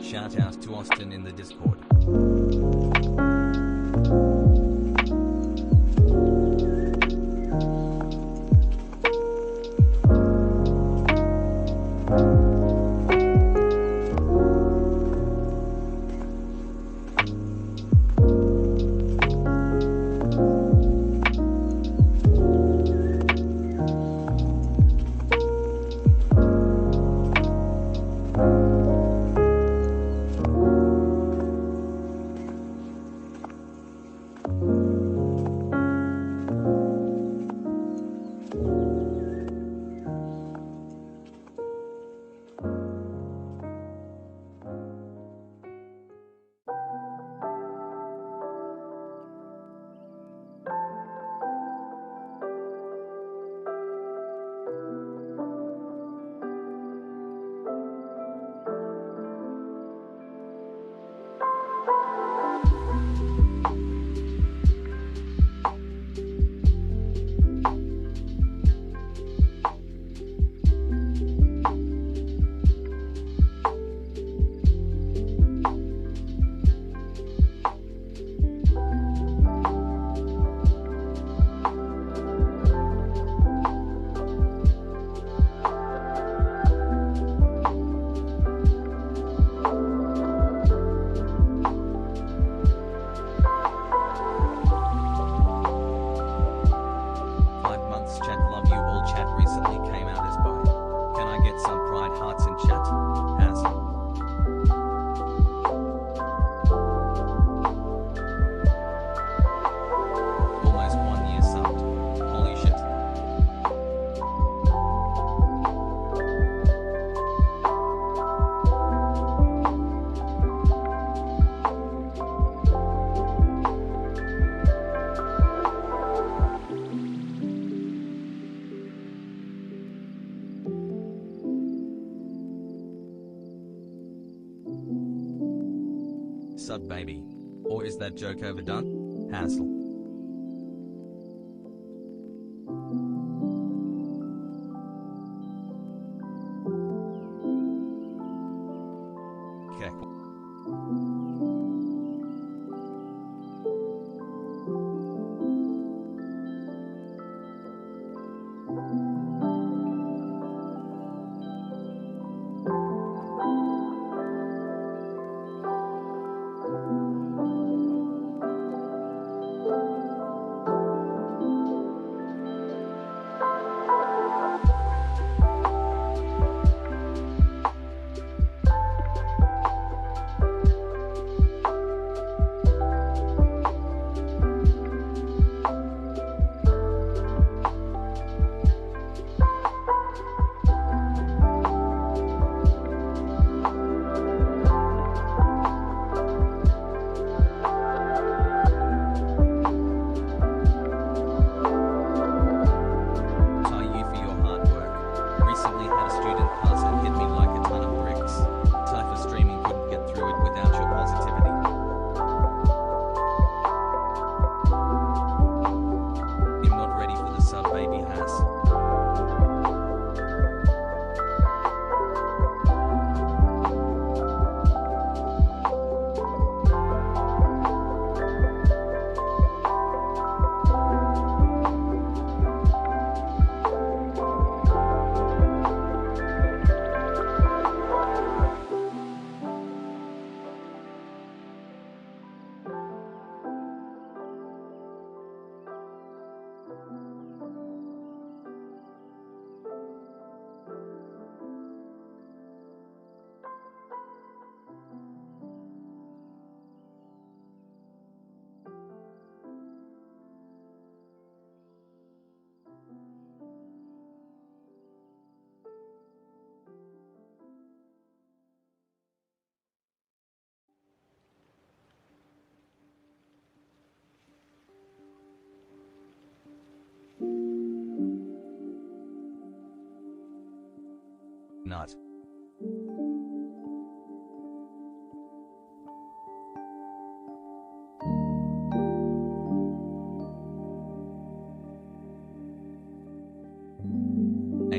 Shout out to Austin in the Discord. Sub baby. Or is that joke overdone? Hassle. Okay.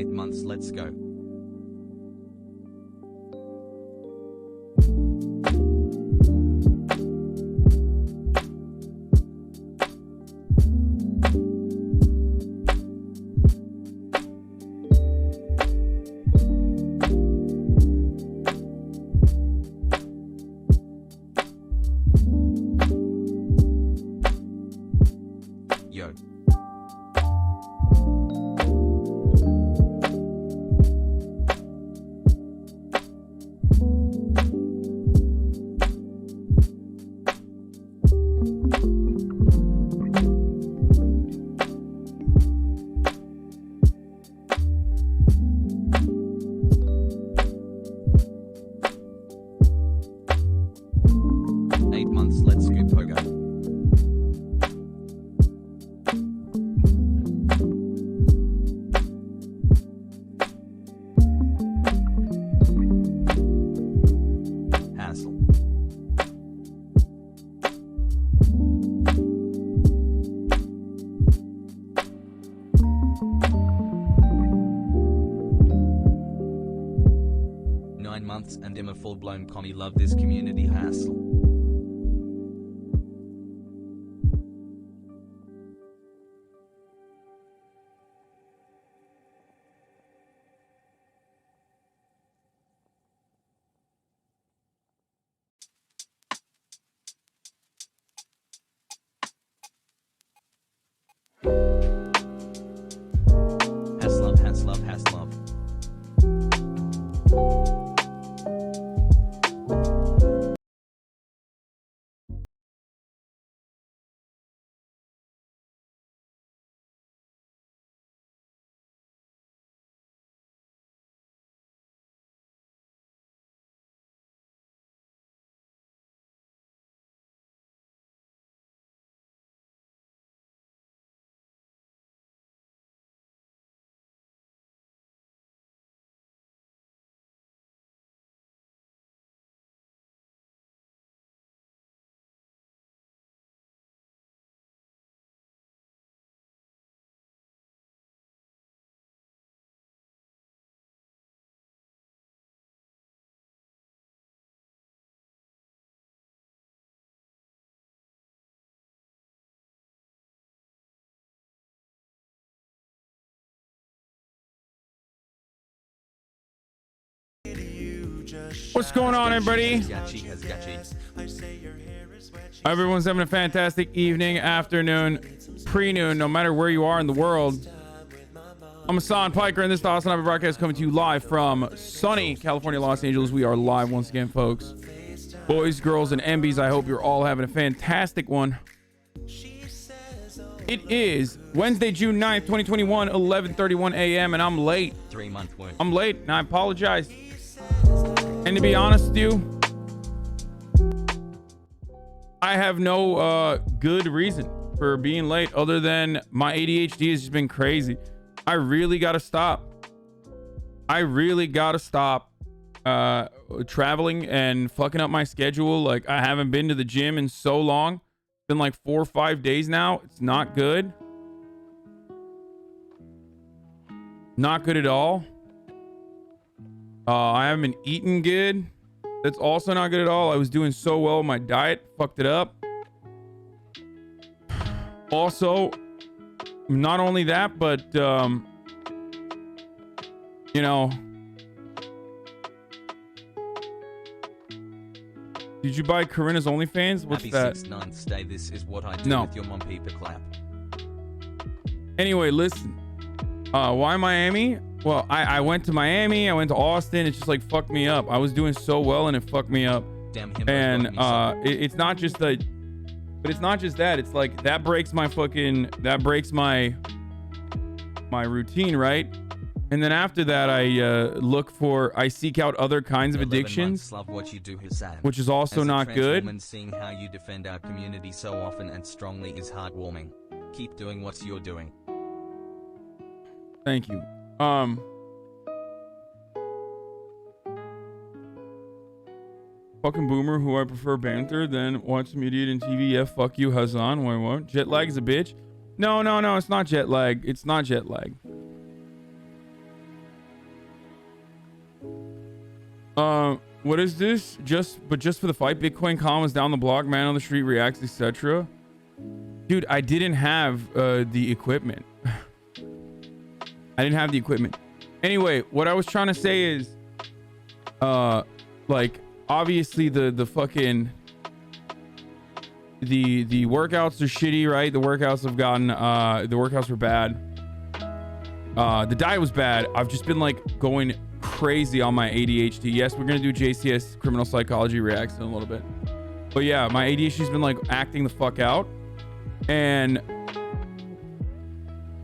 Months, let's go. Yo. 8 months, let's go pogo. Hassle. Months and am a full-blown commie. Love this community. Hassle. Haslove, Haslove, Haslove. What's going on, everybody? Everyone's having a fantastic evening, afternoon, pre-noon, no matter where you are in the world. I'm Hasan Piker, and this is the HasanAbi broadcast coming to you live from sunny California, Los Angeles. We are live once again, folks. Boys, girls, and MBs, I hope you're all having a fantastic one. It is Wednesday, June 9th, 2021, 11:31 a.m., and I'm late. 3-month work. I'm late, and I apologize. And to be honest with you, I have no good reason for being late other than my ADHD has just been crazy. I really got to stop. I really got to stop traveling and fucking up my schedule. Like, I haven't been to the gym in so long. It's been like 4 or 5 days now. It's not good. Not good at all. I haven't been eating good. That's also not good at all. I was doing so well with my diet. Fucked it up. Also, not only that, but, you know. Did you buy Corinna's OnlyFans? What's Happy that? 6th stay. This is what I do No. with your mom peeper clap. Anyway, listen. Why Miami? Well, I went to Miami. I went to Austin. It just like fucked me up. I was doing so well and it fucked me up. Damn him. And it's not just the, but it's not just that. It's like that breaks my routine, right? And then after that, I seek out other kinds of addictions, love what you do, Hasan. which is also As a not trans good. woman, seeing how you defend our community so often and strongly is heartwarming. Keep doing what you're doing. Thank you. fucking boomer who I prefer banter than watch some idiot in TV. Yeah, fuck you, Hasan. Wait, what? Jet lag is a bitch? No, it's not jet lag. It's not jet lag. What is this? Just for the fight, Bitcoin comments down the block, man on the street reacts, etc. Dude, I didn't have the equipment. I didn't have the equipment. Anyway, what I was trying to say is, like, obviously the fucking the workouts are shitty, right? The workouts have gotten the workouts were bad. The diet was bad. I've just been like going crazy on my ADHD. Yes, we're gonna do JCS criminal psychology reacts in a little bit, but yeah, my ADHD's been like acting the fuck out. And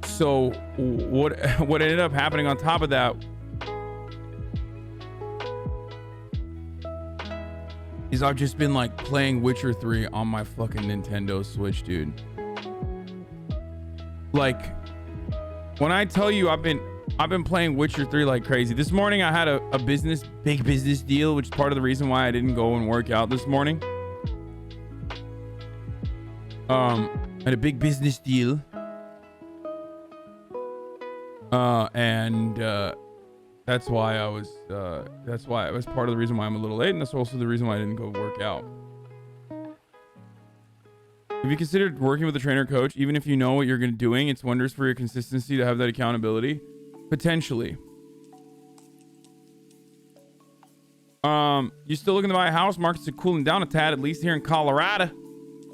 so what ended up happening on top of that is I've just been like playing Witcher 3 on my fucking Nintendo Switch, dude. Like, when I tell you I've been playing Witcher 3 like crazy. This morning I had a big business deal, which is part of the reason why I didn't go and work out this morning. I had a big business deal. And that's why it was part of the reason why I'm a little late, and that's also the reason why I didn't go work out. Have you considered working with a trainer coach? Even if you know what you're doing, it's wonders for your consistency to have that accountability. Potentially. You still looking to buy a house? Markets are cooling down a tad, at least here in Colorado.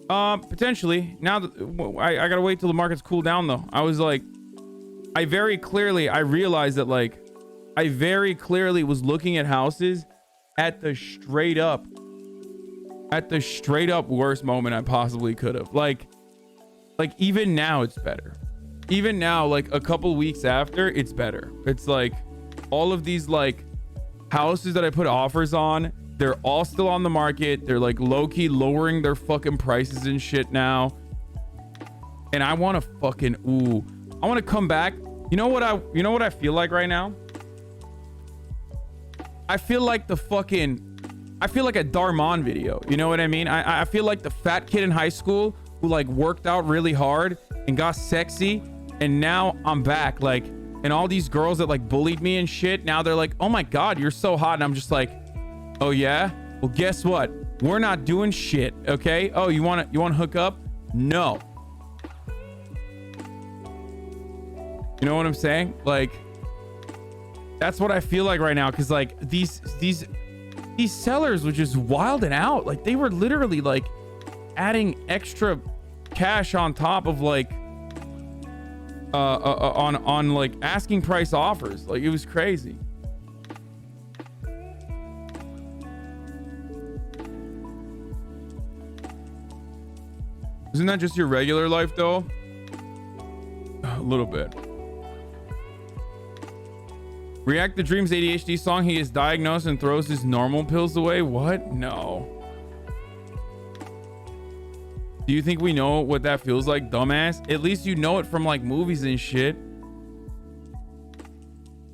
Potentially. Now that I gotta wait till the markets cool down though. I was like, I realized that like I very clearly was looking at houses at the straight up worst moment I possibly could have. Like even now it's better. Even now, like a couple weeks after, it's better. It's like all of these like houses that I put offers on, they're all still on the market. They're like low-key lowering their fucking prices and shit now. And I want to fucking I want to come back. You know what I feel like right now? I feel like a Darman video. You know what I mean? I feel like the fat kid in high school who like worked out really hard and got sexy, and now I'm back, like, and all these girls that like bullied me and shit, now they're like, oh my god, you're so hot, and I'm just like, oh yeah, well guess what, we're not doing shit, okay? Oh, you want to hook up? No. You know what I'm saying? Like, that's what I feel like right now, because like these sellers were just wilding out. Like they were literally like adding extra cash on top of like on like asking price offers. Like it was crazy. Isn't that just your regular life though? A little bit. React the Dreams ADHD song. He is diagnosed and throws his normal pills away. What? No. Do you think we know what that feels like, dumbass? At least you know it from like movies and shit.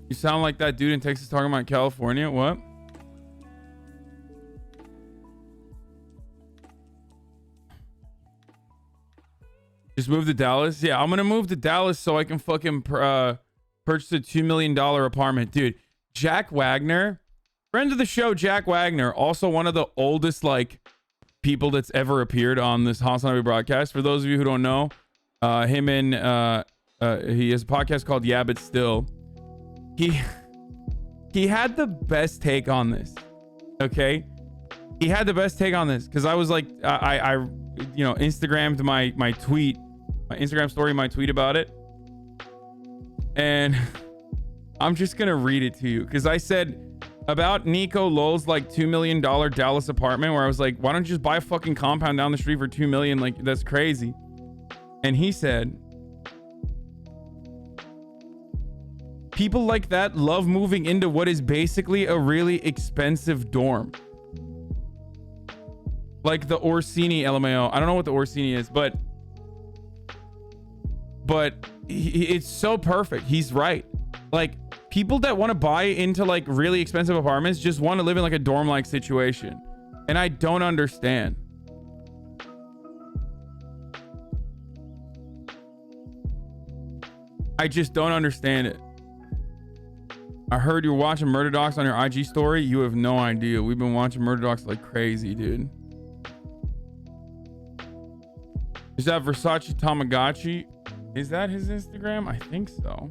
You sound like that dude in Texas talking about California. What? Just move to Dallas? Yeah, I'm gonna move to Dallas so I can fucking purchase a $2 million apartment. Dude, Jack Wagner, friend of the show, Jack Wagner, also one of the oldest like people that's ever appeared on this HasanAbi broadcast. For those of you who don't know, him and he has a podcast called Yeah But Still. He had the best take on this. Okay, he had the best take on this because I was like, I you know, Instagrammed my tweet, my Instagram story, my tweet about it. And I'm just gonna read it to you because I said about Neekolul's like $2 million Dallas apartment, where I was like, why don't you just buy a fucking compound down the street for $2 million? Like, that's crazy. And he said, people like that love moving into what is basically a really expensive dorm, like the Orsini LMAO. I don't know what the Orsini is, but it's so perfect. He's right. Like, people that want to buy into like really expensive apartments just want to live in like a dorm like situation. And I don't understand. I just don't understand it. I heard you're watching Murder Docs on your IG story. You have no idea. We've been watching Murder Docs like crazy, dude. Is that Versace Tamagotchi? Is that his Instagram? I think so.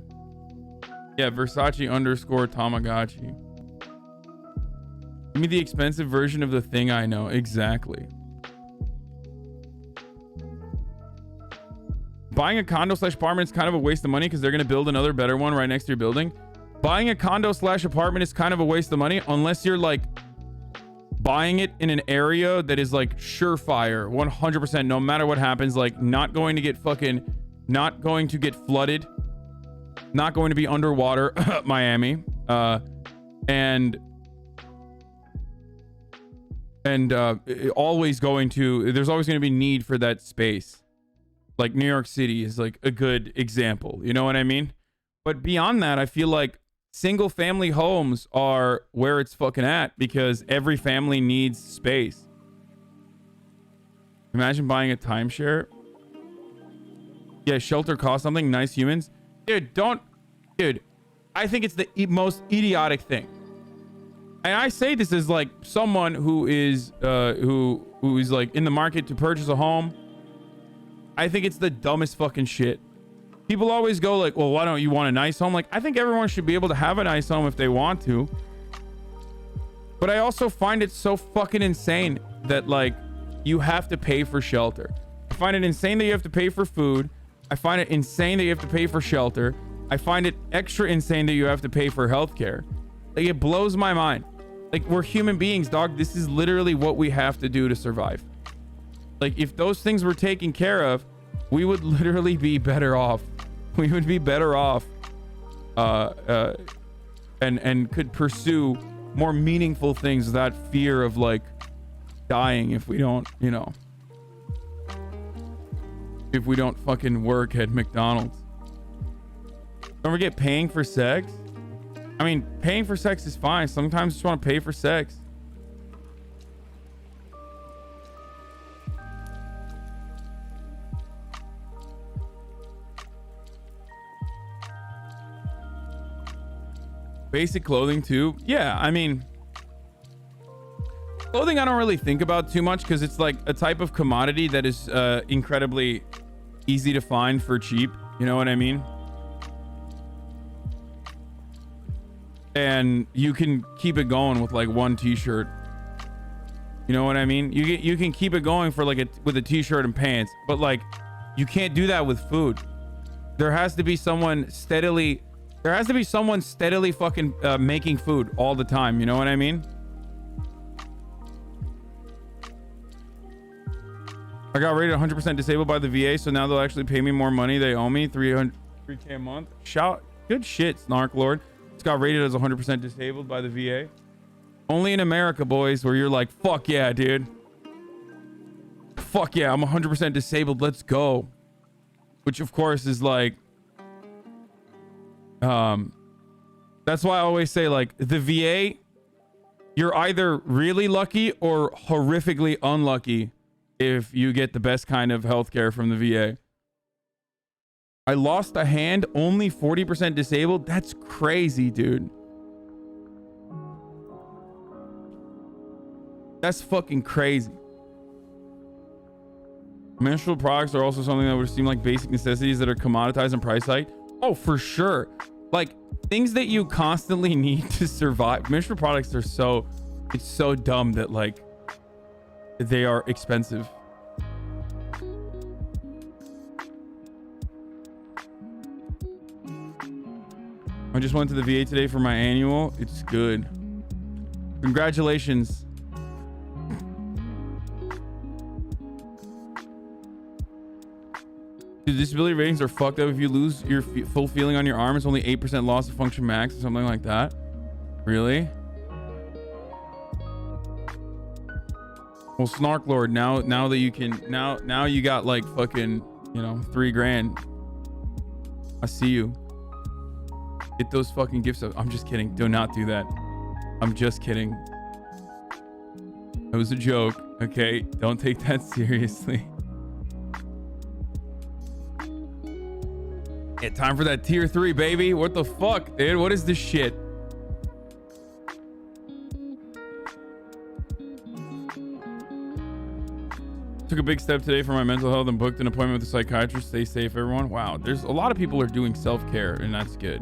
Yeah, Versace _ Tamagotchi. Give me the expensive version of the thing I know. Exactly. Buying a condo / apartment is kind of a waste of money because they're going to build another better one right next to your building. Buying a condo / apartment is kind of a waste of money unless you're like buying it in an area that is like surefire 100%, no matter what happens, like not going to get flooded, not going to be underwater. Miami. Always going to, there's always going to be need for that space. Like New York City is like a good example. You know what I mean? But beyond that, I feel like single family homes are where it's fucking at because every family needs space. Imagine buying a timeshare. Yeah, shelter costs something. Nice humans. Dude, I think it's the most idiotic thing. And I say this as like someone who is like in the market to purchase a home. I think it's the dumbest fucking shit. People always go like, well, why don't you want a nice home? Like, I think everyone should be able to have a nice home if they want to. But I also find it so fucking insane that like you have to pay for shelter. I find it insane that you have to pay for food. I find it insane that you have to pay for shelter. I find it extra insane that you have to pay for healthcare. Like, it blows my mind. Like, we're human beings, dog. This is literally what we have to do to survive. Like, if those things were taken care of, we would literally be better off. We would be better off and could pursue more meaningful things without fear of like dying if we don't, you know, if we don't fucking work at McDonald's. Don't forget paying for sex. I mean, paying for sex is fine. Sometimes you just want to pay for sex. Basic clothing too. Yeah, I mean, clothing I don't really think about too much because it's like a type of commodity that is incredibly easy to find for cheap. You know what I mean? And you can keep it going with like one t-shirt. You know what I mean? You can keep it going for like with a t-shirt and pants, but like you can't do that with food. There has to be someone steadily fucking making food all the time. You know what I mean? I got rated 100% disabled by the VA, so now they'll actually pay me more money. They owe me $3K a month. Shout, good shit, Snark Lord. It's got rated as 100% disabled by the VA. Only in America, boys, where you're like, fuck yeah, dude. Fuck yeah, I'm 100% disabled. Let's go. Which, of course, is like... That's why I always say, like, the VA, you're either really lucky or horrifically unlucky if you get the best kind of healthcare from the VA. I lost a hand, only 40% disabled. That's crazy, dude. That's fucking crazy. Menstrual products are also something that would seem like basic necessities that are commoditized and price hiked. Oh, for sure. Like, things that you constantly need to survive. Menstrual products are so... It's so dumb that, like, they are expensive. I just went to the VA today for my annual. It's good. Congratulations. Dude, disability ratings are fucked up. If you lose your full feeling on your arm, it's only 8% loss of function max or something like that. Really? Well, Snark Lord, now that you can, now you got like fucking, you know, $3,000. I see you. Get those fucking gifts up. I'm just kidding. Do not do that. I'm just kidding. It was a joke. Okay, don't take that seriously. Yeah, time for that tier 3, baby. What the fuck, dude? What is this shit? Took a big step today for my mental health and booked an appointment with a psychiatrist. Stay safe, everyone. Wow, there's a lot of people are doing self-care, and that's good.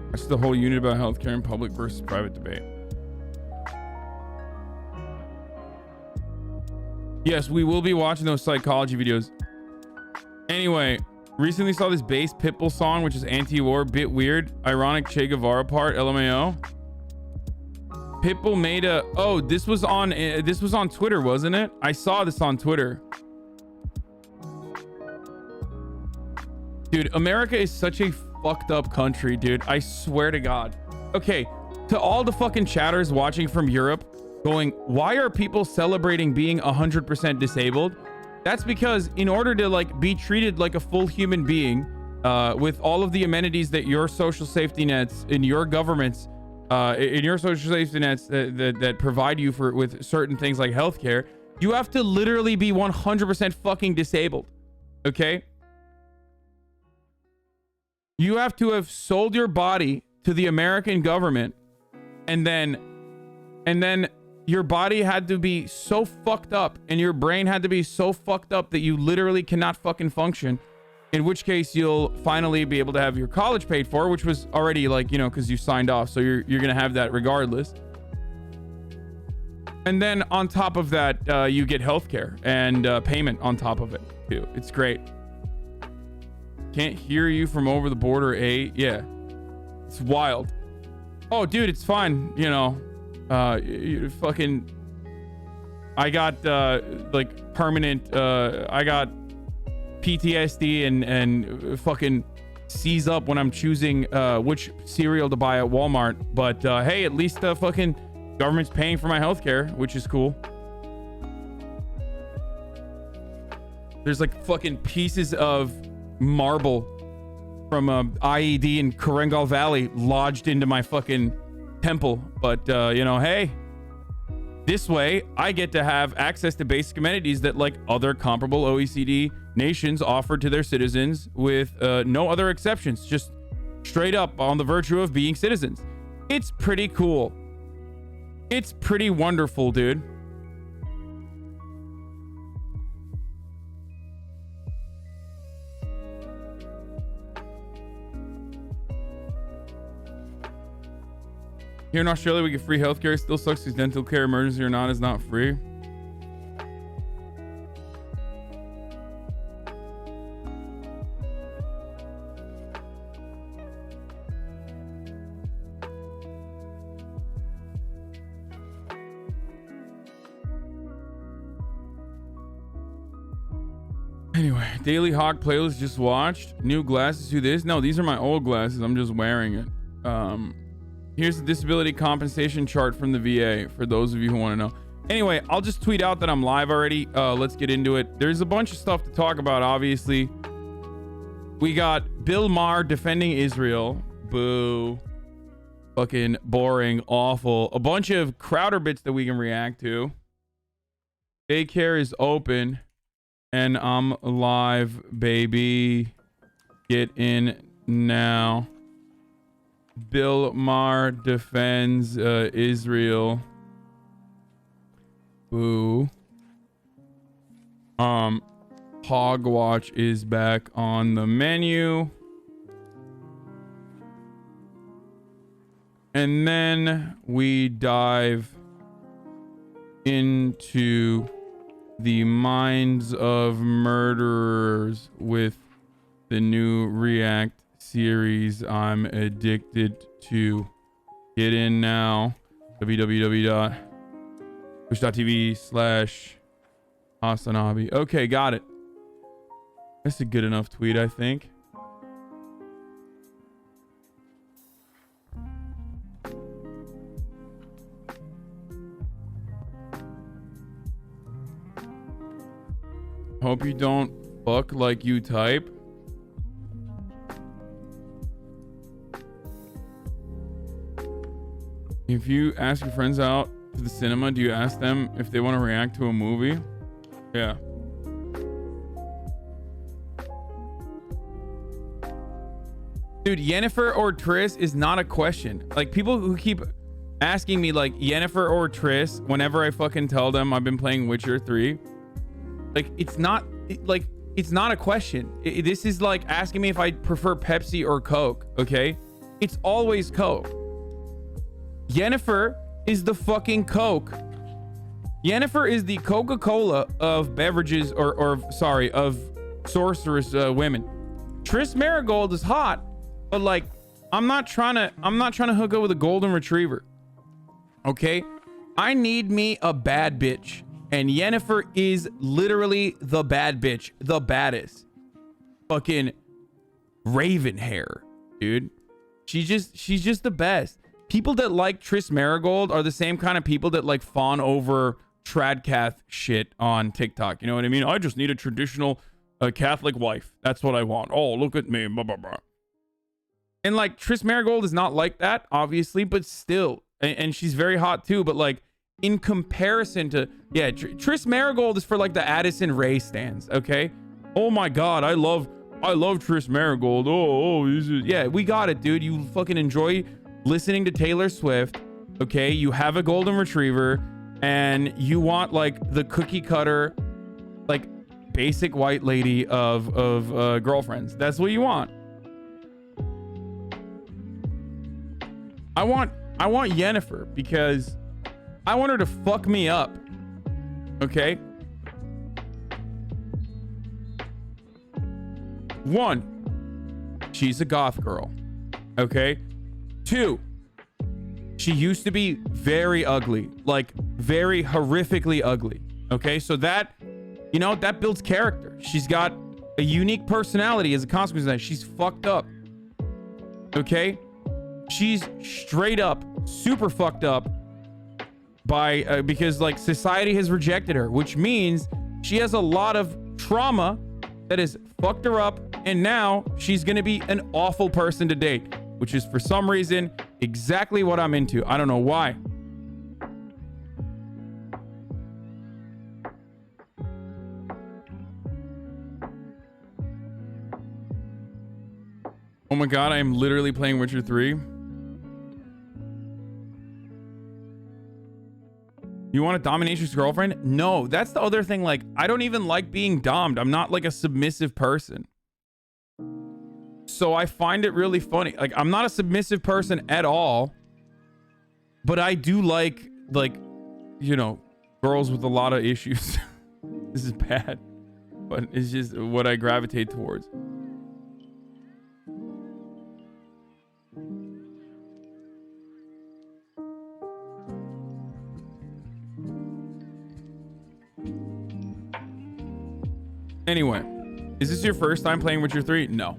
That's the whole unit about healthcare and public versus private debate. Yes, we will be watching those psychology videos. Anyway, recently saw this bass Pitbull song, which is anti-war, bit weird. Ironic Che Guevara part, LMAO. Pitbull made a... Oh, this was on Twitter, wasn't it? I saw this on Twitter. Dude, America is such a fucked up country, dude. I swear to God. Okay, to all the fucking chatters watching from Europe going, why are people celebrating being 100% disabled? That's because in order to like be treated like a full human being, with all of the amenities that your social safety nets in your governments in your social safety nets that provide you with certain things like healthcare, you have to literally be 100% fucking disabled. Okay? You have to have sold your body to the American government, and then your body had to be so fucked up and your brain had to be so fucked up that you literally cannot fucking function. In which case you'll finally be able to have your college paid for, which was already like, you know, because you signed off. So you're going to have that regardless. And then on top of that, you get healthcare and payment on top of it too. It's great. Can't hear you from over the border, eh? Yeah. It's wild. Oh, dude, it's fine. You know, fucking, I got like permanent, I got PTSD and fucking seize up when I'm choosing which cereal to buy at Walmart. But hey, at least the fucking government's paying for my healthcare, which is cool. There's like fucking pieces of marble from a IED in Karengal Valley lodged into my fucking temple. But you know, hey, this way I get to have access to basic amenities that like other comparable OECD nations offer to their citizens with no other exceptions, just straight up on the virtue of being citizens. It's pretty cool. It's pretty wonderful, dude. Here in Australia, we get free healthcare. It still sucks because dental care, emergency or not, is not free. Anyway, Daily Hawk playlist just watched. New glasses, who this? No, these are my old glasses. I'm just wearing it. Here's the disability compensation chart from the VA for those of you who want to know. Anyway, I'll just tweet out that I'm live already. Let's get into it. There's a bunch of stuff to talk about, obviously. We got Bill Maher defending Israel. Boo. Fucking boring, awful. A bunch of Crowder bits that we can react to. Daycare is open. And I'm live, baby. Get in now. Bill Maher defends Israel. Boo. Hogwatch is back on the menu. And then we dive into the minds of murderers with the new React series I'm addicted to. Get in now. www.twitch.tv/HasanAbi. Okay, got it. That's a good enough tweet, I think. Hope you don't fuck like you type. If you ask your friends out to the cinema, do you ask them if they want to react to a movie? Yeah. Dude, Yennefer or Triss is not a question. Like, people who keep asking me, like, Yennefer or Triss, whenever I fucking tell them I've been playing Witcher 3, like, it's not a question. This is like asking me if I prefer Pepsi or Coke, okay? It's always Coke. Yennefer is the fucking Coke. Yennefer is the Coca-Cola of beverages, or sorry, of sorceress women. Triss Marigold is hot, but like, I'm not trying to hook up with a golden retriever. Okay? I need me a bad bitch. And Yennefer is literally the bad bitch, the baddest. Fucking raven hair, dude. She's just the best. People that like Triss Marigold are the same kind of people that like fawn over Tradcath shit on TikTok. You know what I mean? I just need a traditional Catholic wife. That's what I want. Oh, look at me. Blah, blah, blah. And like, Triss Marigold is not like that, obviously, but still. And she's very hot too, but like, in comparison to, yeah, Triss Marigold is for like the Addison Rae stands, okay? Oh my god, I love Triss Marigold. Yeah, we got it, dude. You fucking enjoy listening to Taylor Swift, okay? You have a golden retriever, and you want like the cookie cutter, like basic white lady of girlfriends. That's what you want. I want Yennefer because I want her to fuck me up. Okay? 1, she's a goth girl. Okay? 2, she used to be very ugly. Like, very horrifically ugly. Okay? So that, you know, that builds character. She's got a unique personality as a consequence of that. She's fucked up. Okay? She's straight up super fucked up by because like society has rejected her, which means she has a lot of trauma that has fucked her up, and now she's gonna be an awful person to date, which is for some reason exactly what I'm into. I don't know why. Oh my god, I am literally playing Witcher 3. You want a dominatrix girlfriend? No, that's the other thing. Like, I don't even like being dommed. I'm not like a submissive person. So I find it really funny. Like, I'm not a submissive person at all. But I do like, you know, girls with a lot of issues. This is bad. But it's just what I gravitate towards. Anyway, is this your first time playing Witcher 3? No.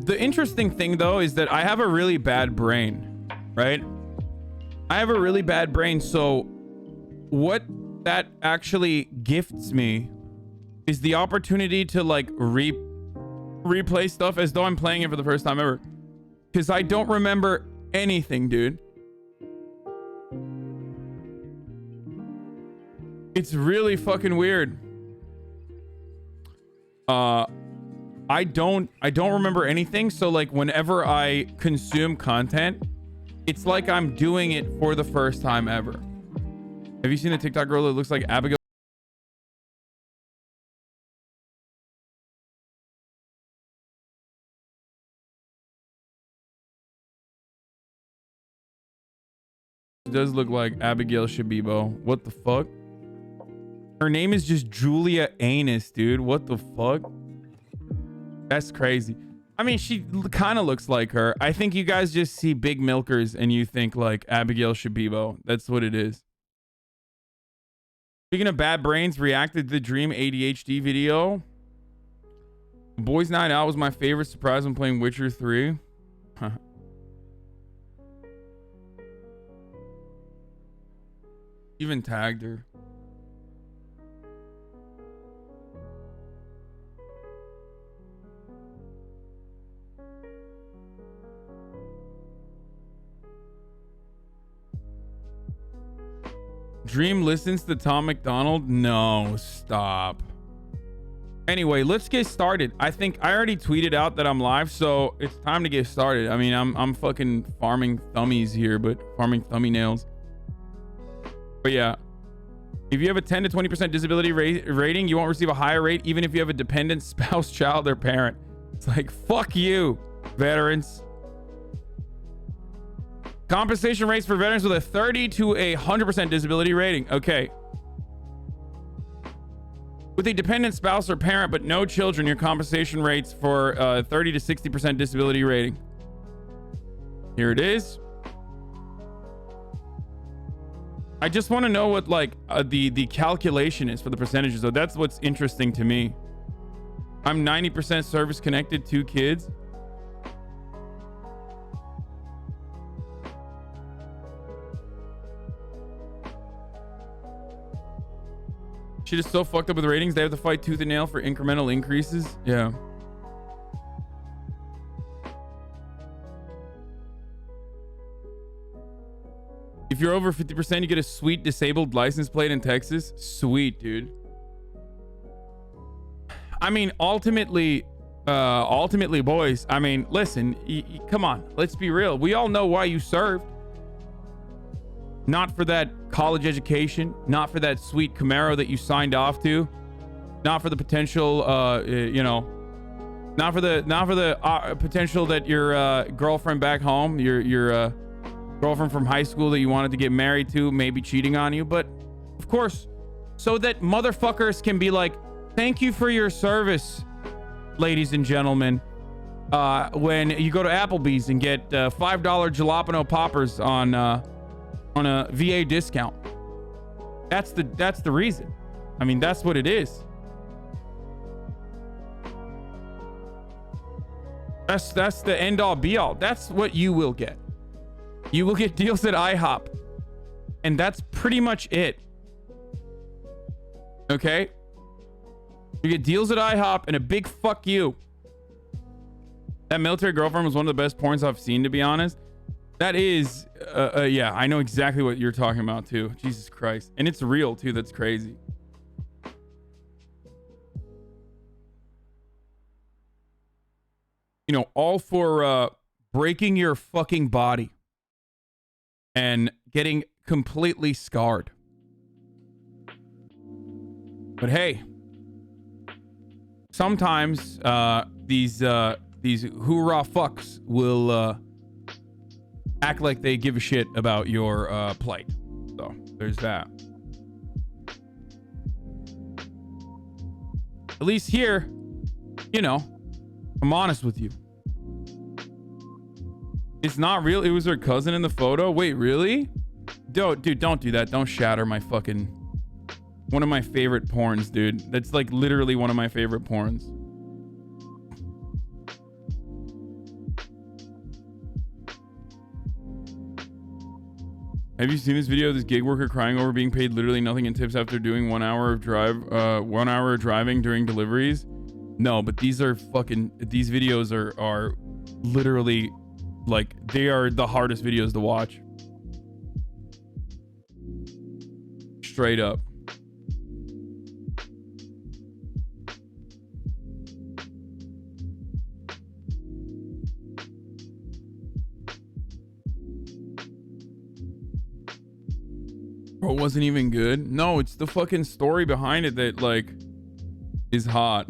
The interesting thing, though, is that I have a really bad brain, right? I have a really bad brain, so what that actually gifts me is the opportunity to, like, replay stuff as though I'm playing it for the first time ever. Because I don't remember anything, dude. It's really fucking weird. I don't remember anything, so like whenever I consume content, it's like I'm doing it for the first time ever. Have you seen a TikTok girl that looks like Abigail? It does look like Abigail Shabibo. What the fuck? Her name is just Julia Anus, dude. What the fuck? That's crazy. I mean, she kind of looks like her. I think you guys just see big milkers and you think like Abigail Shabibo. That's what it is. Speaking of bad brains, reacted to the Dream ADHD video. Boys Night Out was my favorite surprise when playing Witcher 3. Even tagged her. Dream listens to Tom McDonald? No, stop. Anyway, let's get started. I think I already tweeted out that I'm live, so it's time to get started. I mean, I'm fucking farming thummies here, but farming thummy nails. But yeah, if you have a 10 to 20% disability rating, you won't receive a higher rate, even if you have a dependent spouse, child, or parent. It's like, fuck you, veterans. Compensation rates for veterans with a 30 to 100% disability rating. Okay. With a dependent spouse or parent, but no children, your compensation rates for 30 to 60% disability rating. Here it is. I just want to know what like the calculation is for the percentages. So that's what's interesting to me. I'm 90% service connected, 2 kids. Shit is so fucked up with ratings. They have to fight tooth and nail for incremental increases. Yeah. If you're over 50%, you get a sweet disabled license plate in Texas. Sweet, dude. I mean, ultimately, boys, I mean, listen, come on, let's be real. We all know why you served. Not for that college education, not for that sweet Camaro that you signed off to, not for the potential, you know, not for the potential that your girlfriend back home, your girlfriend from high school that you wanted to get married to, maybe cheating on you, but of course, so that motherfuckers can be like, thank you for your service, ladies and gentlemen. When you go to Applebee's and get $5 jalapeno poppers on a VA discount. That's the reason. I mean, that's what it is. That's the end all be all. That's what you will get. You will get deals at IHOP. And that's pretty much it. Okay? You get deals at IHOP and a big fuck you. That military girlfriend was one of the best porns I've seen, to be honest. That is, yeah, I know exactly what you're talking about too. Jesus Christ. And it's real too. That's crazy. You know, all for breaking your fucking body and getting completely scarred. But hey, sometimes these hoorah fucks will act like they give a shit about your plight. So there's that. At least here, you know, I'm honest with you. It's not real. It was her cousin in the photo. Wait, really? Dude, don't do that. Don't shatter my fucking... One of my favorite porns, dude. That's like literally one of my favorite porns. Have you seen this video of this gig worker crying over being paid literally nothing in tips after doing 1 hour of driving during deliveries? No, but these are fucking, these videos are literally like, they are the hardest videos to watch. Straight up. Bro, it wasn't even good. No, it's the fucking story behind it that like is hot.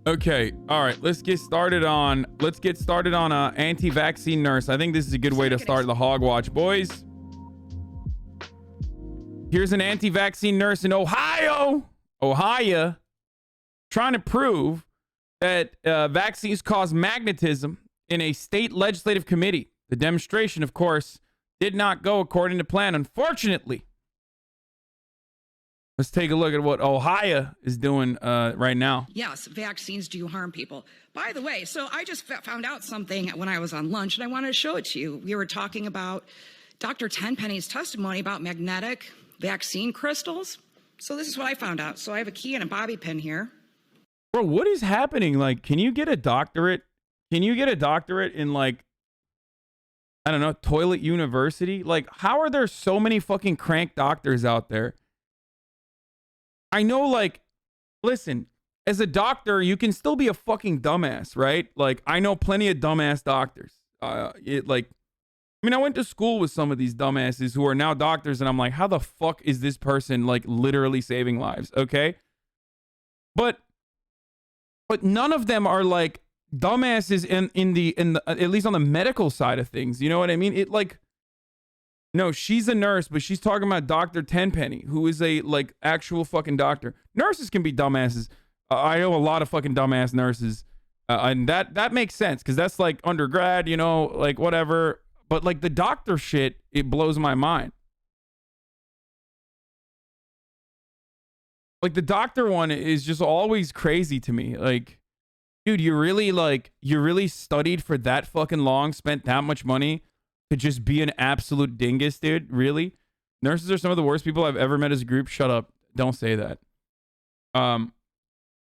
Okay, all right, let's get started on anti-vaccine nurse. I think this is a good way to start the hog watch, boys. Here's an anti-vaccine nurse in Ohio, trying to prove that vaccines cause magnetism in a state legislative committee. The demonstration, of course, did not go according to plan, unfortunately. Let's take a look at what Ohio is doing right now. Yes, vaccines do harm people. By the way, so I just found out something when I was on lunch, and I wanted to show it to you. We were talking about Dr. Tenpenny's testimony about magnetic vaccine crystals. So this is what I found out. So I have a key and a bobby pin here. Bro, what is happening? Like, can you get a doctorate? Can you get a doctorate in like I don't know, toilet university. Like, how are there so many fucking crank doctors out there? I know, like, listen, as a doctor, you can still be a fucking dumbass, right? Like, I know plenty of dumbass doctors. I went to school with some of these dumbasses who are now doctors, and I'm like, how the fuck is this person, like, literally saving lives, okay? But none of them are, like, dumbasses in the at least on the medical side of things. You know what I mean? It, like, no, she's a nurse, but she's talking about Dr. Tenpenny, who is a, like, actual fucking doctor. Nurses can be dumbasses. I know a lot of fucking dumbass nurses, and that makes sense, because that's, like, undergrad, you know, like, whatever. But, like, the doctor shit, it blows my mind. Like, the doctor one is just always crazy to me. Like, dude, you really studied for that fucking long, spent that much money to just be an absolute dingus, dude? Really? Nurses are some of the worst people I've ever met as a group. Shut up. Don't say that.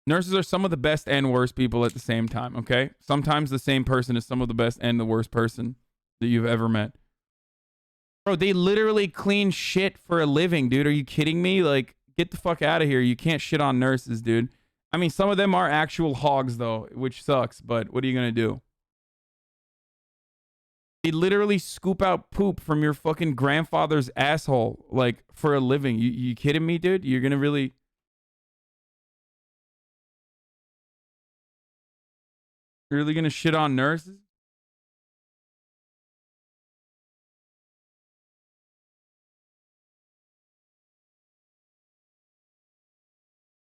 Nurses are some of the best and worst people at the same time, okay? Sometimes the same person is some of the best and the worst person that you've ever met. Bro, they literally clean shit for a living, dude. Are you kidding me? Like, get the fuck out of here. You can't shit on nurses, dude. I mean, some of them are actual hogs, though, which sucks, but what are you gonna do? They literally scoop out poop from your fucking grandfather's asshole, like, for a living. You kidding me, dude? You're gonna really... You're really gonna shit on nurses?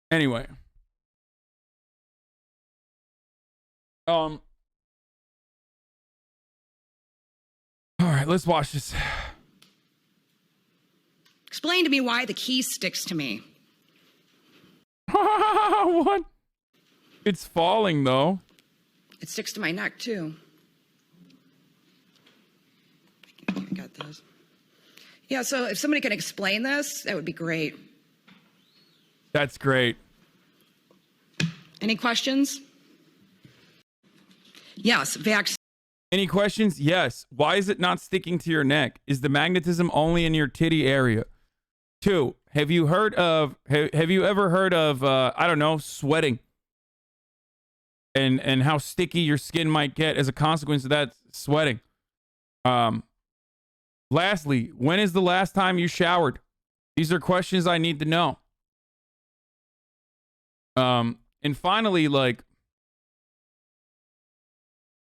Anyway. All right, let's watch this. Explain to me why the key sticks to me. What? It's falling, though. It sticks to my neck, too. I got this. Yeah, so if somebody can explain this, that would be great. That's great. Any questions? Yes, vaccine. Any questions? Yes. Why is it not sticking to your neck? Is the magnetism only in your titty area? 2, have you ever heard of, I don't know, sweating? And how sticky your skin might get as a consequence of that sweating. Lastly, when is the last time you showered? These are questions I need to know. And finally, like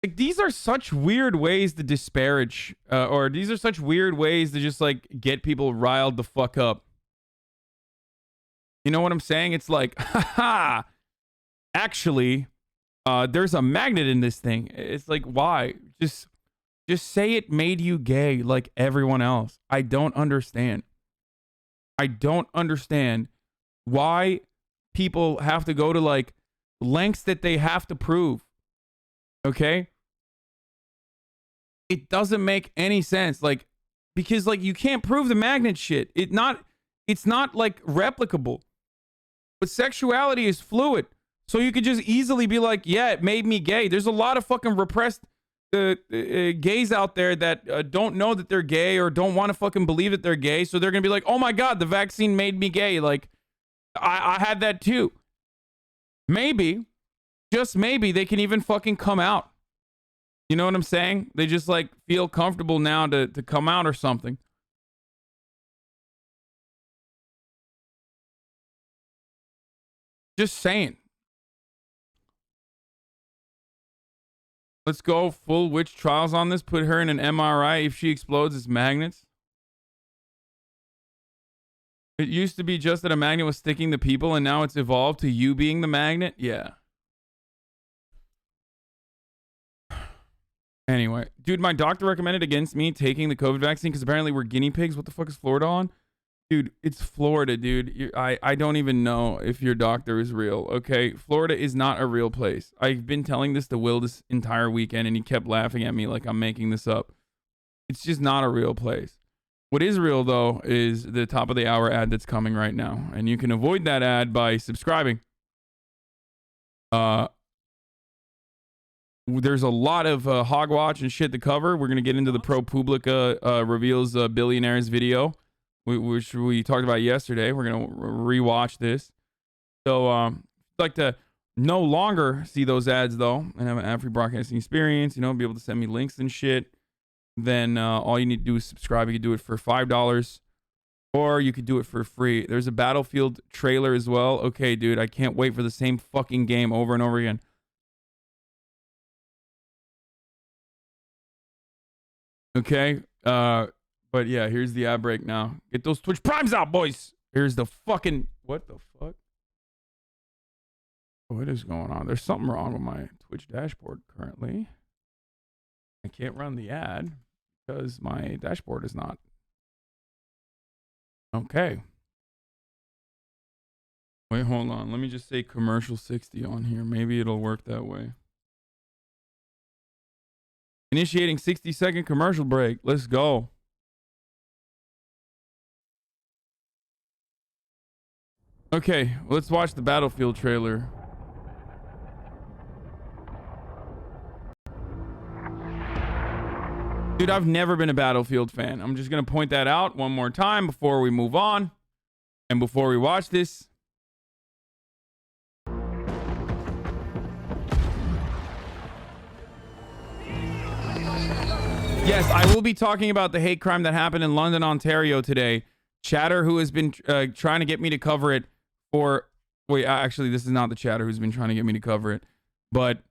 these are such weird ways to disparage, or these are such weird ways to just, like, get people riled the fuck up. You know what I'm saying? It's like, haha, actually, there's a magnet in this thing. It's like, why? Just say it made you gay like everyone else. I don't understand. I don't understand why people have to go to, like, lengths that they have to prove. Okay? It doesn't make any sense. Like, because, like, you can't prove the magnet shit. It's not like replicable. But sexuality is fluid. So you could just easily be like, yeah, it made me gay. There's a lot of fucking repressed gays out there that don't know that they're gay or don't want to fucking believe that they're gay. So they're going to be like, oh my God, the vaccine made me gay. Like, I had that too. Maybe, just maybe, they can even fucking come out. You know what I'm saying? They just, like, feel comfortable now to come out or something. Just saying. Let's go full witch trials on this. Put her in an MRI. If she explodes, it's magnets. It used to be just that a magnet was sticking to people, and now it's evolved to you being the magnet? Yeah. Anyway, dude, my doctor recommended against me taking the COVID vaccine because apparently we're guinea pigs. What the fuck is Florida on? Dude, it's Florida, dude. I don't even know if your doctor is real, okay? Florida is not a real place. I've been telling this to Will this entire weekend, and he kept laughing at me like I'm making this up. It's just not a real place. What is real, though, is the top of the hour ad that's coming right now. And you can avoid that ad by subscribing. there's a lot of hogwatch and shit to cover. We're gonna get into the ProPublica reveals Billionaire's video, which we talked about yesterday. We're gonna rewatch this. So I'd like to no longer see those ads though, and have an ad-free broadcasting experience. You know, be able to send me links and shit. Then all you need to do is subscribe. You can do it for $5, or you could do it for free. There's a Battlefield trailer as well. Okay, dude, I can't wait for the same fucking game over and over again. Okay, but yeah, here's the ad break now. Get those Twitch Primes out, boys. Here's the fucking... What the fuck? What is going on? There's something wrong with my Twitch dashboard currently. I can't run the ad because my dashboard is not. Okay. Wait, hold on. Let me just say commercial 60 on here. Maybe it'll work that way. Initiating 60-second commercial break. Let's go. Okay, let's watch the Battlefield trailer. Dude, I've never been a Battlefield fan. I'm just going to point that out one more time before we move on and before we watch this. Yes, I will be talking about the hate crime that happened in London, Ontario today. Chatter, who has been trying to get me to cover it for... Wait, actually, this is not the chatter who's been trying to get me to cover it. But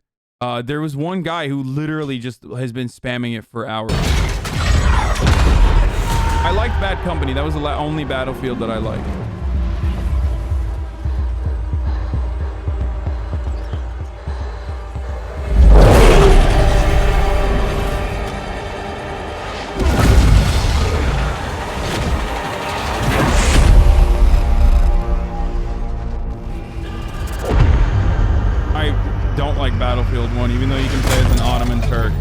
there was one guy who literally just has been spamming it for hours. I liked Bad Company. That was the only Battlefield that I liked. Don't like Battlefield 1, even though you can play as an Ottoman Turk.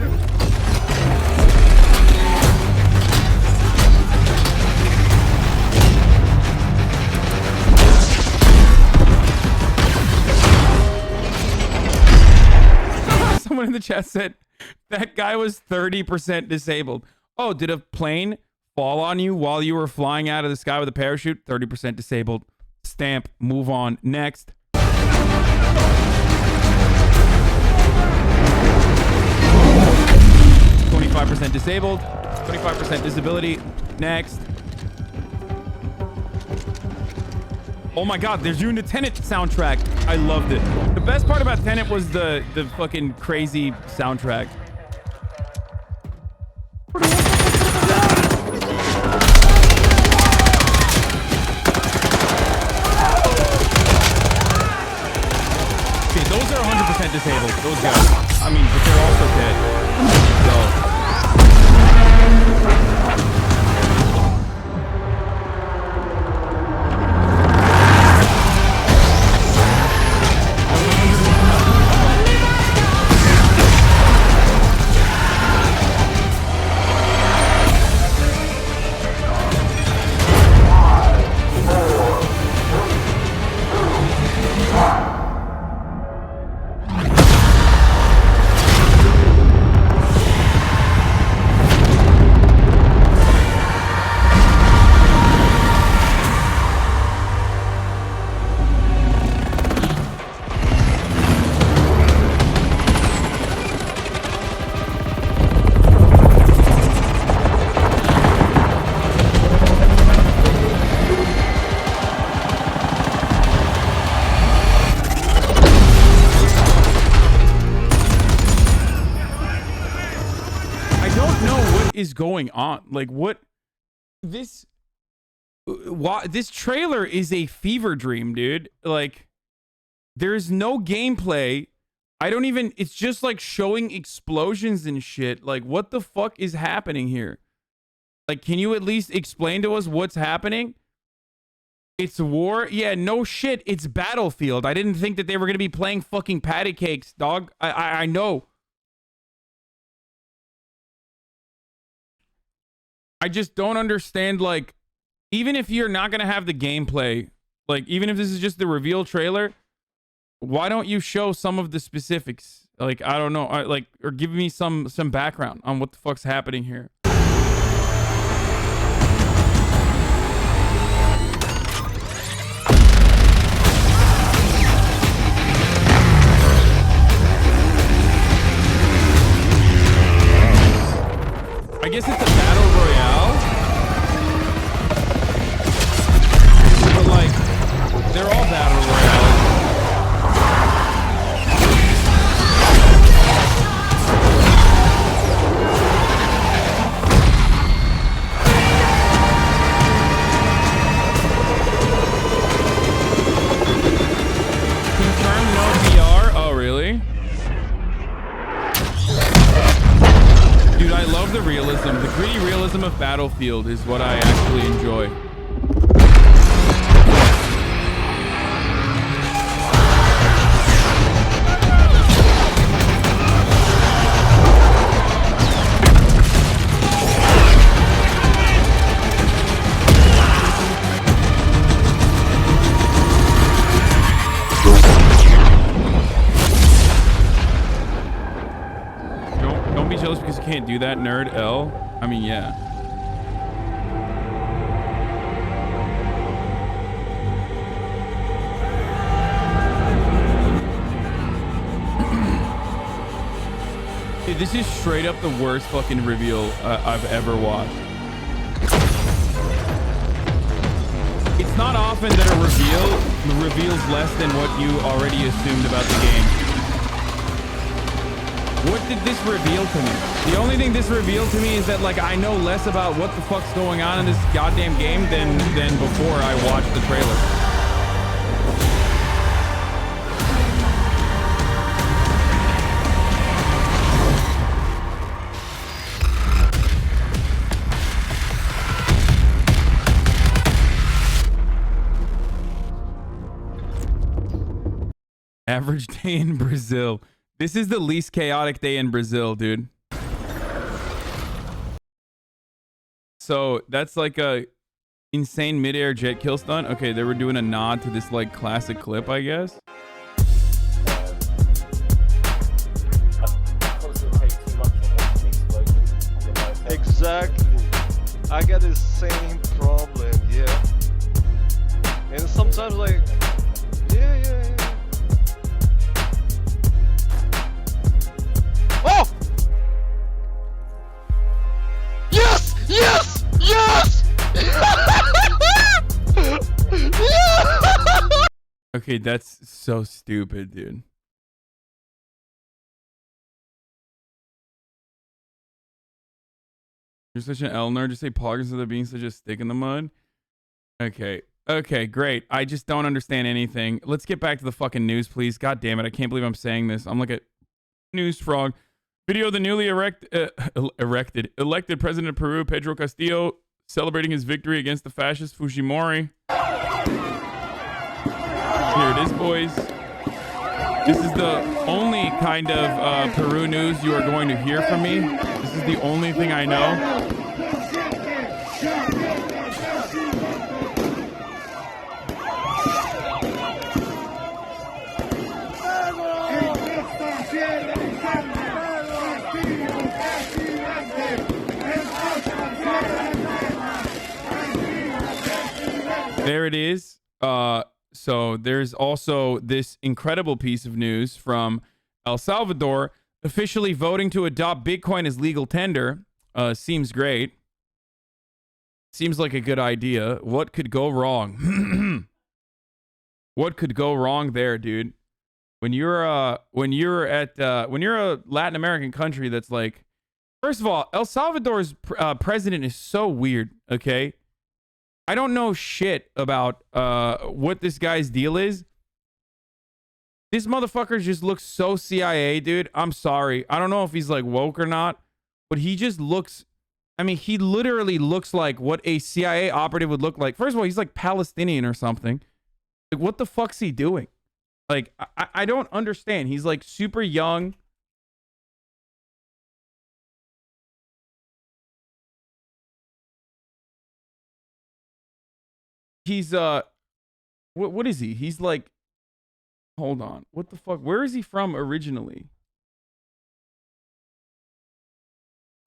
Someone in the chat said that guy was 30% disabled. Oh, did a plane fall on you while you were flying out of the sky with a parachute? 30% disabled. Stamp. Move on. Next. 25% disabled, 25% disability. Next. Oh my god, there's doing the Tenet soundtrack. I loved it. The best part about Tenet was the fucking crazy soundtrack. Okay, those are 100% disabled. Those guys. I mean, but they're also dead. So. Is going on? Like, what this trailer is a fever dream, dude. Like, there's no gameplay. I don't even, it's just like showing explosions and shit. Like, what the fuck is happening here? Like, can you at least explain to us what's happening? It's war? Yeah, no shit. It's Battlefield. I didn't think that they were gonna be playing fucking patty cakes, dog. I know. I just don't understand, like, even if you're not going to have the gameplay, like, even if this is just the reveal trailer, why don't you show some of the specifics? Like, I don't know. Like, or give me some background on what the fuck's happening here. I guess it's a battle royale, but like they're all battle royales. Confirmed no VR. Oh, really? Dude, I love the realism. The gritty realism of Battlefield is what I actually enjoy. Don't be jealous because you can't do that, nerd. L. I mean, yeah. Dude, this is straight up the worst fucking reveal I've ever watched. It's not often that a reveal reveals less than what you already assumed about the game. What did this reveal to me? The only thing this revealed to me is that, like, I know less about what the fuck's going on in this goddamn game than before I watched the trailer. Average day in Brazil. This is the least chaotic day in Brazil, dude. So that's like a insane midair jet kill stunt. Okay, they were doing a nod to this like classic clip, I guess. Exactly. I get the same problem, yeah. And sometimes like, yeah. Oh! Yes! Yes! Yes! Okay, that's so stupid, dude. You're such an L nerd. Just say poggers instead of being such a stick in the mud. Okay. Okay, great. I just don't understand anything. Let's get back to the fucking news, please. God damn it. I can't believe I'm saying this. I'm like a news frog. Video of the newly elected president of Peru, Pedro Castillo, celebrating his victory against the fascist Fujimori. Here it is, boys. This is the only kind of Peru news you are going to hear from me. This is the only thing I know. There it is. So there's also this incredible piece of news from El Salvador, officially voting to adopt Bitcoin as legal tender. Seems great. Seems like a good idea. What could go wrong? What could go wrong there, dude? When you're a Latin American country that's like, first of all, El Salvador's president is so weird. Okay. I don't know shit about what this guy's deal is. This motherfucker just looks so CIA, dude. I'm sorry. I don't know if he's like woke or not, but he just looks, I mean, he literally looks like what a CIA operative would look like. First of all, he's like Palestinian or something. Like, what the fuck's he doing? Like, I don't understand. He's like super young. He's what is he? He's like, hold on, what the fuck? Where is he from originally?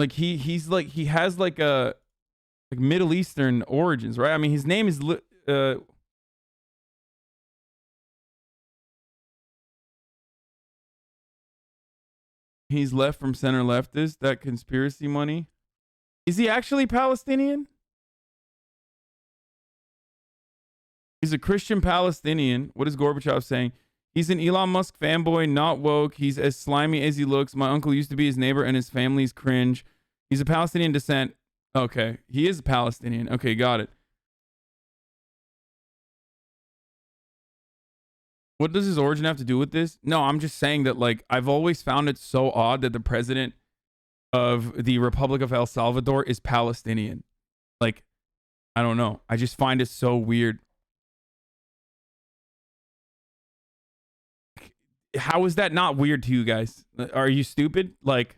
Like he's like he has like a Middle Eastern origins, right? I mean, his name is he's left from center leftist, that conspiracy money. Is he actually Palestinian? He's a Christian Palestinian. What is Gorbachev saying? He's an Elon Musk fanboy, not woke. He's as slimy as he looks. My uncle used to be his neighbor and his family's cringe. He's a Palestinian descent. Okay. He is Palestinian. Okay, got it. What does his origin have to do with this? No, I'm just saying that, like, I've always found it so odd that the president of the Republic of El Salvador is Palestinian. Like, I don't know. I just find it so weird. How is that not weird to you guys? Are you stupid? Like,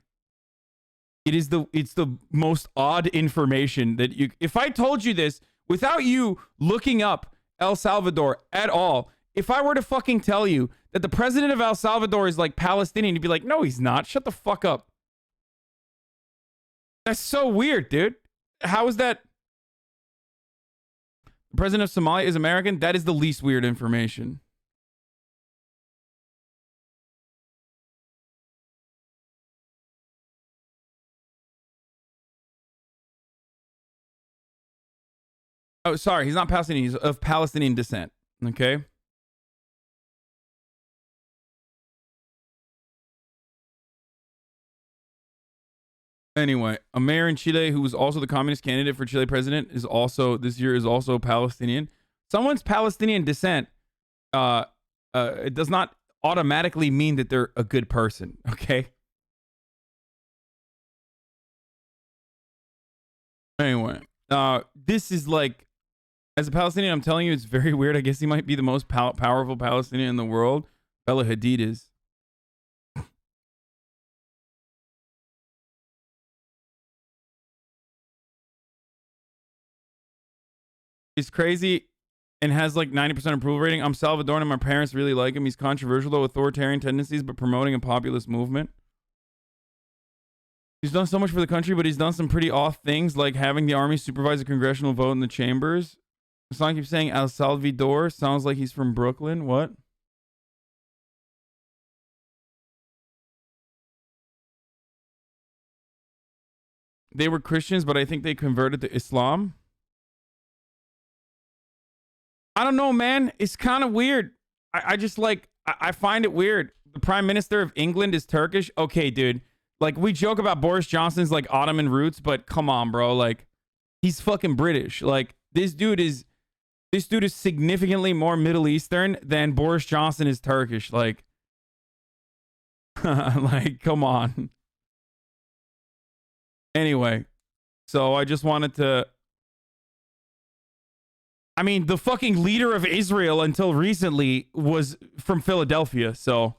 it's the most odd information that you, if I told you this without you looking up El Salvador at all, if I were to fucking tell you that the president of El Salvador is like Palestinian, you'd be like, no, he's not. Shut the fuck up. That's so weird, dude. How is that? The president of Somalia is American? That is the least weird information. Oh, sorry. He's not Palestinian. He's of Palestinian descent. Okay. Anyway, a mayor in Chile who was also the communist candidate for Chile president is also this year is also Palestinian. Someone's Palestinian descent it does not automatically mean that they're a good person, okay? Anyway, this is like, as a Palestinian, I'm telling you, it's very weird. I guess he might be the most powerful Palestinian in the world. Bella Hadid is. He's crazy and has like 90% approval rating. I'm Salvadoran and my parents really like him. He's controversial though, authoritarian tendencies, but promoting a populist movement. He's done so much for the country, but he's done some pretty off things, like having the army supervise a congressional vote in the chambers. Hasan keeps saying ElSalvador. Sounds like he's from Brooklyn. What? They were Christians, but I think they converted to Islam. I don't know, man. It's kind of weird. I just like, I find it weird. The Prime Minister of England is Turkish. Okay, dude. Like, we joke about Boris Johnson's like Ottoman roots, but come on, bro. Like, he's fucking British. Like, this dude is significantly more Middle Eastern than Boris Johnson is Turkish. Like, like, come on. Anyway, so I just wanted to. I mean, the fucking leader of Israel until recently was from Philadelphia, so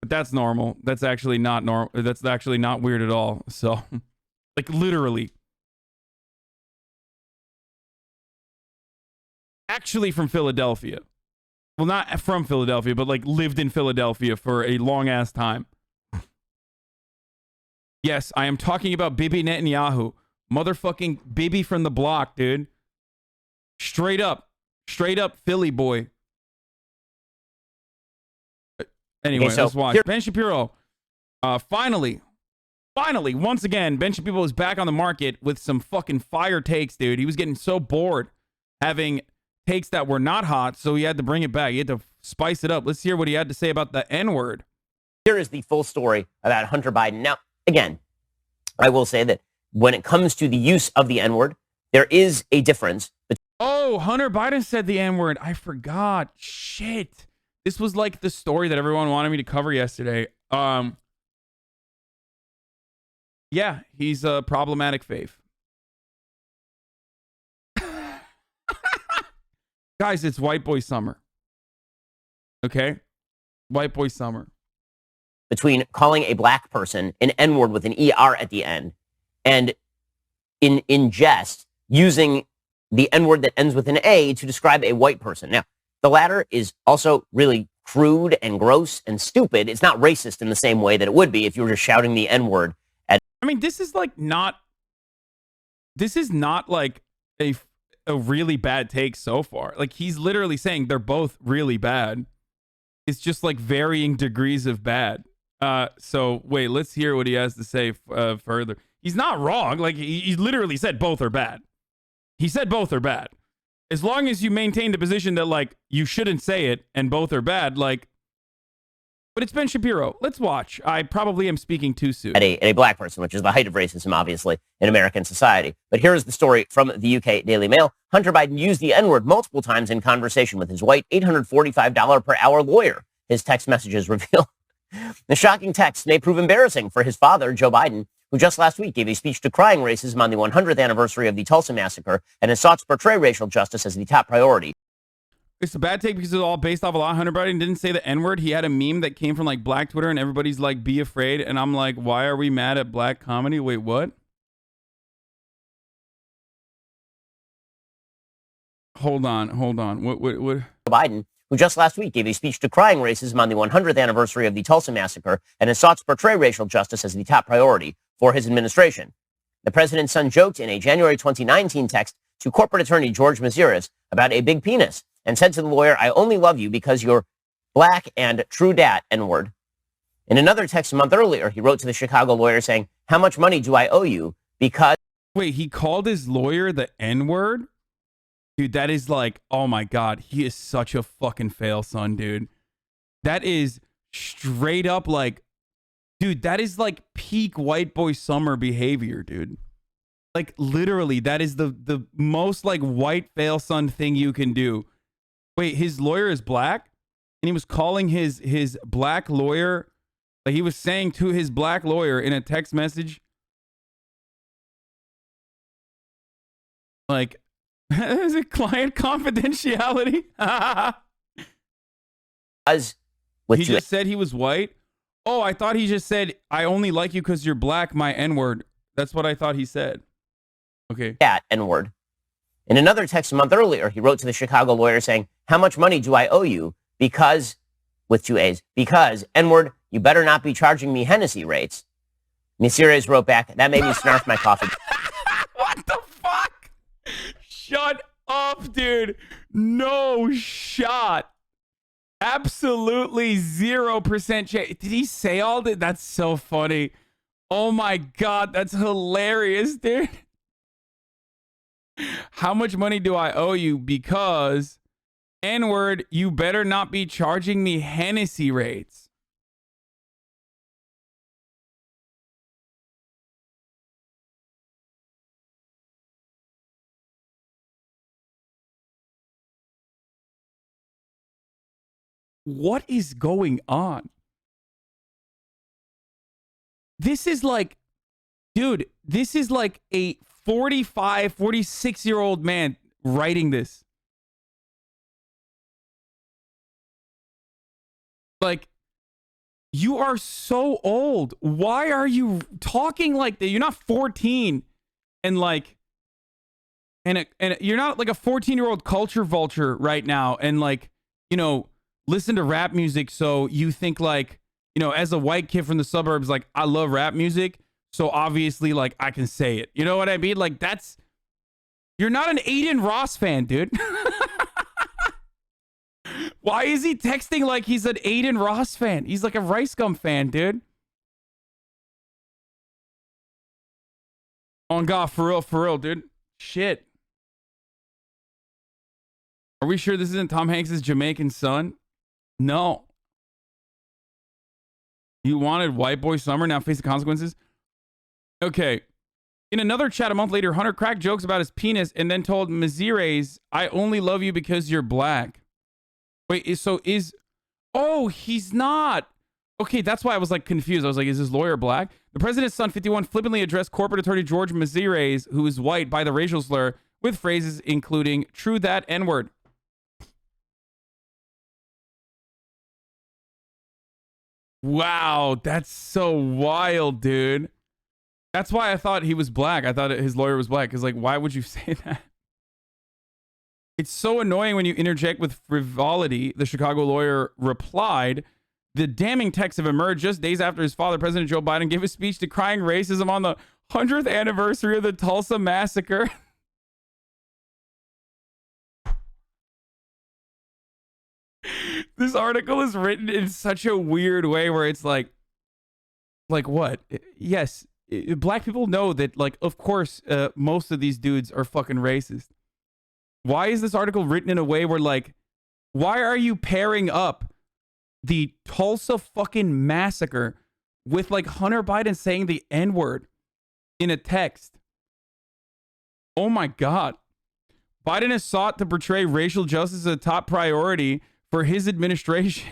but that's normal. That's actually not normal. That's actually not weird at all. So, like, literally. Actually from Philadelphia. Well, not from Philadelphia, but like lived in Philadelphia for a long ass time. Yes, I am talking about Bibi Netanyahu. Motherfucking Bibi from the block, dude. Straight up Philly boy. Anyway, okay, so let's watch. Ben Shapiro. Finally, once again, Ben Shapiro is back on the market with some fucking fire takes, dude. He was getting so bored having takes that were not hot, so he had to bring it back. He had to spice it up. Let's hear what he had to say about the N-word. Here is the full story about Hunter Biden. Now, again, I will say that when it comes to the use of the N-word, there is a difference. Oh, Hunter Biden said the N-word. I forgot. Shit. This was like the story that everyone wanted me to cover yesterday. Yeah, he's a problematic faith. Guys, it's white boy summer. Okay? White boy summer. Between calling a black person an N-word with an ER at the end and in jest using the N-word that ends with an A to describe a white person. Now, the latter is also really crude and gross and stupid. It's not racist in the same way that it would be if you were just shouting the N-word at... I mean, this is like not. This is not like a really bad take so far. Like, he's literally saying they're both really bad. It's just like varying degrees of bad. So wait, let's hear what he has to say further. He's not wrong. Like, he literally said both are bad. He said both are bad. As long as you maintain the position that, like, you shouldn't say it and both are bad, like. But it's Ben Shapiro. Let's watch. I probably am speaking too soon. At a black person, which is the height of racism, obviously, in American society. But here's the story from the UK Daily Mail. Hunter Biden used the N-word multiple times in conversation with his white $845 per hour lawyer, his text messages reveal. The shocking text may prove embarrassing for his father, Joe Biden, who just last week gave a speech decrying racism on the 100th anniversary of the Tulsa massacre and has sought to portray racial justice as the top priority. It's a bad take because it's all based off a lot. Hunter Biden didn't say the N-word. He had a meme that came from like Black Twitter and everybody's like, be afraid. And I'm like, why are we mad at black comedy? Wait, what? Hold on. What? Biden, who just last week gave a speech decrying racism on the 100th anniversary of the Tulsa massacre and has sought to portray racial justice as the top priority for his administration. The president's son joked in a January 2019 text to corporate attorney George Maziris about a big penis and said to the lawyer, I only love you because you're black and true dat, N-word. In another text a month earlier, he wrote to the Chicago lawyer saying, how much money do I owe you? Because... Wait, he called his lawyer the N-word? Dude, that is like, oh my God, he is such a fucking fail son, dude. That is straight up like, dude, that is like peak white boy summer behavior, dude. Like, literally, that is the most like white fail son thing you can do. Wait, his lawyer is black? And he was calling his black lawyer, like he was saying to his black lawyer in a text message, like, is it client confidentiality? He just said he was white? Oh, I thought he just said, I only like you because you're black, my N-word. That's what I thought he said. Okay. That N-word. In another text a month earlier, he wrote to the Chicago lawyer saying, how much money do I owe you? Because, with 2 A's, because, N-word, you better not be charging me Hennessy rates. Maziris wrote back, that made me snarf my coffee. What the fuck? Shut up, dude. No shot. Absolutely 0% chance. Did he say all that? That's so funny. Oh my God, that's hilarious, dude. How much money do I owe you? Because, N-word, you better not be charging me Hennessy rates. What is going on? This is like, dude, this is like a 45, 46-year-old man writing this. Like, you are so old. Why are you talking like that? You're not 14 and like, and you're not like a 14-year-old culture vulture right now. And like, you know, listen to rap music. So you think like, you know, as a white kid from the suburbs, like, I love rap music. So obviously, like, I can say it. You know what I mean? Like, that's... You're not an Aiden Ross fan, dude. Why is he texting like he's an Aiden Ross fan? He's like a Rice Gum fan, dude. Oh, God, for real, dude. Shit. Are we sure this isn't Tom Hanks' Jamaican son? No. You wanted white boy summer, now face the consequences? Okay. In another chat a month later, Hunter cracked jokes about his penis and then told Maziris, I only love you because you're black. Wait, so is... Oh, he's not. Okay, that's why I was like confused. I was like, is his lawyer black? The president's son, 51, flippantly addressed corporate attorney George Maziris, who is white, by the racial slur, with phrases including, true that, N-word. Wow, that's so wild, dude. That's why I thought he was black. I thought his lawyer was black. Because, like, why would you say that? It's so annoying when you interject with frivolity, the Chicago lawyer replied. The damning texts have emerged just days after his father, President Joe Biden, gave a speech decrying racism on the 100th anniversary of the Tulsa massacre. This article is written in such a weird way where it's like what? Yes, black people know that, like, of course, most of these dudes are fucking racist. Why is this article written in a way where, like, why are you pairing up the Tulsa fucking massacre with, like, Hunter Biden saying the N-word in a text? Oh my God. Biden has sought to portray racial justice as a top priority for his administration.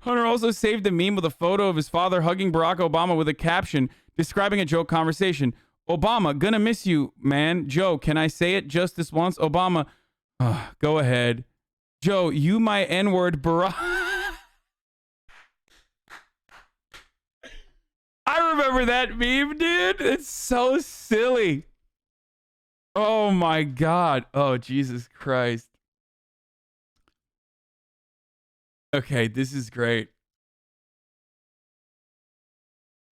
Hunter also saved a meme with a photo of his father hugging Barack Obama with a caption describing a joke conversation. Obama, gonna miss you, man. Joe, can I say it just this once? Obama, go ahead. Joe, you my N-word, Barack. I remember that meme, dude. It's so silly. Oh my God. Oh, Jesus Christ. Okay, this is great.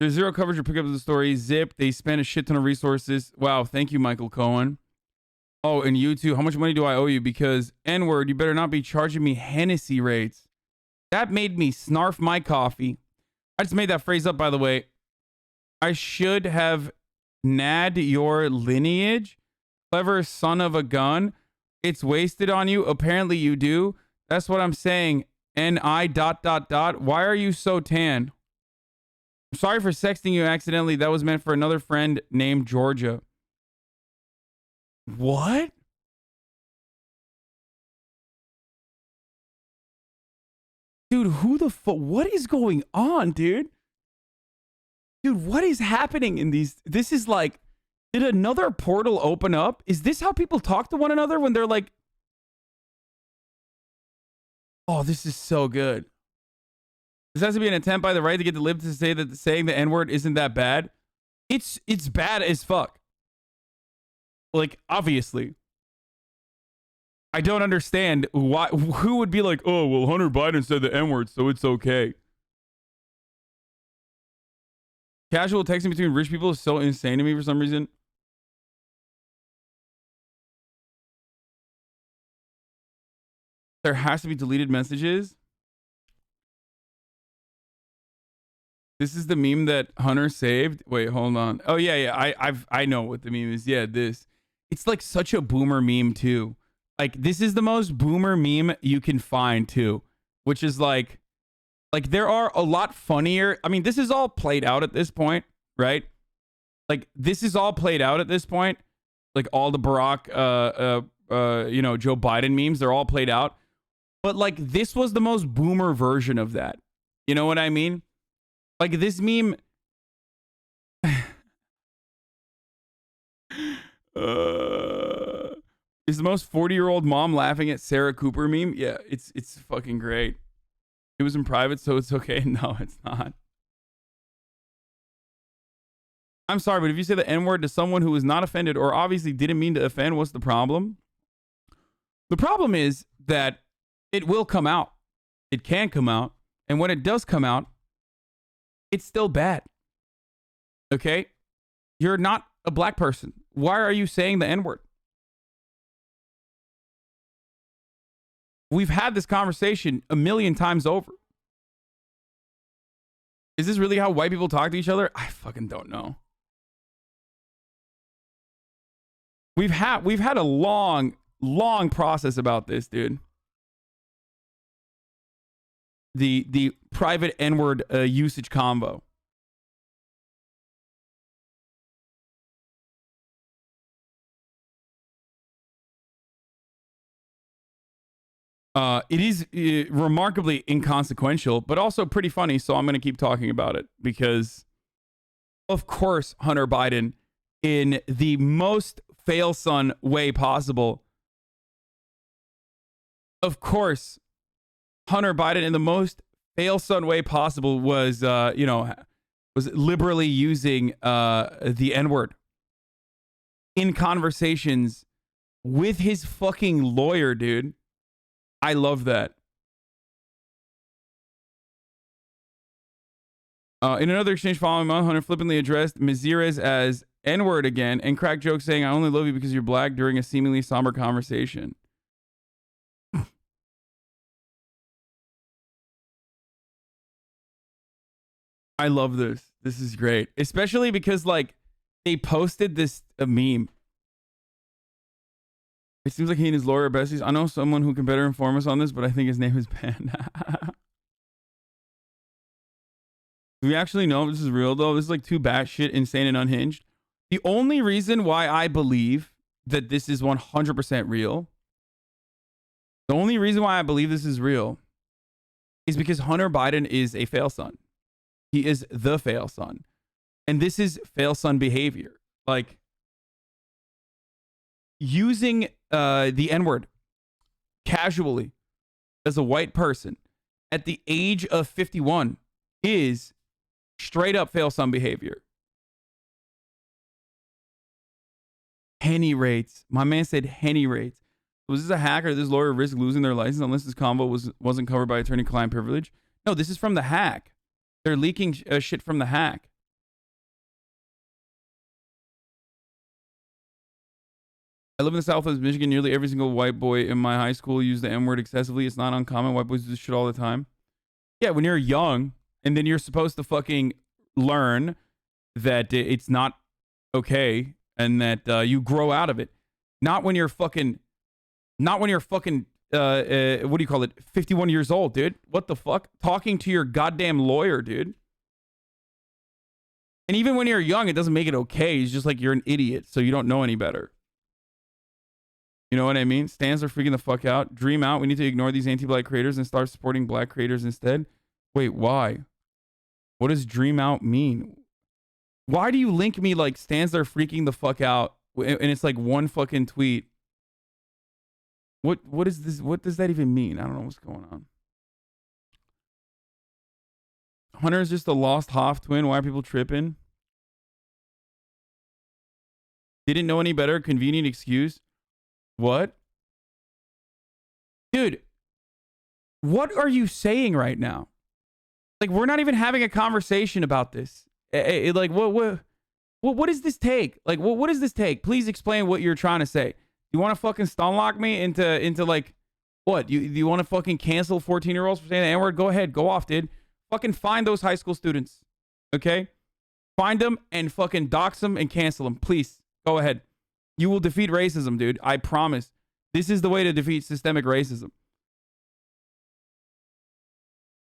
There's zero coverage or pickup of the story. Zip. They spent a shit ton of resources. Wow, thank you, Michael Cohen. Oh, and you too. How much money do I owe you? Because N-word, you better not be charging me Hennessy rates. That made me snarf my coffee. I just made that phrase up, by the way. I should have nad your lineage. Clever son of a gun. It's wasted on you. Apparently you do. That's what I'm saying. N-I ... Why are you so tan? I'm sorry for sexting you accidentally. That was meant for another friend named Georgia. What? Dude, who the fuck? What is going on, dude? Dude, what is happening in these? This is like, did another portal open up? Is this how people talk to one another when they're like, oh, this is so good. This has to be an attempt by the right to get the lib to say that saying the N-word isn't that bad. It's bad as fuck. Like, obviously. I don't understand why. Who would be like, oh, well, Hunter Biden said the N-word, so it's okay. Casual texting between rich people is so insane to me for some reason. There has to be deleted messages. This is the meme that Hunter saved. Wait, hold on. Oh yeah. I know what the meme is. Yeah, this. It's like such a boomer meme too. Like, this is the most boomer meme you can find too, which is like there are a lot funnier. I mean, this is all played out at this point, right? Like, this is all played out at this point. Like, all the Barack, Joe Biden memes, they're all played out. But, like, this was the most boomer version of that. You know what I mean? Like, this meme... is the most 40-year-old mom laughing at Sarah Cooper meme? Yeah, it's fucking great. It was in private, so it's okay. No, it's not. I'm sorry, but if you say the N-word to someone who is not offended or obviously didn't mean to offend, what's the problem? The problem is that it will come out. It can come out. And when it does come out, it's still bad. Okay? You're not a black person. Why are you saying the N-word? We've had this conversation a million times over. Is this really how white people talk to each other? I fucking don't know. We've had a long process about this, dude. The private N-word usage combo. It is remarkably inconsequential, but also pretty funny, so I'm going to keep talking about it because, of course, Hunter Biden, in the most fail-son way possible, of course, Hunter Biden, in the most fail-son way possible, was liberally using the N-word in conversations with his fucking lawyer, dude. I love that. In another exchange following month, Hunter flippantly addressed Mizires as N-word again and cracked jokes saying, I only love you because you're black during a seemingly somber conversation. I love this. This is great. Especially because, like, they posted this a meme. It seems like he and his lawyer are besties. I know someone who can better inform us on this, but I think his name is Ben. Do we actually know if this is real, though? This is like too batshit insane and unhinged. The only reason why I believe that this is 100% real, the only reason why I believe this is real is because Hunter Biden is a fail son. He is the fail son. And this is fail son behavior. Like, using the N-word casually as a white person at the age of 51 is straight up fail son behavior. Henny rates. My man said Henny rates. Was this a hack or this lawyer risk losing their license unless this convo wasn't covered by attorney-client privilege? No, this is from the hack. They're leaking shit from the hack. I live in the Southwest Michigan. Nearly every single white boy in my high school used the M-word excessively. It's not uncommon. White boys do this shit all the time. Yeah, when you're young, and then you're supposed to fucking learn that it's not okay, and that you grow out of it. Not when you're fucking, what do you call it? 51 years old, dude. What the fuck? Talking to your goddamn lawyer, dude. And even when you're young, it doesn't make it okay. It's just like you're an idiot, so you don't know any better. You know what I mean? Stans are freaking the fuck out. Dream out. We need to ignore these anti-black creators and start supporting black creators instead. Wait, why? What does dream out mean? Why do you link me like Stans are freaking the fuck out and it's like one fucking tweet? What is this? What does that even mean? I don't know what's going on. Hunter is just a lost Hoff twin. Why are people tripping? Didn't know any better. Convenient excuse. What? Dude, what are you saying right now? Like, we're not even having a conversation about this. Like, what does this take? Like, what does this take? Please explain what you're trying to say. You want to fucking stunlock me into like, what? You want to fucking cancel 14-year-olds for saying the N-word? Go ahead. Go off, dude. Fucking find those high school students. Okay? Find them and fucking dox them and cancel them. Please. Go ahead. You will defeat racism, dude. I promise. This is the way to defeat systemic racism.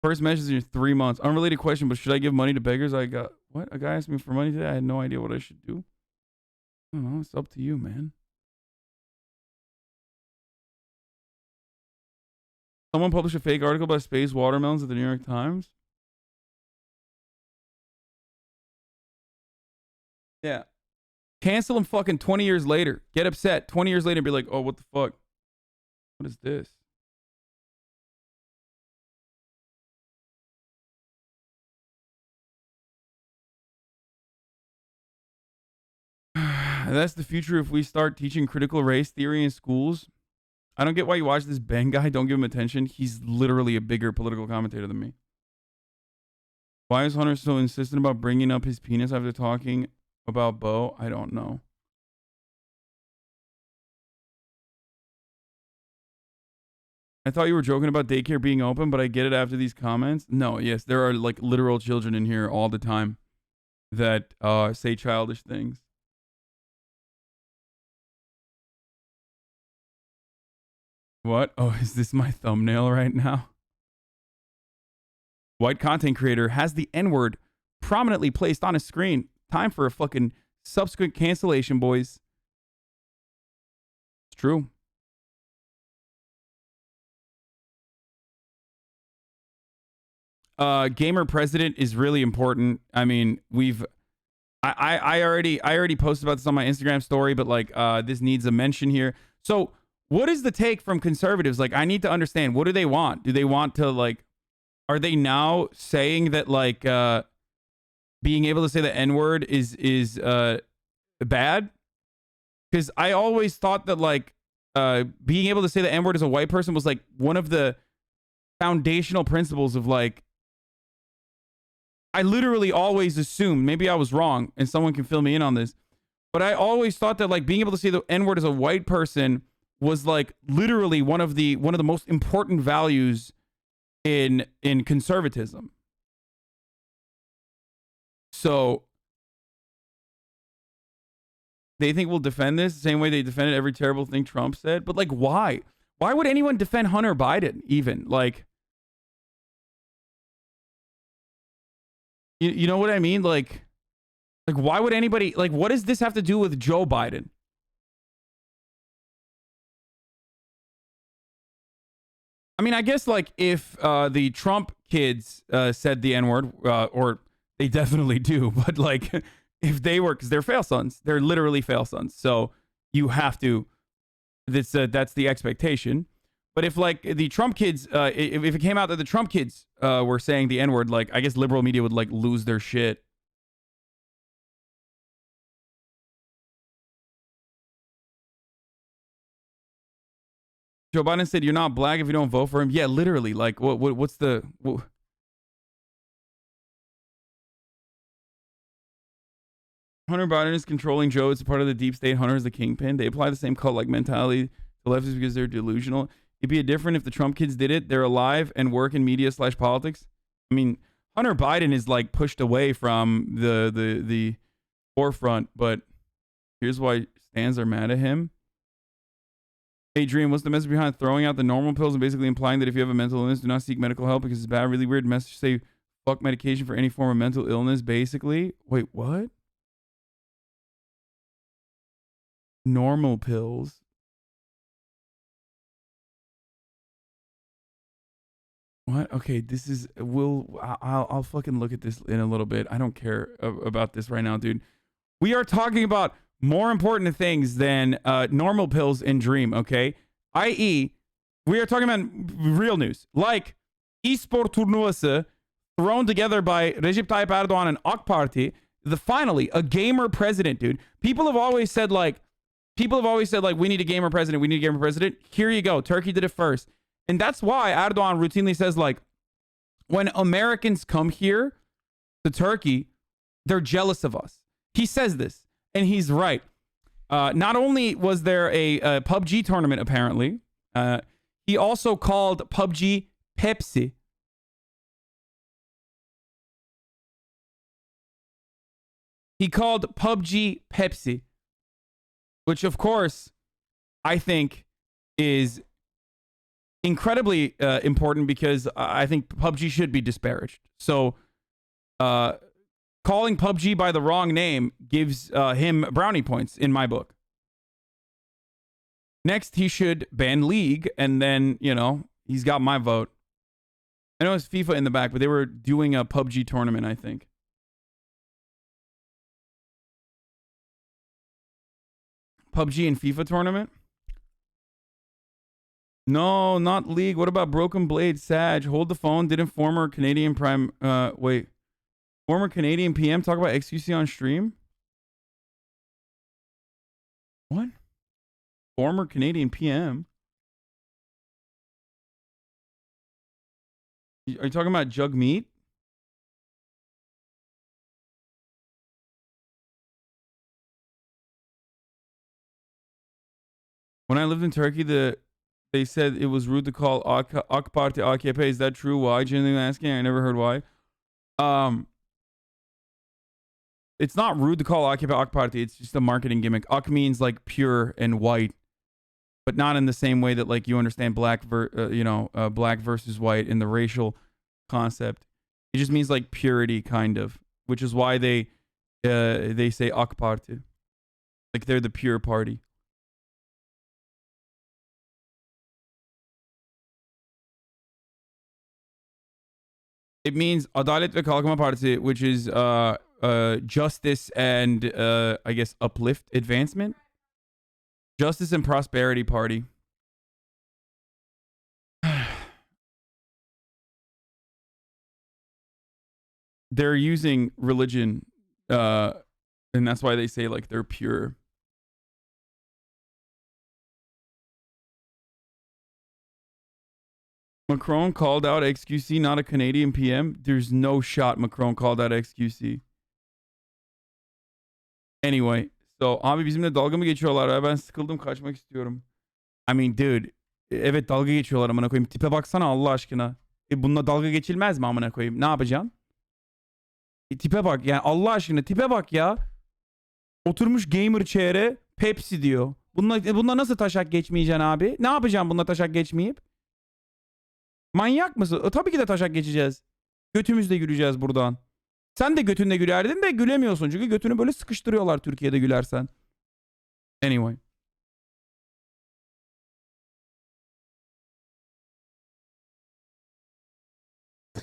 First message in 3 months. Unrelated question, but should I give money to beggars? I got... What? A guy asked me for money today? I had no idea what I should do. I don't know. It's up to you, man. Someone published a fake article about space watermelons at the New York Times. Yeah. Cancel them fucking 20 years later. Get upset 20 years later and be like, oh, what the fuck? What is this? That's the future if we start teaching critical race theory in schools. I don't get why you watch this Ben guy. Don't give him attention. He's literally a bigger political commentator than me. Why is Hunter so insistent about bringing up his penis after talking about Bo? I don't know. I thought you were joking about daycare being open, but I get it after these comments. No, yes, there are like literal children in here all the time that say childish things. What? Oh, is this my thumbnail right now? White content creator has the N-word prominently placed on his screen. Time for a fucking subsequent cancellation, boys. It's true. Gamer president is really important. I mean, I already posted about this on my Instagram story, but like this needs a mention here. So what is the take from conservatives? Like, I need to understand, what do they want? Do they want to like, are they now saying that like being able to say the N-word is bad? Because I always thought that like being able to say the N-word as a white person was like one of the foundational principles of like I literally always assumed, maybe I was wrong and someone can fill me in on this, but I always thought that like being able to say the N-word as a white person was like literally one of the most important values in conservatism. So they think we'll defend this the same way they defended every terrible thing Trump said. But like, why? Why would anyone defend Hunter Biden even? Like, you know what I mean? Like why would anybody, like, what does this have to do with Joe Biden? I mean, I guess like if the Trump kids said the N-word, or they definitely do, but like if they were, because they're fail sons, they're literally fail sons. So you have to, that's the expectation. But if like the Trump kids, if it came out that the Trump kids were saying the N-word, like I guess liberal media would like lose their shit. Joe Biden said, "You're not black if you don't vote for him." Yeah, literally. Like, what's the? Hunter Biden is controlling Joe. It's a part of the deep state. Hunter is the kingpin. They apply the same cult-like mentality to leftists because they're delusional. It'd be different if the Trump kids did it. They're alive and work in media/politics. I mean, Hunter Biden is like pushed away from the forefront, but here's why stands are mad at him. Hey, Dream, what's the message behind throwing out the normal pills and basically implying that if you have a mental illness, do not seek medical help because it's bad? Really weird message. Say fuck medication for any form of mental illness, basically. Wait, what? Normal pills. What? Okay, this is. I'll fucking look at this in a little bit. I don't care about this right now, dude. We are talking about more important things than normal pills and Dream, okay? I.e., we are talking about real news, like ESPORT turnuvası thrown together by Recep Tayyip Erdogan and AK Party. Finally, a gamer president, dude. People have always said, like, we need a gamer president. We need a gamer president. Here you go. Turkey did it first. And that's why Erdogan routinely says, like, when Americans come here to Turkey, they're jealous of us. He says this. And he's right. Not only was there a PUBG tournament, apparently, he also called PUBG Pepsi. He called PUBG Pepsi, which, of course, I think is incredibly important because I think PUBG should be disparaged. So, calling PUBG by the wrong name gives him brownie points in my book. Next, he should ban League, and then, you know, he's got my vote. I know it's FIFA in the back, but they were doing a PUBG tournament, I think. PUBG and FIFA tournament? No, not League. What about Broken Blade, Sag? Hold the phone. Didn't former Canadian Prime... Former Canadian PM talk about XQC on stream? What? Former Canadian PM? Are you talking about Jug Meat? When I lived in Turkey, they said it was rude to call AK Party AKP. Is that true? Why? Genuinely asking. I never heard why. It's not rude to call AK Party. It's just a marketing gimmick. AK means like pure and white, but not in the same way that like you understand black versus white in the racial concept. It just means like purity, kind of, which is why they say AK Party, like they're the pure party. It means Adalet ve Kalkınma Partisi, which is justice and I guess uplift advancement. Justice and Prosperity Party. They're using religion, and that's why they say like they're pure. Macron called out XQC, not a Canadian PM. There's no shot Macron called out XQC. Anyway, so abi bizimle dalga mı geçiyorlar? Ben sıkıldım, kaçmak istiyorum. I mean dude, evet dalga geçiyorlar amına koyayım. Tipe baksana Allah aşkına. Bununla dalga geçilmez mi amına koyayım? Ne yapacaksın? Tipe bak yani Allah aşkına tipe bak ya. Oturmuş gamer chair'e Pepsi diyor. Bununla nasıl taşak geçmeyeceksin abi? Ne yapacaksın bununla taşak geçmeyip? Manyak mısın? Tabii ki de taşak geçeceğiz. Götümüzle güleceğiz buradan. Sen de götünle gülerdin de gülemiyorsun. Çünkü götünü böyle sıkıştırıyorlar Türkiye'de gülersen. Anyway.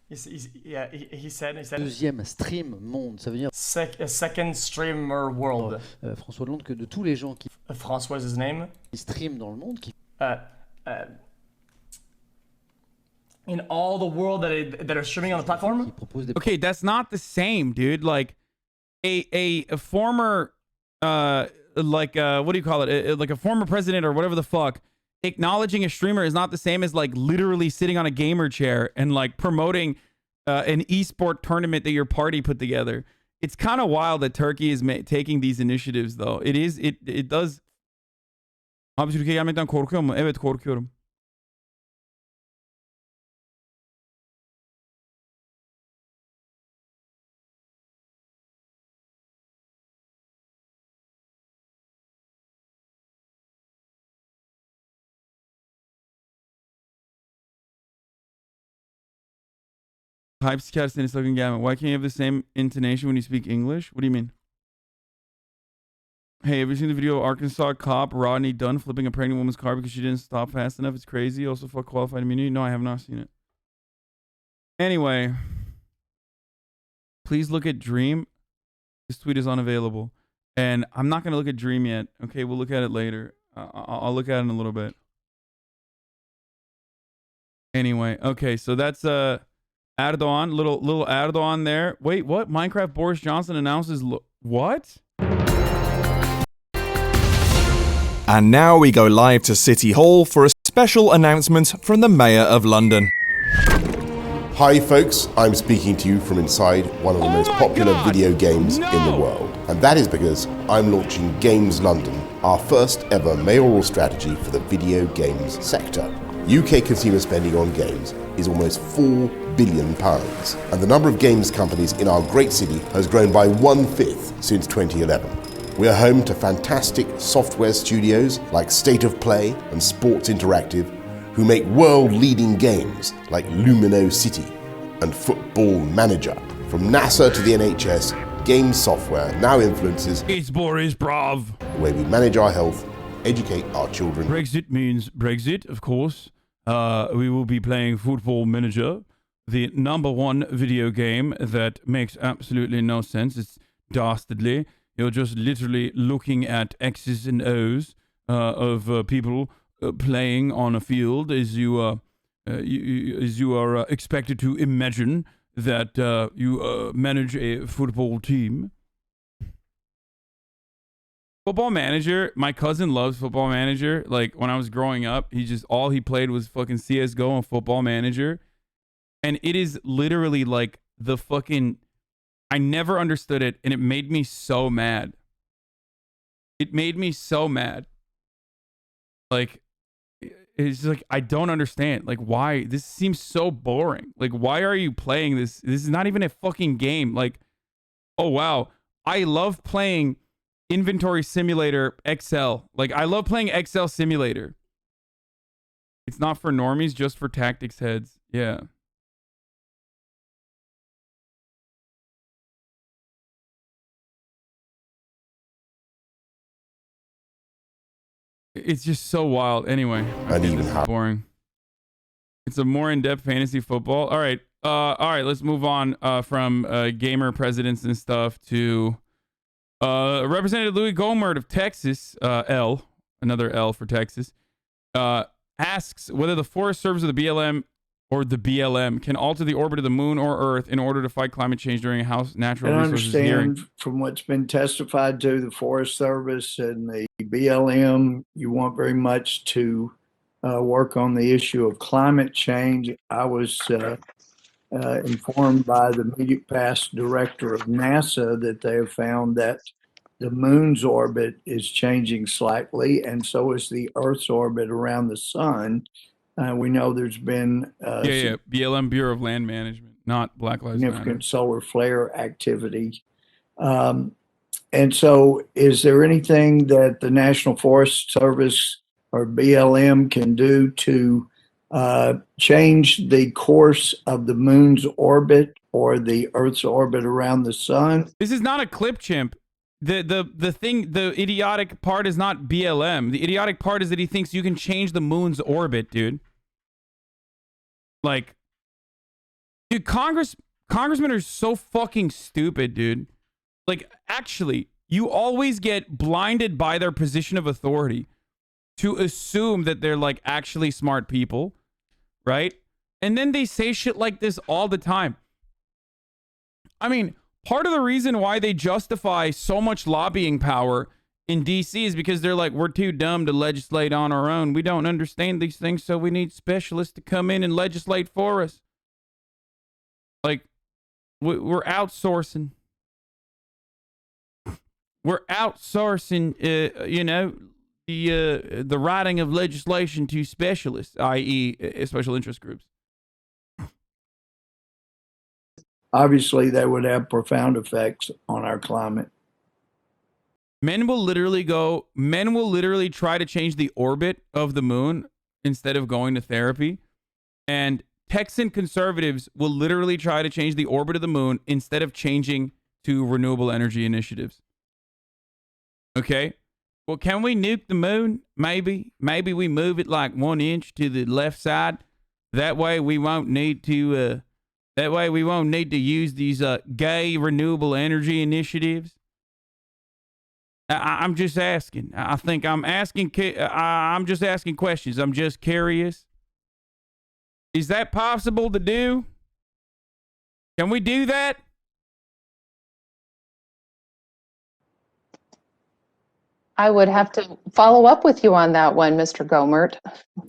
He said Deuxième stream monde, ça veut dire second streamer world. François Hollande, que de tous les gens qui François is his name. streament dans le monde, qui in all the world that are streaming on the platform. proposent des Okay, that's not the same, dude. Like a former what do you call it? Like a former president or whatever the fuck acknowledging a streamer is not the same as like literally sitting on a gamer chair and like promoting an esport tournament that your party put together. It's kind of wild that Turkey is taking these initiatives though. It does. Abi Türkiye gelmekten korkuyor mu? Evet, korkuyorum. Hype siker seni, sakın gelme. Why can't you have the same intonation when you speak English? What do you mean? Hey, have you seen the video of Arkansas cop Rodney Dunn flipping a pregnant woman's car because she didn't stop fast enough? It's crazy. Also, fuck qualified immunity. No, I have not seen it. Anyway, please look at Dream. This tweet is unavailable. And I'm not going to look at Dream yet. Okay, we'll look at it later. I'll look at it in a little bit. Anyway, okay, so that's Erdogan, little Erdogan there. Wait, what? Minecraft Boris Johnson announces what? And now we go live to City Hall for a special announcement from the Mayor of London. Hi folks, I'm speaking to you from inside one of the most popular video games in the world. And that is because I'm launching Games London, our first ever mayoral strategy for the video games sector. UK consumer spending on games is almost £4 billion, and the number of games companies in our great city has grown by 1/5 since 2011. We are home to fantastic software studios like State of Play and Sports Interactive, who make world-leading games like Lumino City and Football Manager. From NASA to the NHS, game software now influences It's Boris, bruv. the way we manage our health, educate our children. Brexit means Brexit, of course. We will be playing Football Manager, the #1 video game that makes absolutely no sense. It's dastardly. You're just literally looking at X's and O's of people playing on a field as you are expected to imagine that you manage a football team. Football Manager, my cousin loves Football Manager. Like when I was growing up, all he played was fucking CSGO and Football Manager. And it is literally like the fucking, I never understood it, and it made me so mad. It made me so mad. Like, it's like, I don't understand. Like, why? This seems so boring. Like, why are you playing this? This is not even a fucking game. Like, oh, wow. I love playing Inventory Simulator XL. Like, I love playing XL Simulator. It's not for normies, just for tactics heads. Yeah. It's just so wild. Anyway, And even this is how boring. It's a more in-depth fantasy football. All right, let's move on from gamer presidents and stuff to Representative Louie Gohmert of Texas. Another L for Texas. Asks whether the Forest Service of the BLM or the BLM can alter the orbit of the moon or Earth in order to fight climate change during a House Natural I Resources hearing. understand from what's been testified to, the Forest Service and the BLM, you want very much to work on the issue of climate change. I was informed by the immediate past director of NASA that they have found that the moon's orbit is changing slightly, and so is the Earth's orbit around the sun. We know there's been BLM, Bureau of Land Management, not Black Lives Matter. Significant solar flare activity. And so is there anything that the National Forest Service or BLM can do to change the course of the moon's orbit or the Earth's orbit around the sun? This is not a clip chimp. The idiotic part is not BLM. The idiotic part is that he thinks you can change the moon's orbit, dude. Like, dude, congressmen are so fucking stupid, dude. Like, actually, you always get blinded by their position of authority to assume that they're, like, actually smart people, right? And then they say shit like this all the time. I mean, part of the reason why they justify so much lobbying power in DC is because they're like, we're too dumb to legislate on our own. We don't understand these things, so we need specialists to come in and legislate for us. Like, we're outsourcing. We're outsourcing, you know, the writing of legislation to specialists, i.e., special interest groups. Obviously, that would have profound effects on our climate. Men will literally try to change the orbit of the moon instead of going to therapy. And Texan conservatives will literally try to change the orbit of the moon instead of changing to renewable energy initiatives. Okay? Well, can we nuke the moon? Maybe. Maybe we move it like 1 inch to the left side. That way we won't need to use these gay renewable energy initiatives. I'm just asking. I'm just asking questions. I'm just curious. Is that possible to do? Can we do that? I would have to follow up with you on that one, Mr. Gohmert.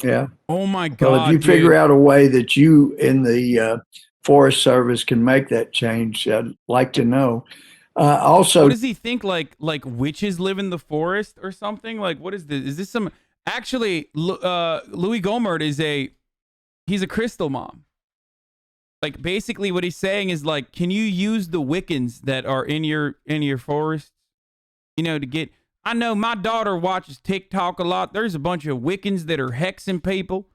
Yeah. Oh my God. Well, if you figure out a way that you in the Forest Service can make that change, I'd like to know. Also, what does he think? Like witches live in the forest or something? Like, what is this? Is this some? Actually, Louie Gohmert he's a crystal mom. Like, basically, what he's saying is like, can you use the Wiccans that are in your forest? You know, to get. I know my daughter watches TikTok a lot. There's a bunch of Wiccans that are hexing people,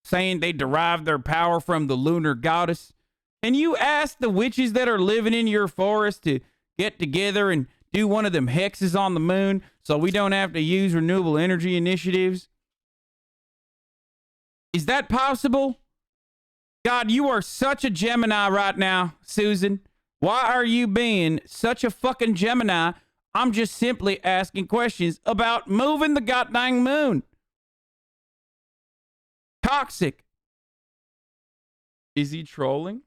saying they derive their power from the lunar goddess. Can you ask the witches that are living in your forest to get together and do one of them hexes on the moon so we don't have to use renewable energy initiatives? Is that possible? God, you are such a Gemini right now, Susan. Why are you being such a fucking Gemini? I'm just simply asking questions about moving the goddamn moon. Toxic. Is he trolling?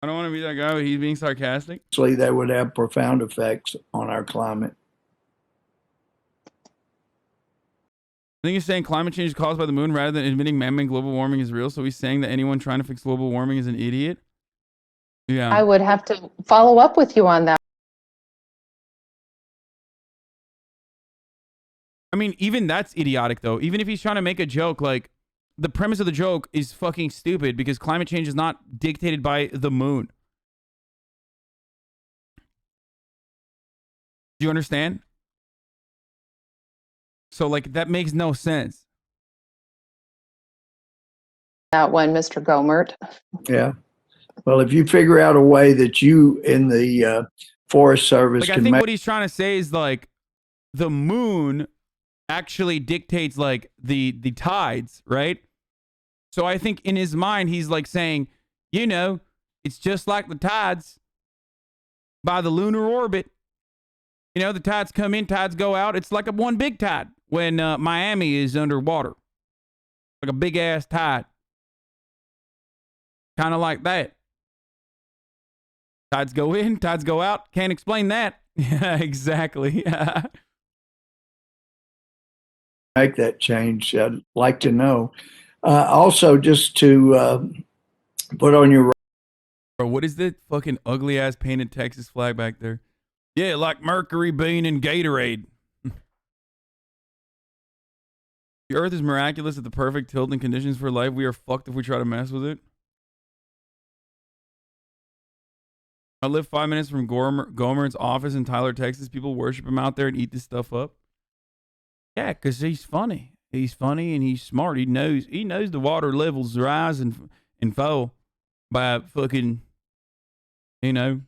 I don't want to be that guy, but he's being sarcastic. Actually, that would have profound effects on our climate. I think he's saying climate change is caused by the moon rather than admitting man-made global warming is real. So he's saying that anyone trying to fix global warming is an idiot. Yeah. I would have to follow up with you on that. I mean, even that's idiotic, though. Even if he's trying to make a joke, like, the premise of the joke is fucking stupid because climate change is not dictated by the moon. Do you understand? So, like, that makes no sense. That one, Mr. Gohmert. Yeah. Well, if you figure out a way that you in the Forest Service like, can I think make... what he's trying to say is, like, the moon actually dictates, like, the tides, right? So I think in his mind, he's like saying, you know, it's just like the tides by the lunar orbit. You know, the tides come in, tides go out. It's like a one big tide when Miami is underwater. Like a big ass tide. Kind of like that. Tides go in, tides go out. Can't explain that. Yeah, exactly. make that change? I'd like to know. Also, just to put on your... Bro, what is that fucking ugly ass painted Texas flag back there? Yeah, like Mercury Bean and Gatorade. The Earth is miraculous at the perfect tilt and conditions for life. We are fucked if we try to mess with it. I live 5 minutes from Gohmert's office in Tyler, Texas. People worship him out there and eat this stuff up. Yeah, because he's funny. He's funny and he's smart. He knows the water levels rise and fall by fucking, by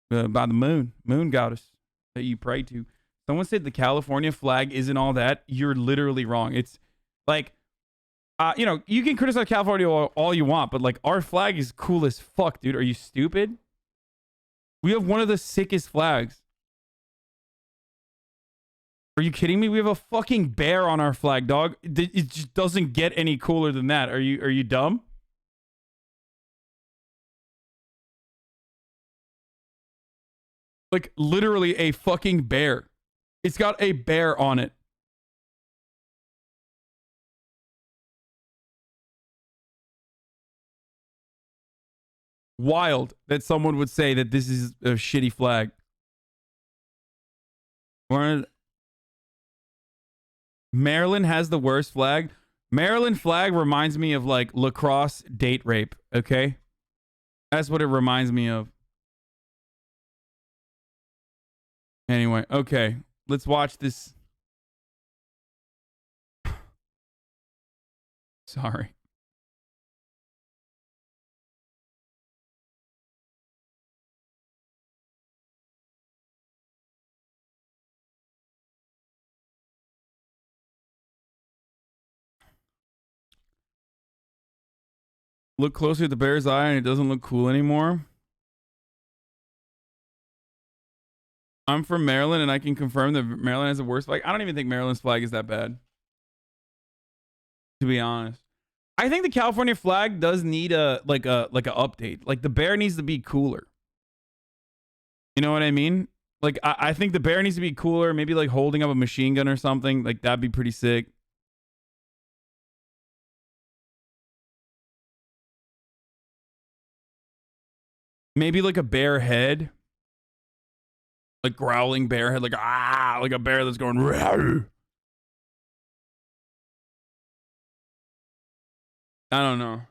the moon goddess that you pray to. Someone said the California flag isn't all that. You're literally wrong. It's like, you can criticize California all you want, but like our flag is cool as fuck, dude. Are you stupid? We have one of the sickest flags. Are you kidding me? We have a fucking bear on our flag, dog. It just doesn't get any cooler than that. Are you dumb? Like literally a fucking bear. It's got a bear on it. Wild that someone would say that this is a shitty flag. Maryland has the worst flag. Maryland flag reminds me of like lacrosse date rape, okay? That's what it reminds me of. Anyway, okay. Let's watch this. Sorry. Look closely at the bear's eye and it doesn't look cool anymore. I'm from Maryland and I can confirm that Maryland has the worst flag. I don't even think Maryland's flag is that bad, to be honest. I think the California flag does need a update. Like the bear needs to be cooler. You know what I mean? Like I think the bear needs to be cooler, maybe like holding up a machine gun or something. Like that'd be pretty sick. Maybe like a bear head. Like growling bear head, like a bear that's going. Rawr. I don't know.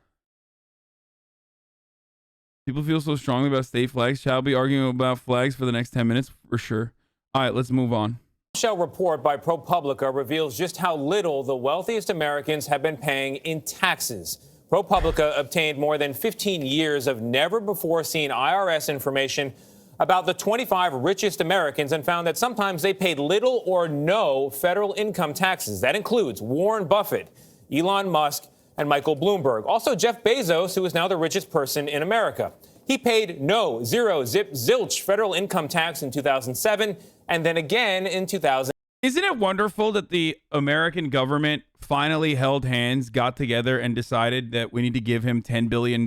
People feel so strongly about state flags. Shall be arguing about flags for the next 10 minutes for sure. All right, let's move on. A report by ProPublica reveals just how little the wealthiest Americans have been paying in taxes. ProPublica obtained more than 15 years of never-before-seen IRS information about the 25 richest Americans and found that sometimes they paid little or no federal income taxes. That includes Warren Buffett, Elon Musk, and Michael Bloomberg. Also, Jeff Bezos, who is now the richest person in America. He paid no, zero, zip, zilch federal income tax in 2007 and then again in 2000. Isn't it wonderful that the American government finally held hands, got together, and decided that we need to give him $10 billion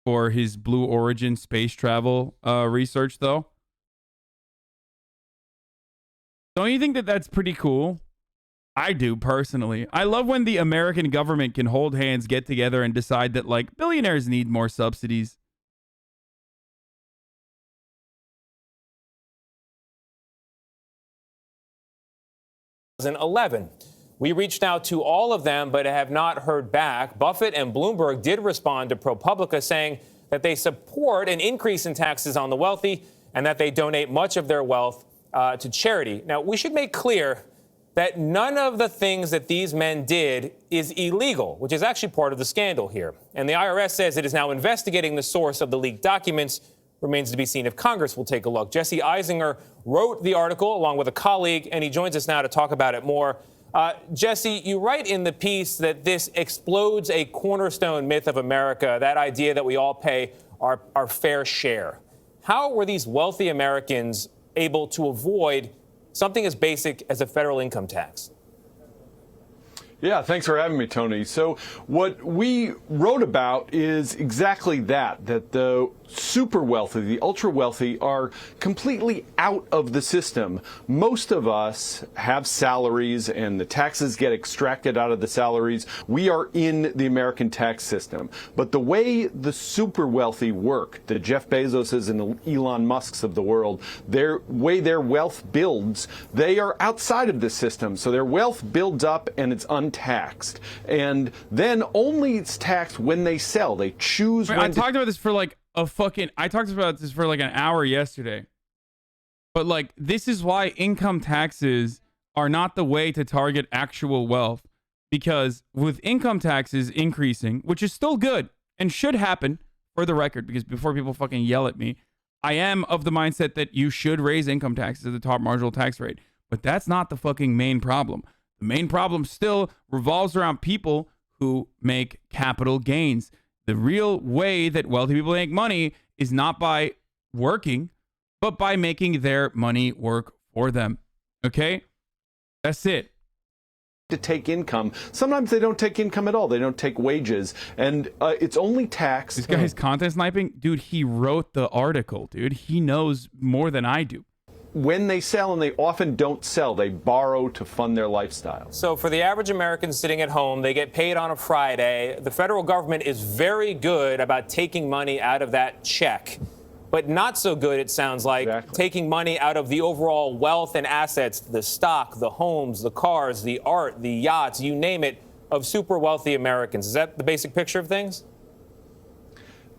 for his Blue Origin space travel research, though? Don't you think that that's pretty cool? I do, personally. I love when the American government can hold hands, get together, and decide that, like, billionaires need more subsidies. In 2011. We reached out to all of them, but have not heard back. Buffett and Bloomberg did respond to ProPublica, saying that they support an increase in taxes on the wealthy and that they donate much of their wealth to charity. Now, we should make clear that none of the things that these men did is illegal, which is actually part of the scandal here. And the IRS says it is now investigating the source of the leaked documents. Remains to be seen if Congress will take a look. Jesse Eisinger wrote the article along with a colleague, and he joins us now to talk about it more. Jesse, you write in the piece that this explodes a cornerstone myth of America, that idea that we all pay our fair share. How were these wealthy Americans able to avoid something as basic as a federal income tax? Yeah, thanks for having me, Tony. So what we wrote about is exactly that the super wealthy, the ultra wealthy are completely out of the system. Most of us have salaries and the taxes get extracted out of the salaries. We are in the American tax system. But the way the super wealthy work, the Jeff Bezoses and the Elon Musks of the world, their way their wealth builds, they are outside of the system. So their wealth builds up and it's untaxed. And then only it's taxed when they sell. They choose when I talked about this for like I talked about this for like an hour yesterday. But like, this is why income taxes are not the way to target actual wealth. Because with income taxes increasing, which is still good and should happen for the record, because before people fucking yell at me, I am of the mindset that you should raise income taxes at the top marginal tax rate. But that's not the fucking main problem. The main problem still revolves around people who make capital gains. The real way that wealthy people make money is not by working, but by making their money work for them. Okay? That's it. To take income. Sometimes they don't take income at all. They don't take wages. And it's only taxed. This guy's content sniping? Dude, he wrote the article, dude. He knows more than I do. When they sell, and they often don't sell, they borrow to fund their lifestyle. So for the average American sitting at home, they get paid on a Friday. The federal government is very good about taking money out of that check, but not so good, it sounds like, taking money out of the overall wealth and assets, the stock, the homes, the cars, the art, the yachts, you name it, of super wealthy Americans. Is that the basic picture of things?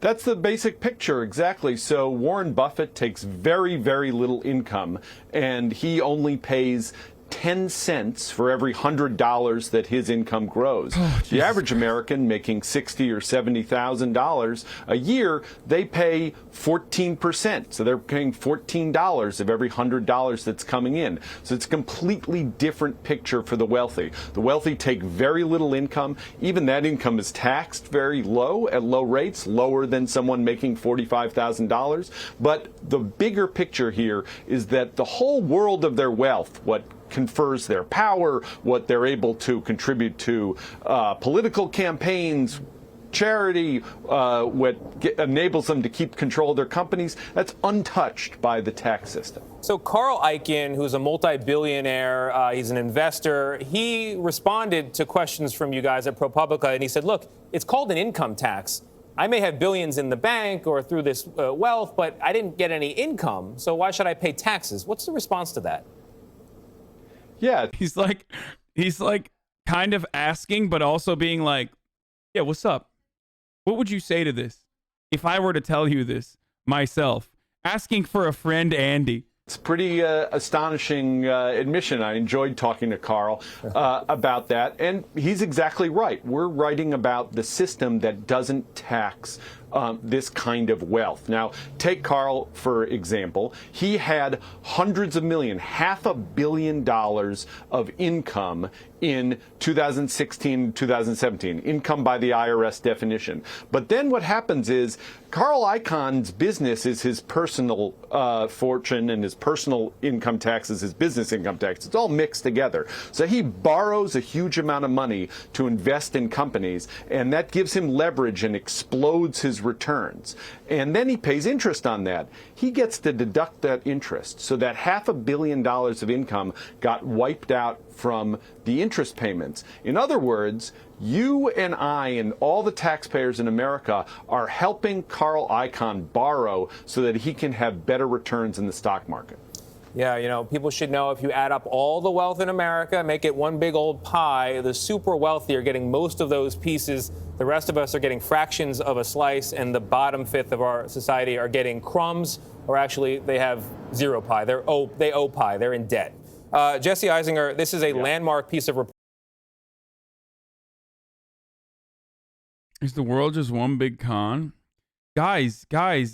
That's the basic picture, exactly. So Warren Buffett takes very, very little income, and he only pays 10 cents for every $100 that his income grows. The average American making $60,000 or $70,000 a year, they pay 14%. So they're paying $14 of every $100 that's coming in. So it's a completely different picture for the wealthy. The wealthy take very little income. Even that income is taxed very low at low rates, lower than someone making $45,000. But the bigger picture here is that the whole world of their wealth, what confers their power, what they're able to contribute to political campaigns, charity, what enables them to keep control of their companies, that's untouched by the tax system. So Carl Icahn, who's a multi-billionaire, he's an investor, he responded to questions from you guys at ProPublica, and he said, look, it's called an income tax. I may have billions in the bank or through this wealth, but I didn't get any income, so why should I pay taxes? What's the response to that? Yeah, he's like kind of asking, but also being like, yeah, what's up? What would you say to this if I were to tell you this myself? Asking for a friend, Andy. It's pretty astonishing admission. I enjoyed talking to Carl about that. And he's exactly right. We're writing about the system that doesn't tax this kind of wealth. Now, take Carl, for example. He had hundreds of millions, $500 million of income in 2016, 2017, income by the IRS definition. But then what happens is Carl Icahn's business is his personal fortune, and his personal income tax is his business income tax. It's all mixed together. So he borrows a huge amount of money to invest in companies, and that gives him leverage and explodes his returns. And then he pays interest on that. He gets to deduct that interest. So that $500 million of income got wiped out from the interest payments. In other words, you and I and all the taxpayers in America are helping Carl Icahn borrow so that he can have better returns in the stock market. Yeah, you know, people should know if you add up all the wealth in America, make it one big old pie, the super wealthy are getting most of those pieces. The rest of us are getting fractions of a slice, and the bottom fifth of our society are getting crumbs, or actually they have zero pie. They owe pie. They're in debt. Jesse Eisinger, this is a landmark piece of report. Is the world just one big con? Guys,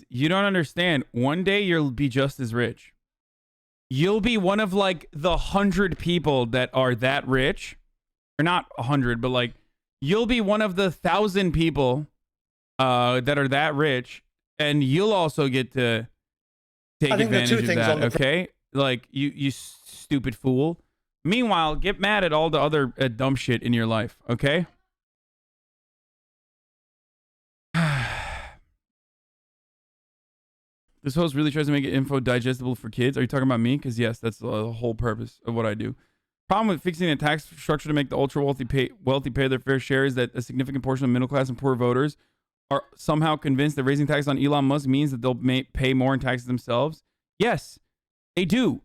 you don't understand. One day you'll be just as rich. You'll be one of like the 100 people that are that rich. Or not 100, but like you'll be one of the 1,000 people that are that rich, and you'll also get to take advantage of that, okay? Like you stupid fool. Meanwhile, get mad at all the other dumb shit in your life, okay? This host really tries to make info digestible for kids. Are you talking about me? Because yes, that's the whole purpose of what I do. Problem with fixing the tax structure to make the ultra wealthy pay their fair share is that a significant portion of middle class and poor voters are somehow convinced that raising taxes on Elon Musk means that they'll pay more in taxes themselves. Yes, they do.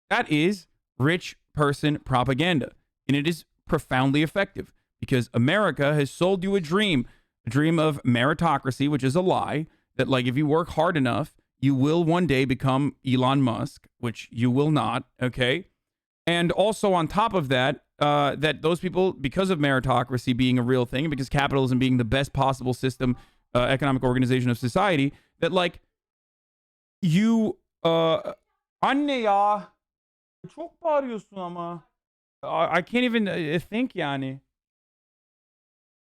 That is rich person propaganda, and it is profoundly effective because America has sold you a dream of meritocracy, which is a lie. That like if you work hard enough, you will one day become Elon Musk, which you will not, okay? And also on top of that, that those people, because of meritocracy being a real thing, and because capitalism being the best possible system, economic organization of society, that like you, anne ya, çok bağırıyorsun ama. I can't even think yani.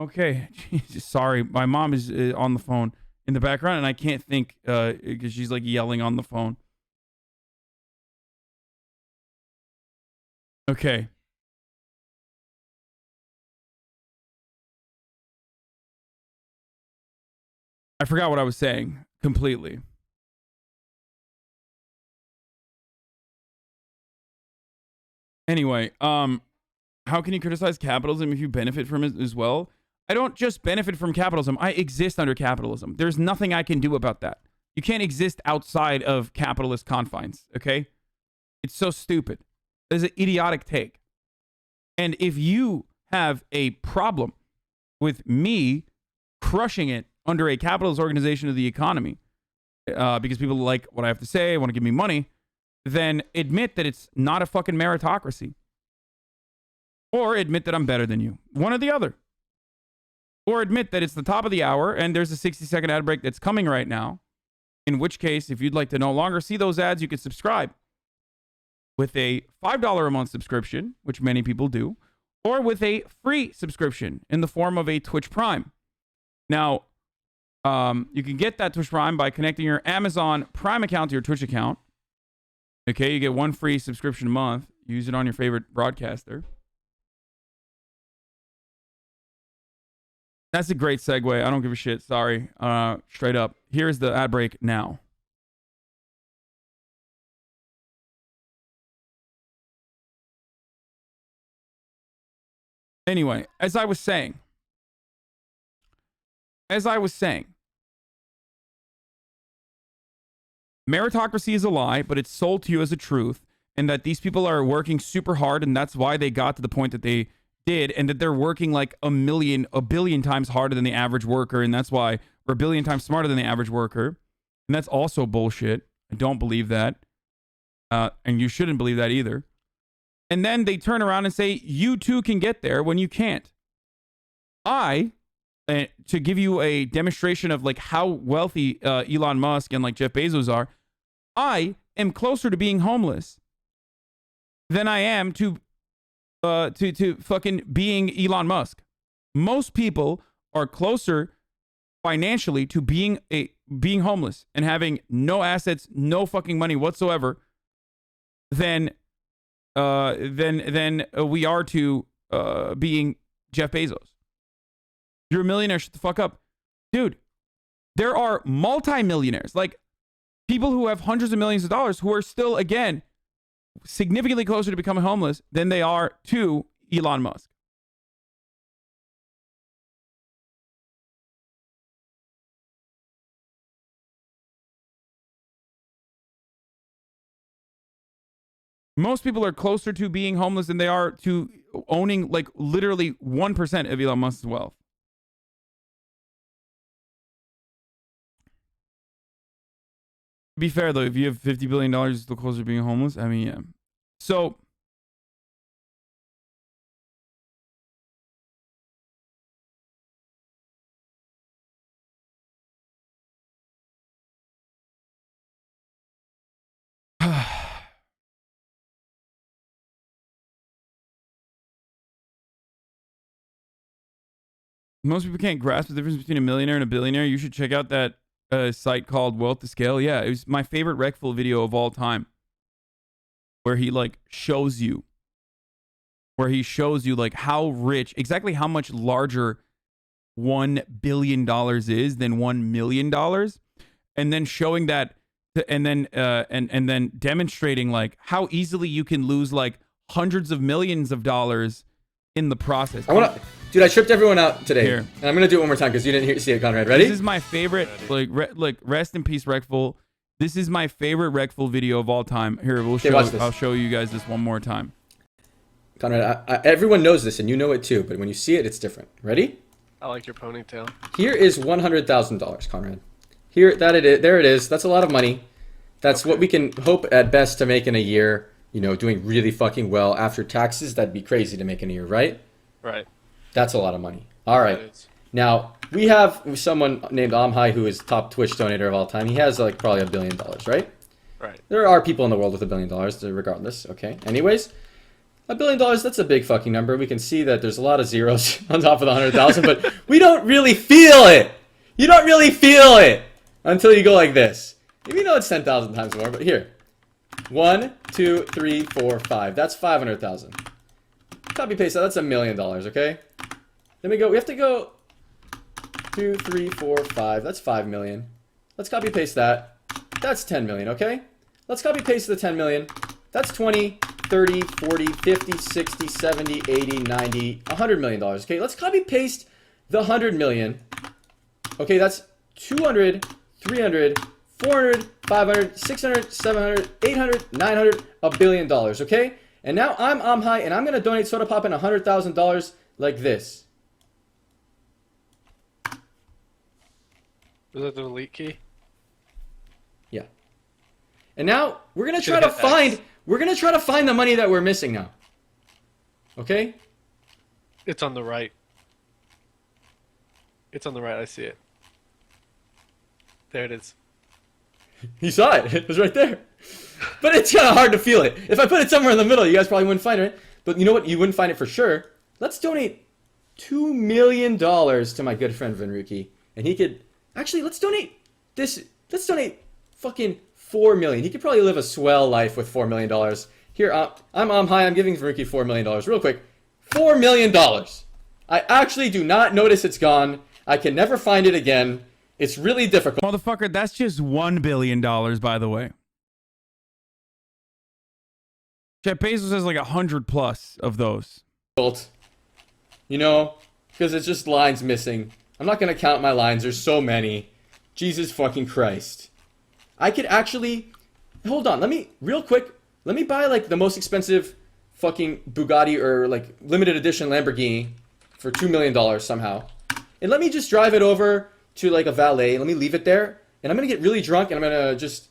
Okay, Jesus, sorry, my mom is on the phone in the background, and I can't think because she's like yelling on the phone. Okay. I forgot what I was saying completely. Anyway, how can you criticize capitalism if you benefit from it as well? I don't just benefit from capitalism. I exist under capitalism. There's nothing I can do about that. You can't exist outside of capitalist confines, okay? It's so stupid. It's an idiotic take. And if you have a problem with me crushing it under a capitalist organization of the economy, because people like what I have to say, want to give me money, then admit that it's not a fucking meritocracy. Or admit that I'm better than you. One or the other. Or admit that it's the top of the hour and there's a 60-second ad break that's coming right now. In which case, if you'd like to no longer see those ads, you could subscribe with a $5 a month subscription, which many people do, or with a free subscription in the form of a Twitch Prime. Now, you can get that Twitch Prime by connecting your Amazon Prime account to your Twitch account. Okay, you get one free subscription a month. Use it on your favorite broadcaster. That's a great segue. I don't give a shit. Sorry. Straight up. Here's the ad break now. Anyway, as I was saying, meritocracy is a lie, but it's sold to you as a truth, and that these people are working super hard, and that's why they got to the point that they did, and that they're working like a billion times harder than the average worker, and that's why we're a billion times smarter than the average worker, and that's also bullshit. I don't believe that, and you shouldn't believe that either. And then they turn around and say, you too can get there when you can't. To give you a demonstration of like how wealthy Elon Musk and like Jeff Bezos are, I am closer to being homeless than I am to fucking being Elon Musk. Most people are closer financially to being homeless and having no assets, no fucking money whatsoever than we are to being Jeff Bezos. You're a millionaire, shut the fuck up. Dude, there are multi-millionaires, like people who have hundreds of millions of dollars who are still, again, significantly closer to becoming homeless than they are to Elon Musk. Most people are closer to being homeless than they are to owning like literally 1% of Elon Musk's wealth. To be fair, though, if you have $50 billion, you're still closer to being homeless. I mean, yeah. So, most people can't grasp the difference between a millionaire and a billionaire. You should check out that site called Wealth to Scale. Yeah, it was my favorite Reckful video of all time, where he like shows you where he shows you like how rich, exactly how much larger $1 billion is than $1 million, and then showing that, and then demonstrating like how easily you can lose like hundreds of millions of dollars in the process. Dude, I tripped everyone out today. Here. And I'm gonna do it one more time because you didn't see it, Conrad. Ready? This is my favorite, like rest in peace, Reckful. This is my favorite Reckful video of all time. Here, I'll show you guys this one more time. Conrad, everyone knows this and you know it too, but when you see it, it's different. Ready? I like your ponytail. Here is $100,000, Conrad. Here, there it is. That's a lot of money. That's what we can hope at best to make in a year. You know, doing really fucking well after taxes. That'd be crazy to make in a year, right? Right. That's a lot of money. All right. Now, we have someone named Amhai who is top Twitch donator of all time. He has like probably $1 billion, right? Right. There are people in the world with $1 billion, regardless. Okay. Anyways, $1 billion, that's a big fucking number. We can see that there's a lot of zeros on top of the 100,000, but we don't really feel it. You don't really feel it until you go like this. You know it's 10,000 times more, but here. 1, 2, 3, 4, 5. That's 500,000. Copy paste that. That's $1 million. Okay. Then we have to go 2, 3, 4, 5. That's 5 million. Let's copy paste that. That's 10 million. Okay. Let's copy paste the 10 million. That's 20, 30, 40, 50, 60, 70, 80, 90, $100 million. Okay. Let's copy paste the 100 million. Okay. That's 200, 300, 400, 500, 600, 700, 800, 900, $1 billion, okay? And now I'm Amhai, and I'm going to donate Soda Pop in $100,000 like this. Was that the delete key? Yeah. And now we're going to try to find the money that we're missing now. Okay? It's on the right. It's on the right, I see it. There it is. You saw it. It was right there. But it's kind of hard to feel it. If I put it somewhere in the middle, you guys probably wouldn't find it. But you know what? You wouldn't find it for sure. Let's donate $2 million to my good friend Vinruki. And he could... Actually, let's donate this... Let's donate fucking $4 million. He could probably live a swell life with $4 million. Here, I'm Amhai. I'm giving Vinruki $4 million. Real quick. $4 million. I actually do not notice it's gone. I can never find it again. It's really difficult. Motherfucker, that's just $1 billion, by the way. Jeff Bezos has like 100 plus of those. You know, because it's just lines missing. I'm not going to count my lines. There's so many. Jesus fucking Christ. I could actually... Hold on. Real quick, let me buy like the most expensive fucking Bugatti or like limited edition Lamborghini for $2 million somehow. And let me just drive it over to like a valet. Let me leave it there, and I'm gonna get really drunk, and I'm gonna just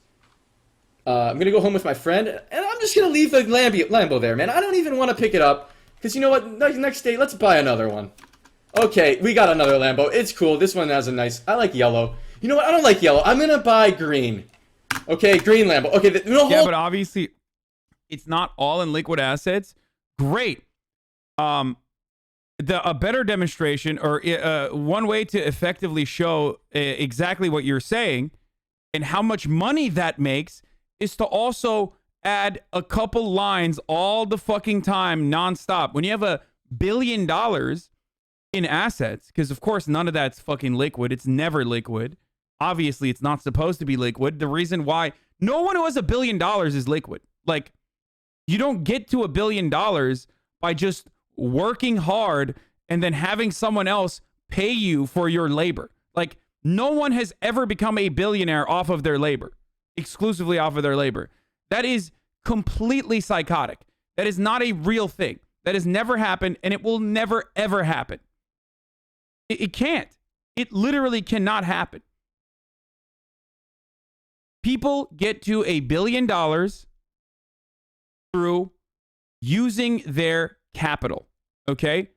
I'm gonna go home with my friend, and I'm just gonna leave the Lambo there, man. I don't even want to pick it up, because you know what? Next day, let's buy another one. Okay, we got another Lambo. It's cool. This one has a nice... I like yellow. You know what? I don't like yellow. I'm gonna buy green. Okay, green Lambo. Okay, yeah, but obviously, it's not all in liquid assets. Great. A better demonstration, or one way to effectively show exactly what you're saying and how much money that makes is to also add a couple lines all the fucking time, nonstop. When you have $1 billion in assets, because of course none of that's fucking liquid. It's never liquid. Obviously, it's not supposed to be liquid. The reason why no one who has $1 billion is liquid. Like, you don't get to $1 billion by just working hard and then having someone else pay you for your labor. Like, no one has ever become a billionaire off of their labor, exclusively off of their labor. That is completely psychotic. That is not a real thing. That has never happened, and it will never, ever happen. It can't. It literally cannot happen. People get to $1 billion through using their capital, okay?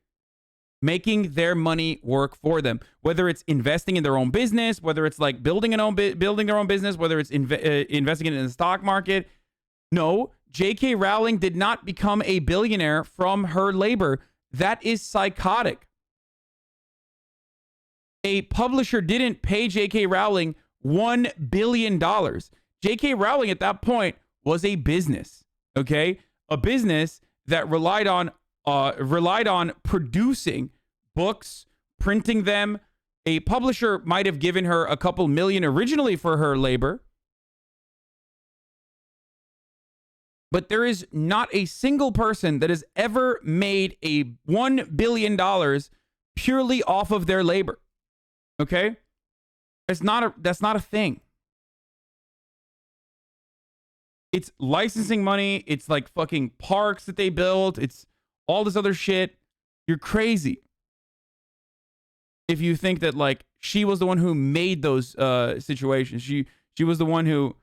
Making their money work for them. Whether it's investing in their own business, whether it's like building their own business, whether it's investing in the stock market. No, J.K. Rowling did not become a billionaire from her labor. That is psychotic. A publisher didn't pay J.K. Rowling $1 billion. J.K. Rowling at that point was a business, okay? A business that relied on relied on producing books, printing them. A publisher might have given her a couple million originally for her labor. But there is not a single person that has ever made a $1 billion purely off of their labor. Okay? That's not a thing. It's licensing money. It's like fucking parks that they built. It's all this other shit. You're crazy if you think that like she was the one who made those situations. She was the one who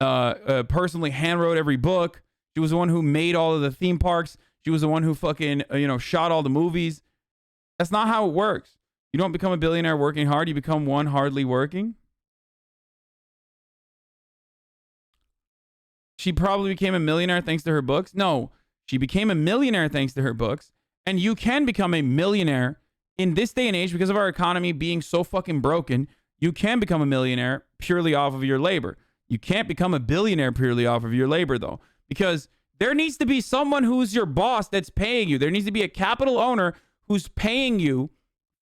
personally handwrote every book. She was the one who made all of the theme parks. She was the one who fucking shot all the movies. That's not how it works. You don't become a billionaire working hard. You become one hardly working. She probably became a millionaire thanks to her books. No, she became a millionaire thanks to her books. And you can become a millionaire in this day and age because of our economy being so fucking broken. You can become a millionaire purely off of your labor. You can't become a billionaire purely off of your labor, though, because there needs to be someone who's your boss that's paying you. There needs to be a capital owner who's paying you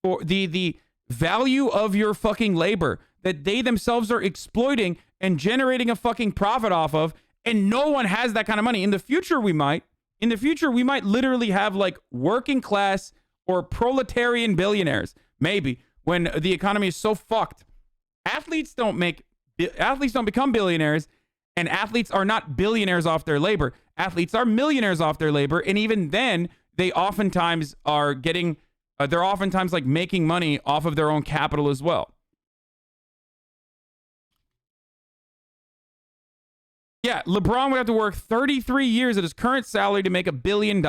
for the value of your fucking labor that they themselves are exploiting and generating a fucking profit off of. And no one has that kind of money. In the future, we might. In the future, we might literally have like working class or proletarian billionaires. Maybe when the economy is so fucked. Athletes don't become billionaires, and athletes are not billionaires off their labor. Athletes are millionaires off their labor, and even then, they oftentimes are getting. They're oftentimes like making money off of their own capital as well. Yeah, LeBron would have to work 33 years at his current salary to make $1 billion.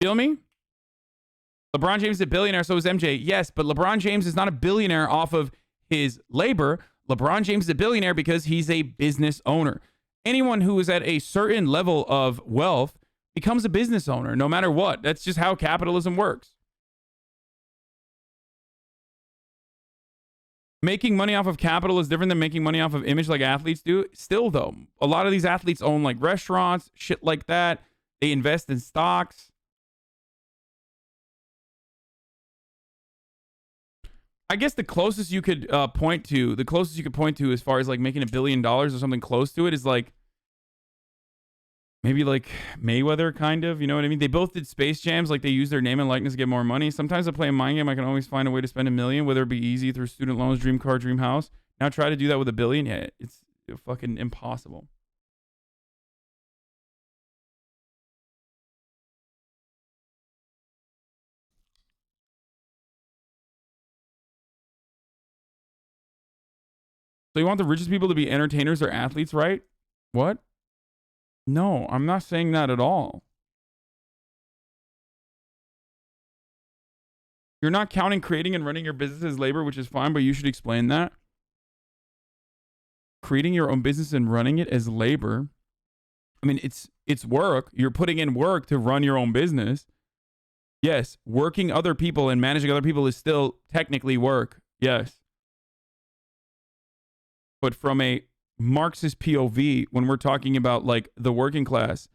Feel me? LeBron James is a billionaire, so is MJ. Yes, but LeBron James is not a billionaire off of his labor. LeBron James is a billionaire because he's a business owner. Anyone who is at a certain level of wealth becomes a business owner, no matter what. That's just how capitalism works. Making money off of capital is different than making money off of image like athletes do. Still, though, a lot of these athletes own like restaurants, shit like that. They invest in stocks. I guess the closest you could point to as far as like making $1 billion or something close to it is like maybe like Mayweather, kind of, you know what I mean? They both did Space Jams, like they use their name and likeness to get more money. Sometimes I play a mind game, I can always find a way to spend $1 million, whether it be easy through student loans, dream car, dream house. Now try to do that with $1 billion. Yeah, it's fucking impossible. So you want the richest people to be entertainers or athletes, right? What? No, I'm not saying that at all. You're not counting creating and running your business as labor, which is fine, but you should explain that. Creating your own business and running it as labor. I mean, it's work. You're putting in work to run your own business. Yes, working other people and managing other people is still technically work. Yes. But from a Marxist POV, when we're talking about like the working class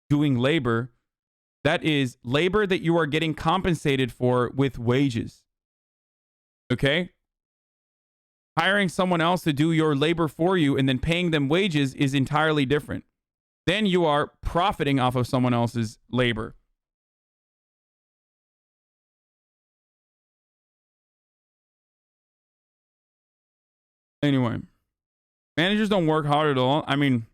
doing labor, that is labor that you are getting compensated for with wages. Okay? Hiring someone else to do your labor for you and then paying them wages is entirely different. Then you are profiting off of someone else's labor. Anyway. Managers don't work hard at all. I mean,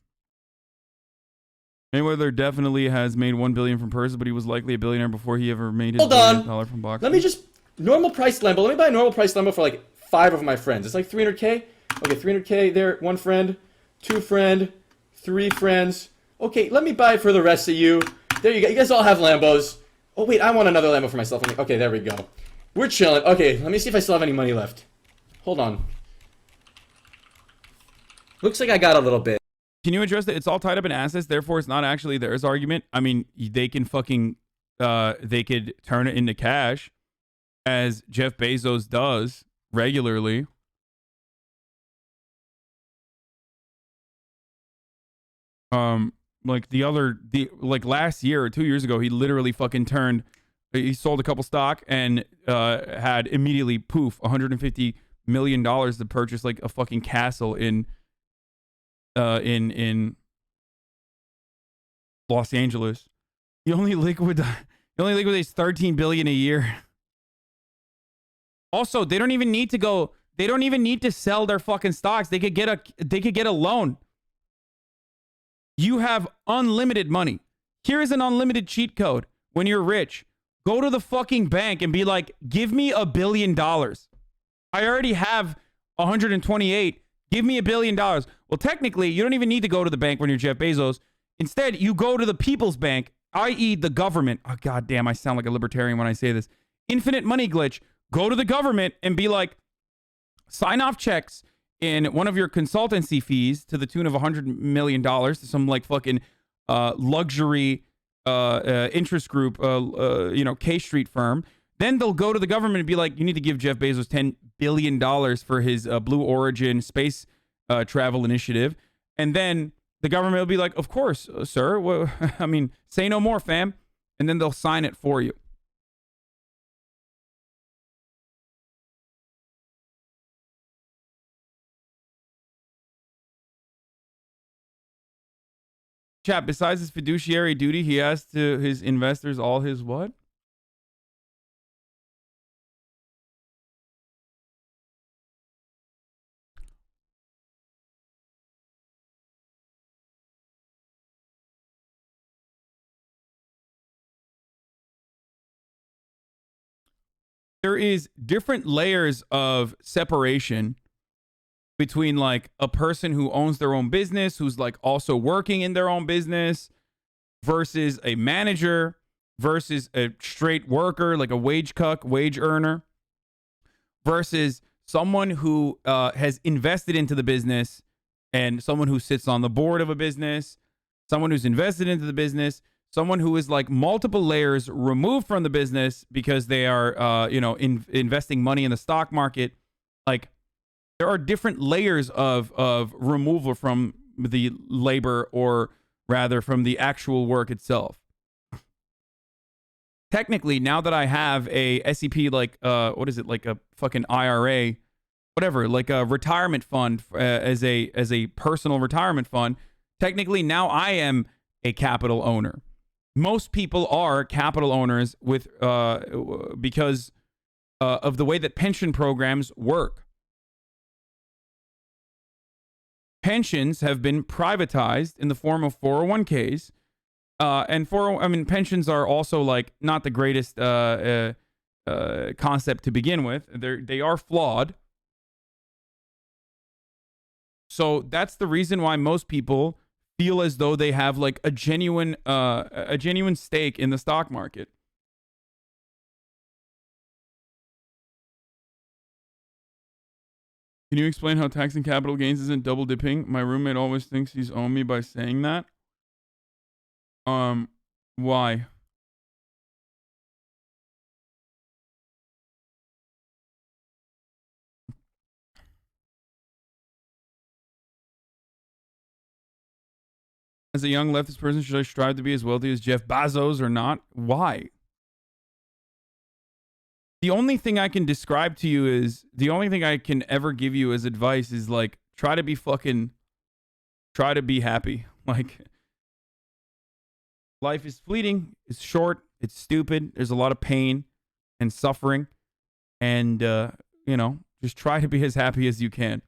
Mayweather definitely has made $1 billion from purses, but he was likely a billionaire before he ever made his $1 billion from boxing. Let me just normal price Lambo. Let me buy a normal price Lambo for like 5 of my friends. It's like 300K. Okay, 300K there. 1 friend, 2 friend, 3 friends. Okay, let me buy it for the rest of you. There you go. You guys all have Lambos. Oh wait, I want another Lambo for myself. Okay, there we go. We're chilling. Okay, let me see if I still have any money left. Hold on. Looks like I got a little bit. Can you address that? It's all tied up in assets, therefore it's not actually theirs argument. I mean, they can fucking, they could turn it into cash, as Jeff Bezos does regularly. Like like last year or 2 years ago, he literally fucking he sold a couple stock and had immediately poof $150 million to purchase like a fucking castle in Los Angeles. He only liquidates $13 billion a year. Also, they don't even need to sell their fucking stocks. They could get a loan. You have unlimited money. Here is an unlimited cheat code. When you're rich, go to the fucking bank and be like, give me $1 billion. I already have 128. Give me $1 billion. Well, technically, you don't even need to go to the bank when you're Jeff Bezos. Instead, you go to the People's Bank, i.e. the government. Oh, goddamn, I sound like a libertarian when I say this. Infinite money glitch. Go to the government and be like, sign off checks in one of your consultancy fees to the tune of $100 million to some like fucking luxury interest group, K Street firm. Then they'll go to the government and be like, you need to give Jeff Bezos $10 billion for his Blue Origin space travel initiative. And then the government will be like, of course, sir. Well, I mean, say no more, fam. And then they'll sign it for you. Chat, besides his fiduciary duty, he has to his investors all his what? There is different layers of separation between like a person who owns their own business, who's like also working in their own business, versus a manager, versus a straight worker, like a wage earner, versus someone who has invested into the business, and someone who sits on the board of a business, someone who's invested into the business, someone who is like multiple layers removed from the business because they are, investing money in the stock market. Like, there are different layers of removal from the labor, or rather from the actual work itself. Technically, now that I have a SEP, like, what is it? Like a fucking IRA, whatever, like a retirement fund as a personal retirement fund. Technically, now I am a capital owner. Most people are capital owners with because of the way that pension programs work. Pensions have been privatized in the form of 401ks, and pensions are also like not the greatest concept to begin with. They are flawed. So that's the reason why most people feel as though they have like a genuine stake in the stock market. Can you explain how taxing capital gains isn't double dipping? My roommate always thinks he's owed me by saying that. Why? As a young leftist person, should I strive to be as wealthy as Jeff Bezos or not? Why? The only thing I can describe to you is, the only thing I can ever give you as advice is like, try to be happy. Like, life is fleeting, it's short, it's stupid, there's a lot of pain and suffering, and, just try to be as happy as you can.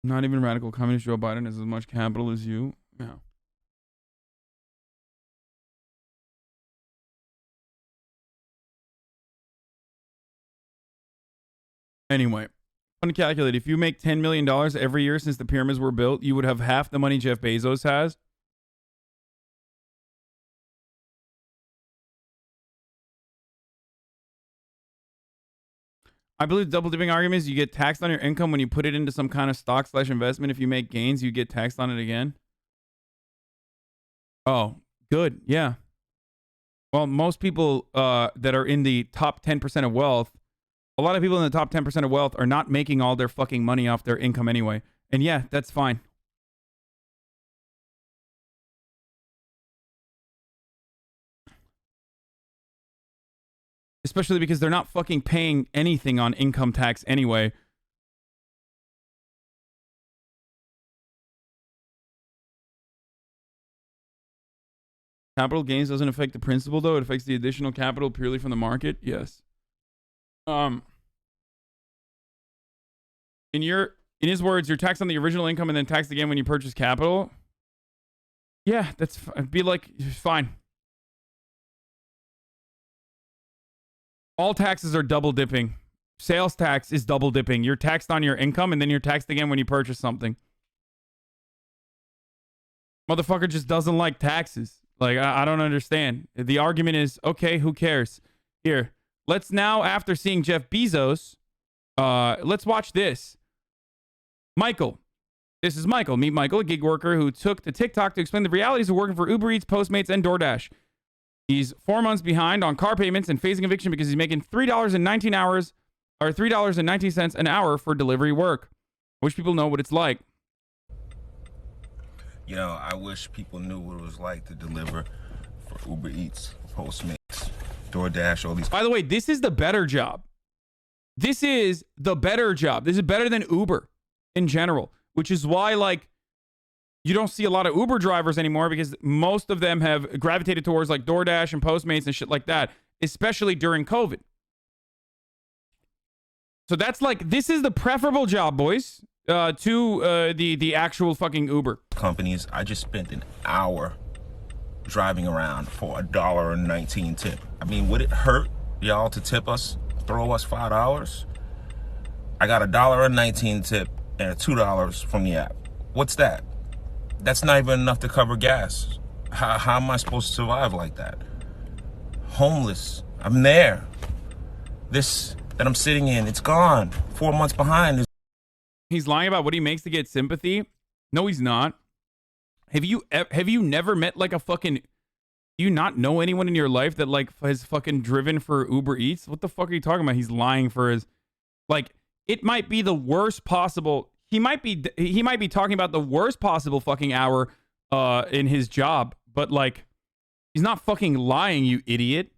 Not even radical communist Joe Biden has as much capital as you. Yeah. Anyway, fun to calculate. If you make $10 million every year since the pyramids were built, you would have half the money Jeff Bezos has. I believe the double dipping argument is you get taxed on your income when you put it into some kind of stock / investment. If you make gains, you get taxed on it again. Oh, good. Yeah. Well, most people that are in the top 10% of wealth, a lot of people in the top 10% of wealth are not making all their fucking money off their income anyway. And yeah, that's fine. Especially because they're not fucking paying anything on income tax anyway. Capital gains doesn't affect the principal, though. It affects the additional capital purely from the market. Yes. In his words, you're taxed on the original income and then taxed again when you purchase capital. Yeah, that's be like fine. All taxes are double dipping. Sales tax is double dipping. You're taxed on your income and then you're taxed again when you purchase something. Motherfucker just doesn't like taxes. Like, I don't understand. The argument is, okay, who cares? Here, let's now, after seeing Jeff Bezos, let's watch this. Michael. This is Michael. Meet Michael, a gig worker who took to TikTok to explain the realities of working for Uber Eats, Postmates, and DoorDash. He's 4 months behind on car payments and facing eviction because he's making $3.19 an hour for delivery work. I wish people know what it's like. You know, I wish people knew what it was like to deliver for Uber Eats, Postmates, DoorDash, all these. By the way, this is the better job. This is the better job. This is better than Uber in general, which is why, like, you don't see a lot of Uber drivers anymore because most of them have gravitated towards like DoorDash and Postmates and shit like that, especially during COVID. So that's like, this is the preferable job, boys, to the actual fucking Uber. Companies, I just spent an hour driving around for $1.19 tip. I mean, would it hurt y'all to tip us, throw us $5? I got $1.19 tip and $2 from the app. What's that? That's not even enough to cover gas. How am I supposed to survive like that? Homeless. I'm there. This that I'm sitting in, it's gone. 4 months behind. He's lying about what he makes to get sympathy. No, he's not. Have you never met like a fucking... Do you not know anyone in your life that like has fucking driven for Uber Eats? What the fuck are you talking about? He's lying for his... Like, it might be the worst possible... He might be talking about the worst possible fucking hour in his job, but like, he's not fucking lying, you idiot.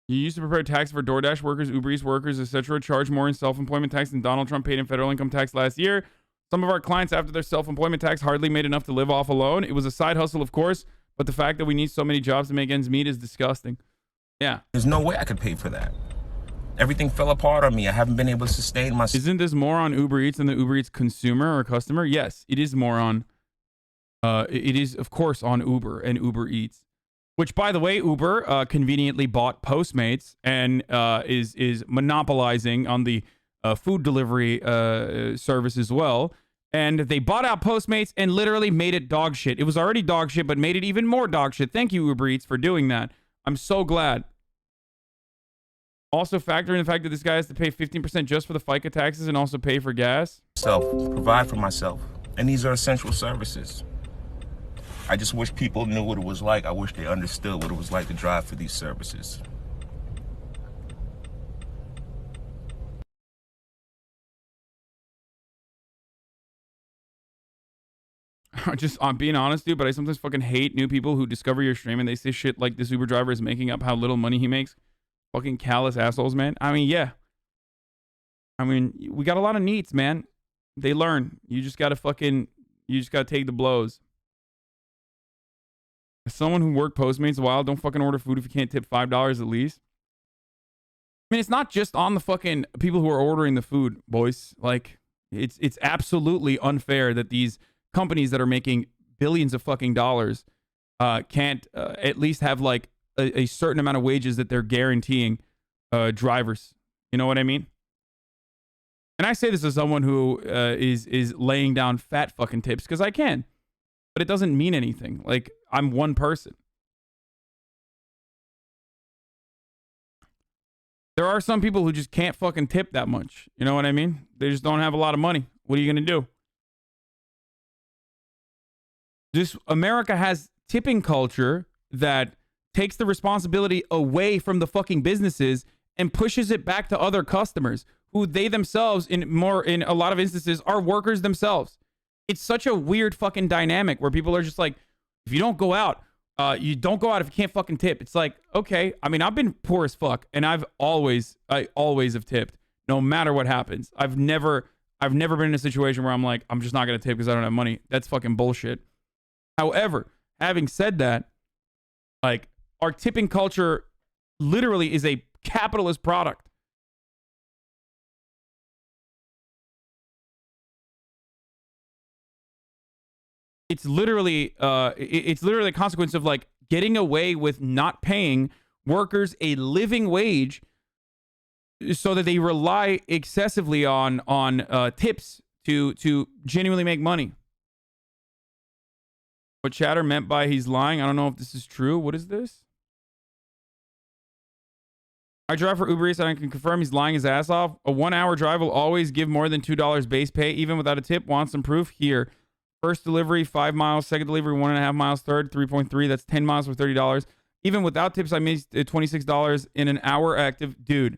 You used to prepare tax for DoorDash workers, Uber Eats workers, etc. Charge more in self-employment tax than Donald Trump paid in federal income tax last year. Some of our clients, after their self-employment tax, hardly made enough to live off alone. It was a side hustle, of course, but the fact that we need so many jobs to make ends meet is disgusting. Yeah. There's no way I could pay for that. Everything fell apart on me. I haven't been able to sustain myself. Isn't this more on Uber Eats than the Uber Eats consumer or customer? Yes, it is more on... it is, of course, on Uber and Uber Eats. Which, by the way, Uber conveniently bought Postmates and is monopolizing on the food delivery service as well. And they bought out Postmates and literally made it dog shit. It was already dog shit, but made it even more dog shit. Thank you, Uber Eats, for doing that. I'm so glad. Also factor in the fact that this guy has to pay 15% just for the FICA taxes and also pay for gas. Provide for myself. And these are essential services. I just wish people knew what it was like. I wish they understood what it was like to drive for these services. I'm being honest, dude, but I sometimes fucking hate new people who discover your stream and they say shit like this Uber driver is making up how little money he makes. Fucking callous assholes, man. I mean, yeah. I mean, we got a lot of neats, man. They learn. You just gotta take the blows. As someone who worked Postmates a while, don't fucking order food if you can't tip $5 at least. I mean, it's not just on the fucking people who are ordering the food, boys. Like, it's absolutely unfair that these companies that are making billions of fucking dollars can't at least have like a certain amount of wages that they're guaranteeing drivers. You know what I mean? And I say this as someone who is laying down fat fucking tips because I can. But it doesn't mean anything. Like, I'm one person. There are some people who just can't fucking tip that much. You know what I mean? They just don't have a lot of money. What are you going to do? This America has tipping culture that takes the responsibility away from the fucking businesses and pushes it back to other customers who they themselves in a lot of instances are workers themselves. It's such a weird fucking dynamic where people are just like, if you don't go out, you don't go out if you can't fucking tip. It's like, okay, I mean, I've been poor as fuck and I always have tipped no matter what happens. I've never been in a situation where I'm like, I'm just not going to tip because I don't have money. That's fucking bullshit. However, having said that, like, our tipping culture literally is a capitalist product. It's literally a consequence of like getting away with not paying workers a living wage so that they rely excessively on tips to genuinely make money. What Chatter meant by he's lying, I don't know if this is true. What is this? I drive for Uber Eats and I can confirm he's lying his ass off. A 1 hour drive will always give more than $2 base pay, even without a tip. Want some proof? Here. First delivery, 5 miles. Second delivery, 1.5 miles. Third, 3.3. That's 10 miles for $30. Even without tips, I made $26 in an hour active. Dude,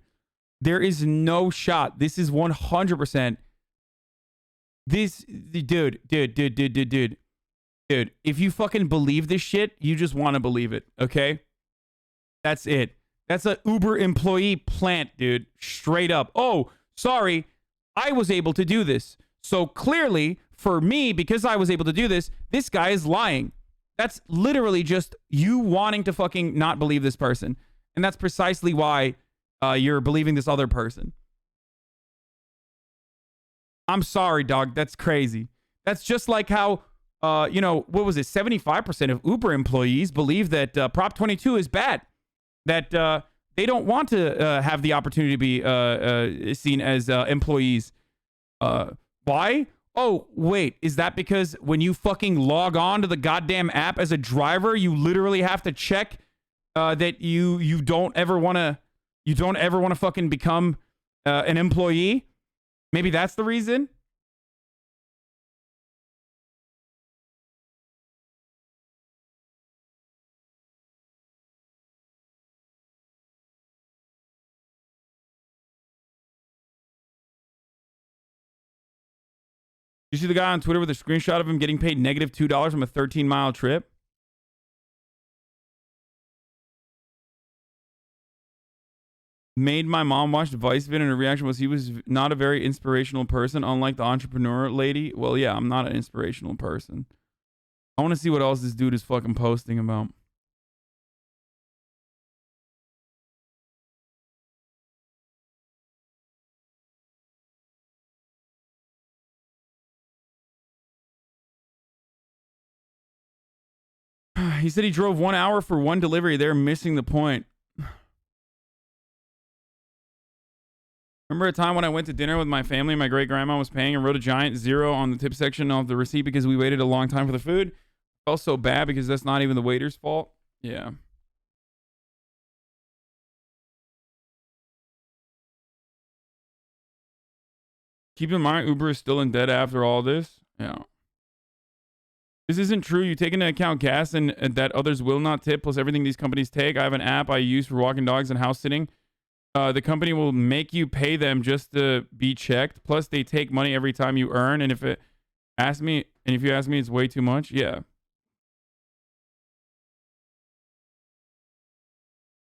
there is no shot. This is 100%. Dude, if you fucking believe this shit, you just want to believe it, okay? That's it. That's an Uber employee plant, dude. Straight up. Oh, sorry. I was able to do this. So clearly, for me, because I was able to do this, this guy is lying. That's literally just you wanting to fucking not believe this person. And that's precisely why you're believing this other person. I'm sorry, dog. That's crazy. That's just like how... what was it? 75% of Uber employees believe that Prop 22 is bad. That they don't want to have the opportunity to be seen as employees. Why? Oh, wait. Is that because when you fucking log on to the goddamn app as a driver, you literally have to check that you don't ever want to fucking become an employee? Maybe that's the reason. You see the guy on Twitter with a screenshot of him getting paid negative $2 from a 13-mile trip? Made my mom watch Vice vid and her reaction was he was not a very inspirational person, unlike the entrepreneur lady. Well, yeah, I'm not an inspirational person. I want to see what else this dude is fucking posting about. He said he drove 1 hour for one delivery. They're missing the point. Remember a time when I went to dinner with my family and my great-grandma was paying and wrote a giant 0 on the tip section of the receipt because we waited a long time for the food? Felt so bad because that's not even the waiter's fault. Yeah. Keep in mind, Uber is still in debt after all this. Yeah. This isn't true. You take into account gas and that others will not tip, plus everything these companies take. I have an app I use for walking dogs and house sitting. The company will make you pay them just to be checked. Plus, they take money every time you earn. And if you ask me, it's way too much. Yeah.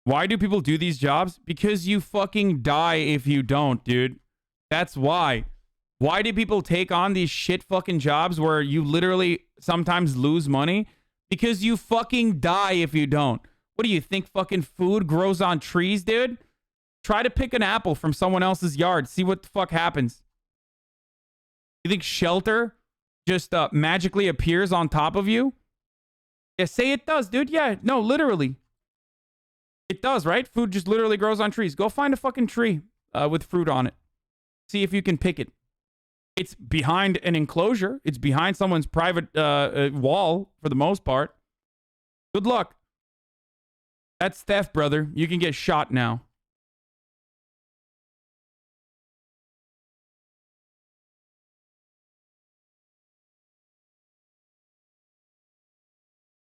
Why do people do these jobs? Because you fucking die if you don't, dude. That's why. Why do people take on these shit fucking jobs where you literally sometimes lose money? Because you fucking die if you don't. What do you think fucking food grows on trees, dude? Try to pick an apple from someone else's yard. See what the fuck happens. You think shelter just magically appears on top of you? Yeah, say it does, dude. Yeah, no, literally. It does, right? Food just literally grows on trees. Go find a fucking tree with fruit on it. See if you can pick it. It's behind an enclosure. It's behind someone's private wall for the most part. Good luck. That's theft, brother. You can get shot now.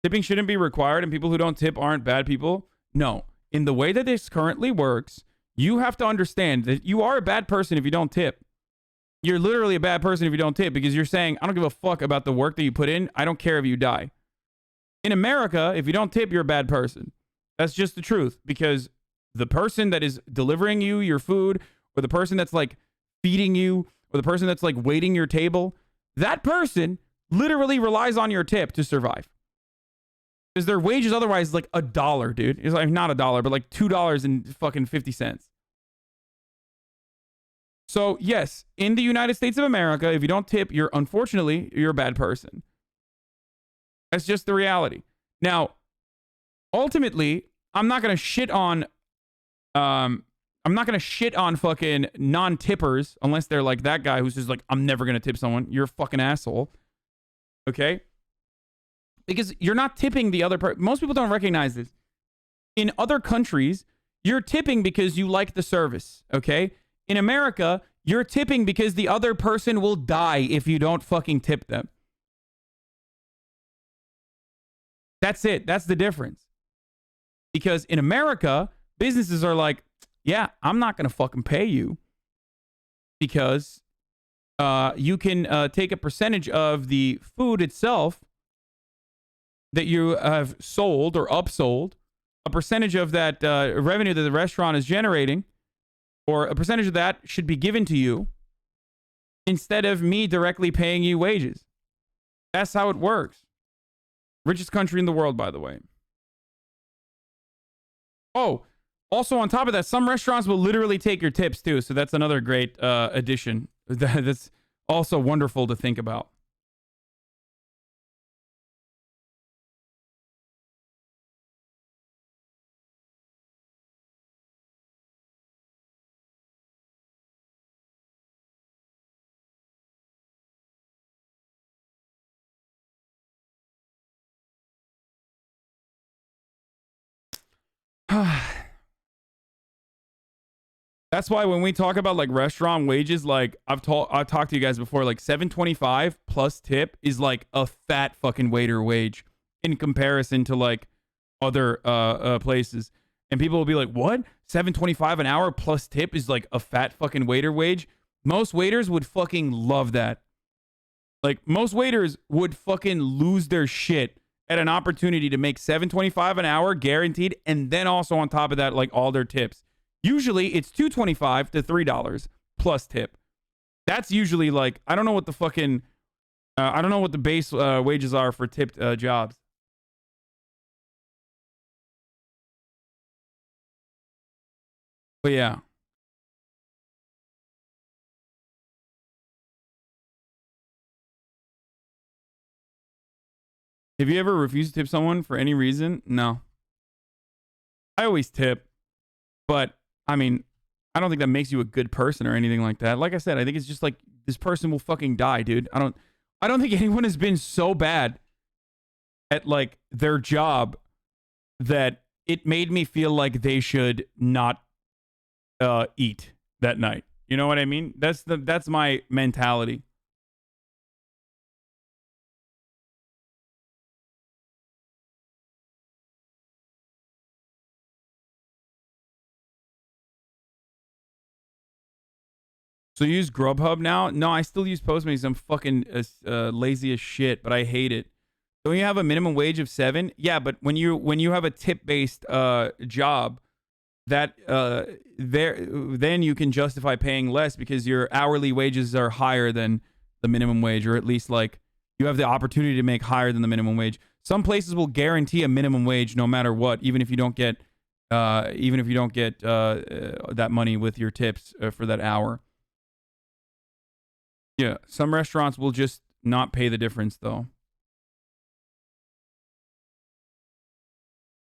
Tipping shouldn't be required and people who don't tip aren't bad people. No. In the way that this currently works, you have to understand that you are a bad person if you don't tip. You're literally a bad person if you don't tip because you're saying, I don't give a fuck about the work that you put in. I don't care if you die. In America, if you don't tip, you're a bad person. That's just the truth, because the person that is delivering you your food, or the person that's like feeding you, or the person that's like waiting your table, that person literally relies on your tip to survive. Because their wages otherwise is like $1, dude. It's like not $1, but like $2.50. So yes, in the United States of America, if you don't tip, you're a bad person. That's just the reality. Now, ultimately, I'm not gonna shit on fucking non-tippers unless they're like that guy who's just like, I'm never gonna tip someone. You're a fucking asshole. Okay? Because you're not tipping the other person. Most people don't recognize this. In other countries, you're tipping because you like the service. Okay? In America, you're tipping because the other person will die if you don't fucking tip them. That's it. That's the difference. Because in America, businesses are like, yeah, I'm not going to fucking pay you because you can take a percentage of the food itself that you have sold or upsold, a percentage of that revenue that the restaurant is generating, or a percentage of that should be given to you instead of me directly paying you wages. That's how it works. Richest country in the world, by the way. Oh, also on top of that, some restaurants will literally take your tips too. So that's another great addition. That's also wonderful to think about. That's why when we talk about like restaurant wages, like I've talked to you guys before, like $7.25 plus tip is like a fat fucking waiter wage in comparison to like other places. And people will be like, what? $7.25 an hour plus tip is like a fat fucking waiter wage? Most waiters would fucking love that. Like most waiters would fucking lose their shit at an opportunity to make $7.25 an hour guaranteed, and then also on top of that, like all their tips. Usually it's $2.25 to $3 plus tip. That's usually like, I don't know what the fucking, I don't know what the base wages are for tipped jobs. But yeah. Have you ever refused to tip someone for any reason? No. I always tip, but I mean, I don't think that makes you a good person or anything like that. Like I said, I think it's just like this person will fucking die, dude. I don't think anyone has been so bad at like their job that it made me feel like they should not eat that night. You know what I mean? That's my mentality. So you use Grubhub now? No, I still use Postmates. I'm fucking lazy as shit, but I hate it. Don't you have a minimum wage of $7? Yeah, but when you have a tip-based job, that then you can justify paying less because your hourly wages are higher than the minimum wage, or at least like you have the opportunity to make higher than the minimum wage. Some places will guarantee a minimum wage no matter what, even if you don't get that money with your tips for that hour. Yeah, some restaurants will just not pay the difference, though.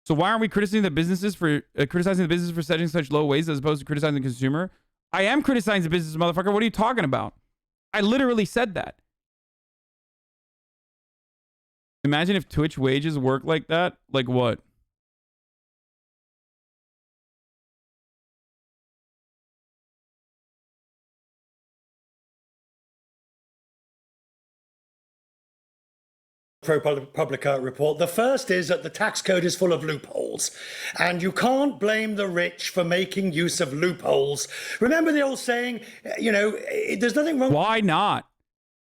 So why aren't we criticizing the businesses for setting such low wages as opposed to criticizing the consumer? I am criticizing the business, motherfucker. What are you talking about? I literally said that. Imagine if Twitch wages work like that. Like what? ProPublica report. The first is that the tax code is full of loopholes, and you can't blame the rich for making use of loopholes. Remember the old saying, you know, there's nothing wrong. Why not?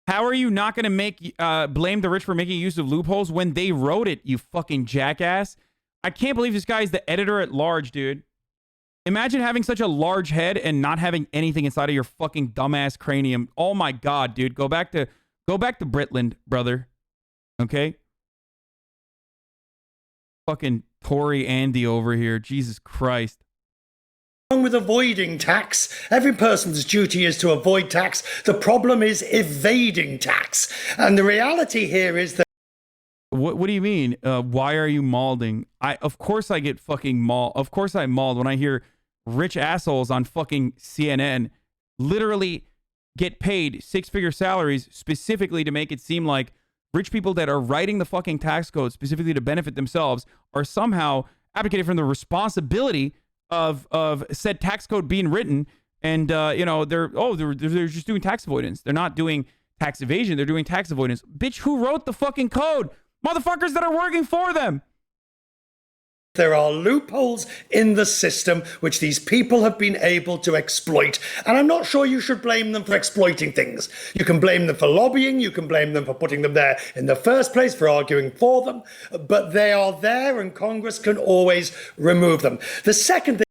How are you not going to make blame the rich for making use of loopholes when they wrote it, you fucking jackass? I can't believe this guy is the editor at large, dude. Imagine having such a large head and not having anything inside of your fucking dumbass cranium. Oh my god, dude. Go back to Britland, brother. Okay? Fucking Tory Andy over here. Jesus Christ. Wrong with avoiding tax. Every person's duty is to avoid tax. The problem is evading tax. And the reality here is that... What do you mean? Why are you malding? Of course I get fucking mauled. Of course I mauled when I hear rich assholes on fucking CNN literally get paid six-figure salaries specifically to make it seem like rich people that are writing the fucking tax code specifically to benefit themselves are somehow abdicated from the responsibility of said tax code being written, and you know, they're just doing tax avoidance. They're not doing tax evasion. They're doing tax avoidance. Bitch, who wrote the fucking code? Motherfuckers that are working for them. There are loopholes in the system which these people have been able to exploit. And I'm not sure you should blame them for exploiting things. You can blame them for lobbying. You can blame them for putting them there in the first place, for arguing for them. But they are there, and Congress can always remove them. The second thing...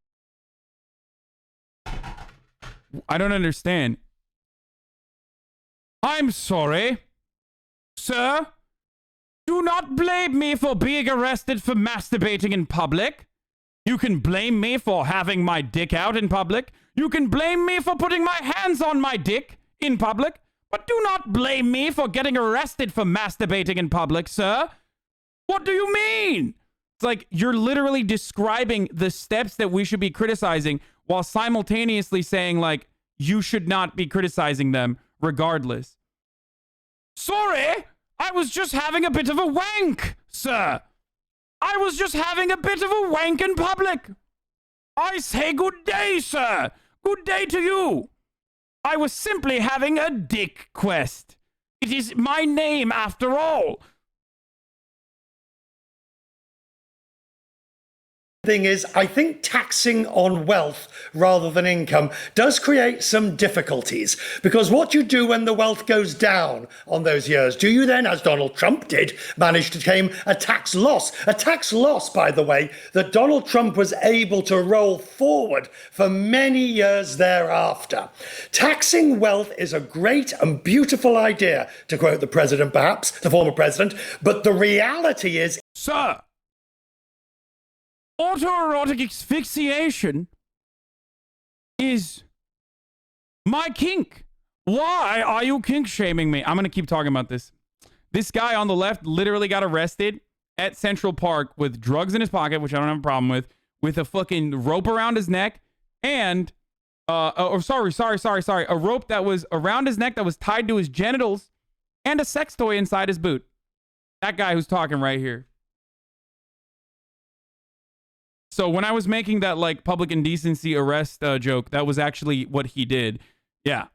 I don't understand. I'm sorry, sir. Do not blame me for being arrested for masturbating in public. You can blame me for having my dick out in public. You can blame me for putting my hands on my dick in public. But do not blame me for getting arrested for masturbating in public, sir. What do you mean? It's like you're literally describing the steps that we should be criticizing while simultaneously saying, like, you should not be criticizing them regardless. Sorry, I was just having a bit of a wank, sir. I was just having a bit of a wank in public. I say good day, sir. Good day to you. I was simply having a dick quest. It is my name after all. Thing is, I think taxing on wealth rather than income does create some difficulties, because what you do when the wealth goes down on those years, do you then, as Donald Trump did, manage to claim a tax loss? A tax loss, by the way, that Donald Trump was able to roll forward for many years thereafter. Taxing wealth is a great and beautiful idea, to quote the president, perhaps, the former president, but the reality is... Sir! Autoerotic asphyxiation is my kink. Why are you kink shaming me? I'm going to keep talking about this. This guy on the left literally got arrested at Central Park with drugs in his pocket, which I don't have a problem with a fucking rope around his neck, and a rope that was around his neck that was tied to his genitals, and a sex toy inside his boot. That guy who's talking right here. So when I was making that, like, public indecency arrest joke, that was actually what he did. Yeah.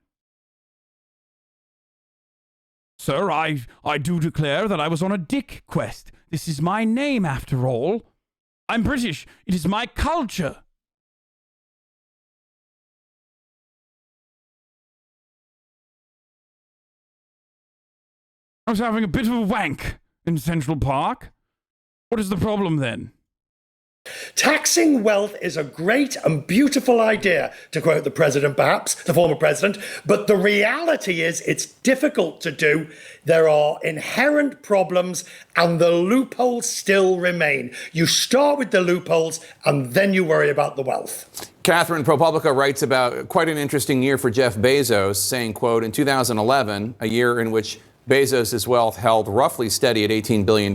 Sir, I do declare that I was on a dick quest. This is my name, after all. I'm British. It is my culture. I was having a bit of a wank in Central Park. What is the problem then? Taxing wealth is a great and beautiful idea, to quote the president, perhaps, the former president, but the reality is it's difficult to do. There are inherent problems, and the loopholes still remain. You start with the loopholes, and then you worry about the wealth. Catherine, ProPublica writes about quite an interesting year for Jeff Bezos, saying, quote, in 2011, a year in which Bezos' wealth held roughly steady at $18 billion,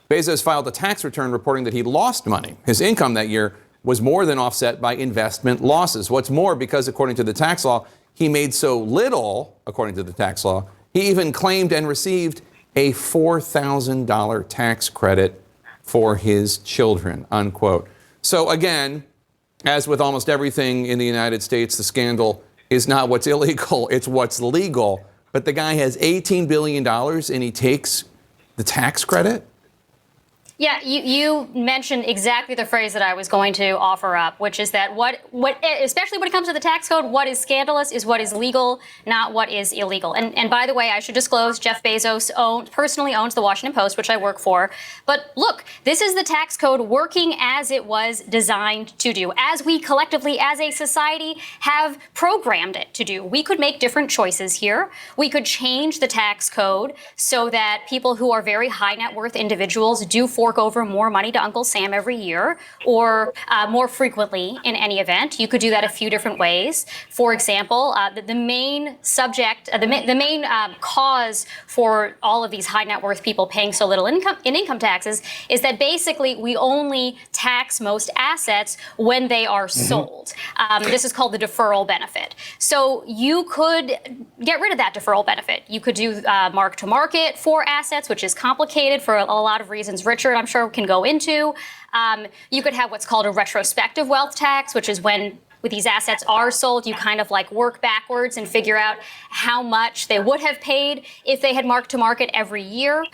Bezos filed a tax return reporting that he lost money. His income that year was more than offset by investment losses. What's more, because according to the tax law, he made so little, according to the tax law, he even claimed and received a $4,000 tax credit for his children, unquote. So again, as with almost everything in the United States, the scandal is not what's illegal, it's what's legal. But the guy has $18 billion and he takes the tax credit? Yeah, you mentioned exactly the phrase that I was going to offer up, which is that what especially when it comes to the tax code, what is scandalous is what is legal, not what is illegal. And by the way, I should disclose Jeff Bezos personally owns the Washington Post, which I work for. But look, this is the tax code working as it was designed to do, as we collectively as a society have programmed it to do. We could make different choices here. We could change the tax code so that people who are very high net worth individuals do fork over more money to Uncle Sam every year, or more frequently in any event. You could do that a few different ways. For example, the main subject, the main cause for all of these high net worth people paying so little income taxes is that basically we only tax most assets when they are sold. This is called the deferral benefit. So you could get rid of that deferral benefit. You could do mark to market for assets, which is complicated for a lot of reasons Richard, I'm sure, can go into. You could have what's called a retrospective wealth tax, which is when these assets are sold, you kind of like work backwards and figure out how much they would have paid if they had marked to market every year.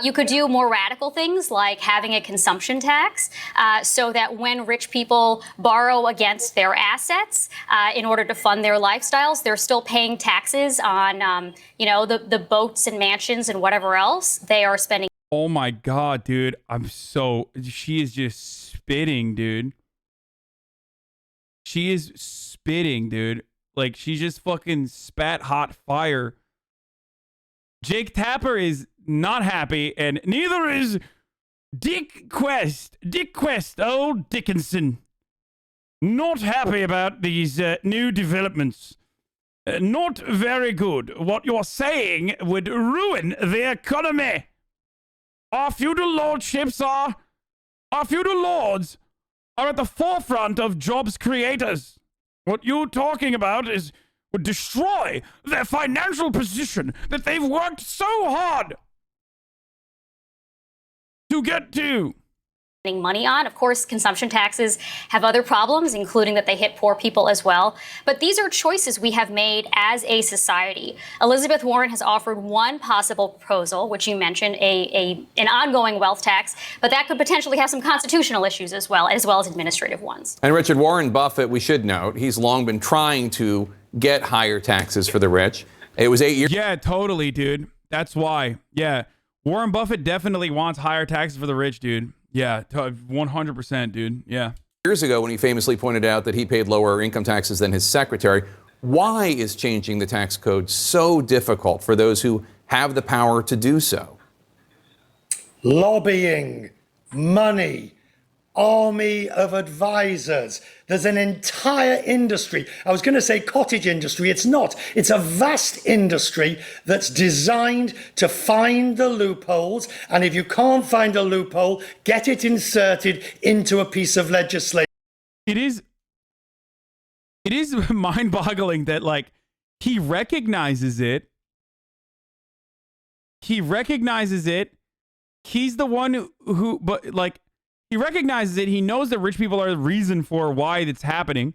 You could do more radical things like having a consumption tax so that when rich people borrow against their assets in order to fund their lifestyles, they're still paying taxes on, the boats and mansions and whatever else they are spending. Oh my God, dude. She is just spitting, dude. She is spitting, dude. Like, she just fucking spat hot fire. Jake Tapper is not happy, and neither is Dick Quest. Dick Quest, old Dickinson. Not happy about these new developments. Not very good. What you're saying would ruin the economy. Our feudal lords are at the forefront of jobs creators. What you're talking about would destroy their financial position that they've worked so hard to get to. Money on. Of course, consumption taxes have other problems, including that they hit poor people as well. But these are choices we have made as a society. Elizabeth Warren has offered one possible proposal, which you mentioned, an ongoing wealth tax, but that could potentially have some constitutional issues as well as administrative ones. And Richard, Warren Buffett, we should note, he's long been trying to get higher taxes for the rich. It was 8 years. Yeah, totally, dude. That's why. Yeah. Warren Buffett definitely wants higher taxes for the rich, dude. Yeah, 100%, dude. Yeah. Years ago, when he famously pointed out that he paid lower income taxes than his secretary, why is changing the tax code so difficult for those who have the power to do so? Lobbying, money, army of advisors. There's an entire industry. I was going to say cottage industry. It's not. It's a vast industry that's designed to find the loopholes. And if you can't find a loophole, get it inserted into a piece of legislation. It is mind-boggling that, like, he recognizes it. He's the one who but like, he recognizes it. He knows that rich people are the reason for why it's happening.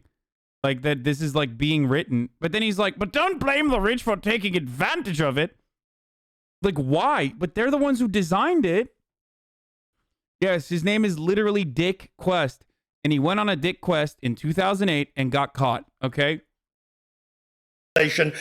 Like, that this is, like, being written. But then he's like, but don't blame the rich for taking advantage of it. Like, why? But they're the ones who designed it. Yes, his name is literally Dick Quest. And he went on a Dick Quest in 2008 and got caught, okay?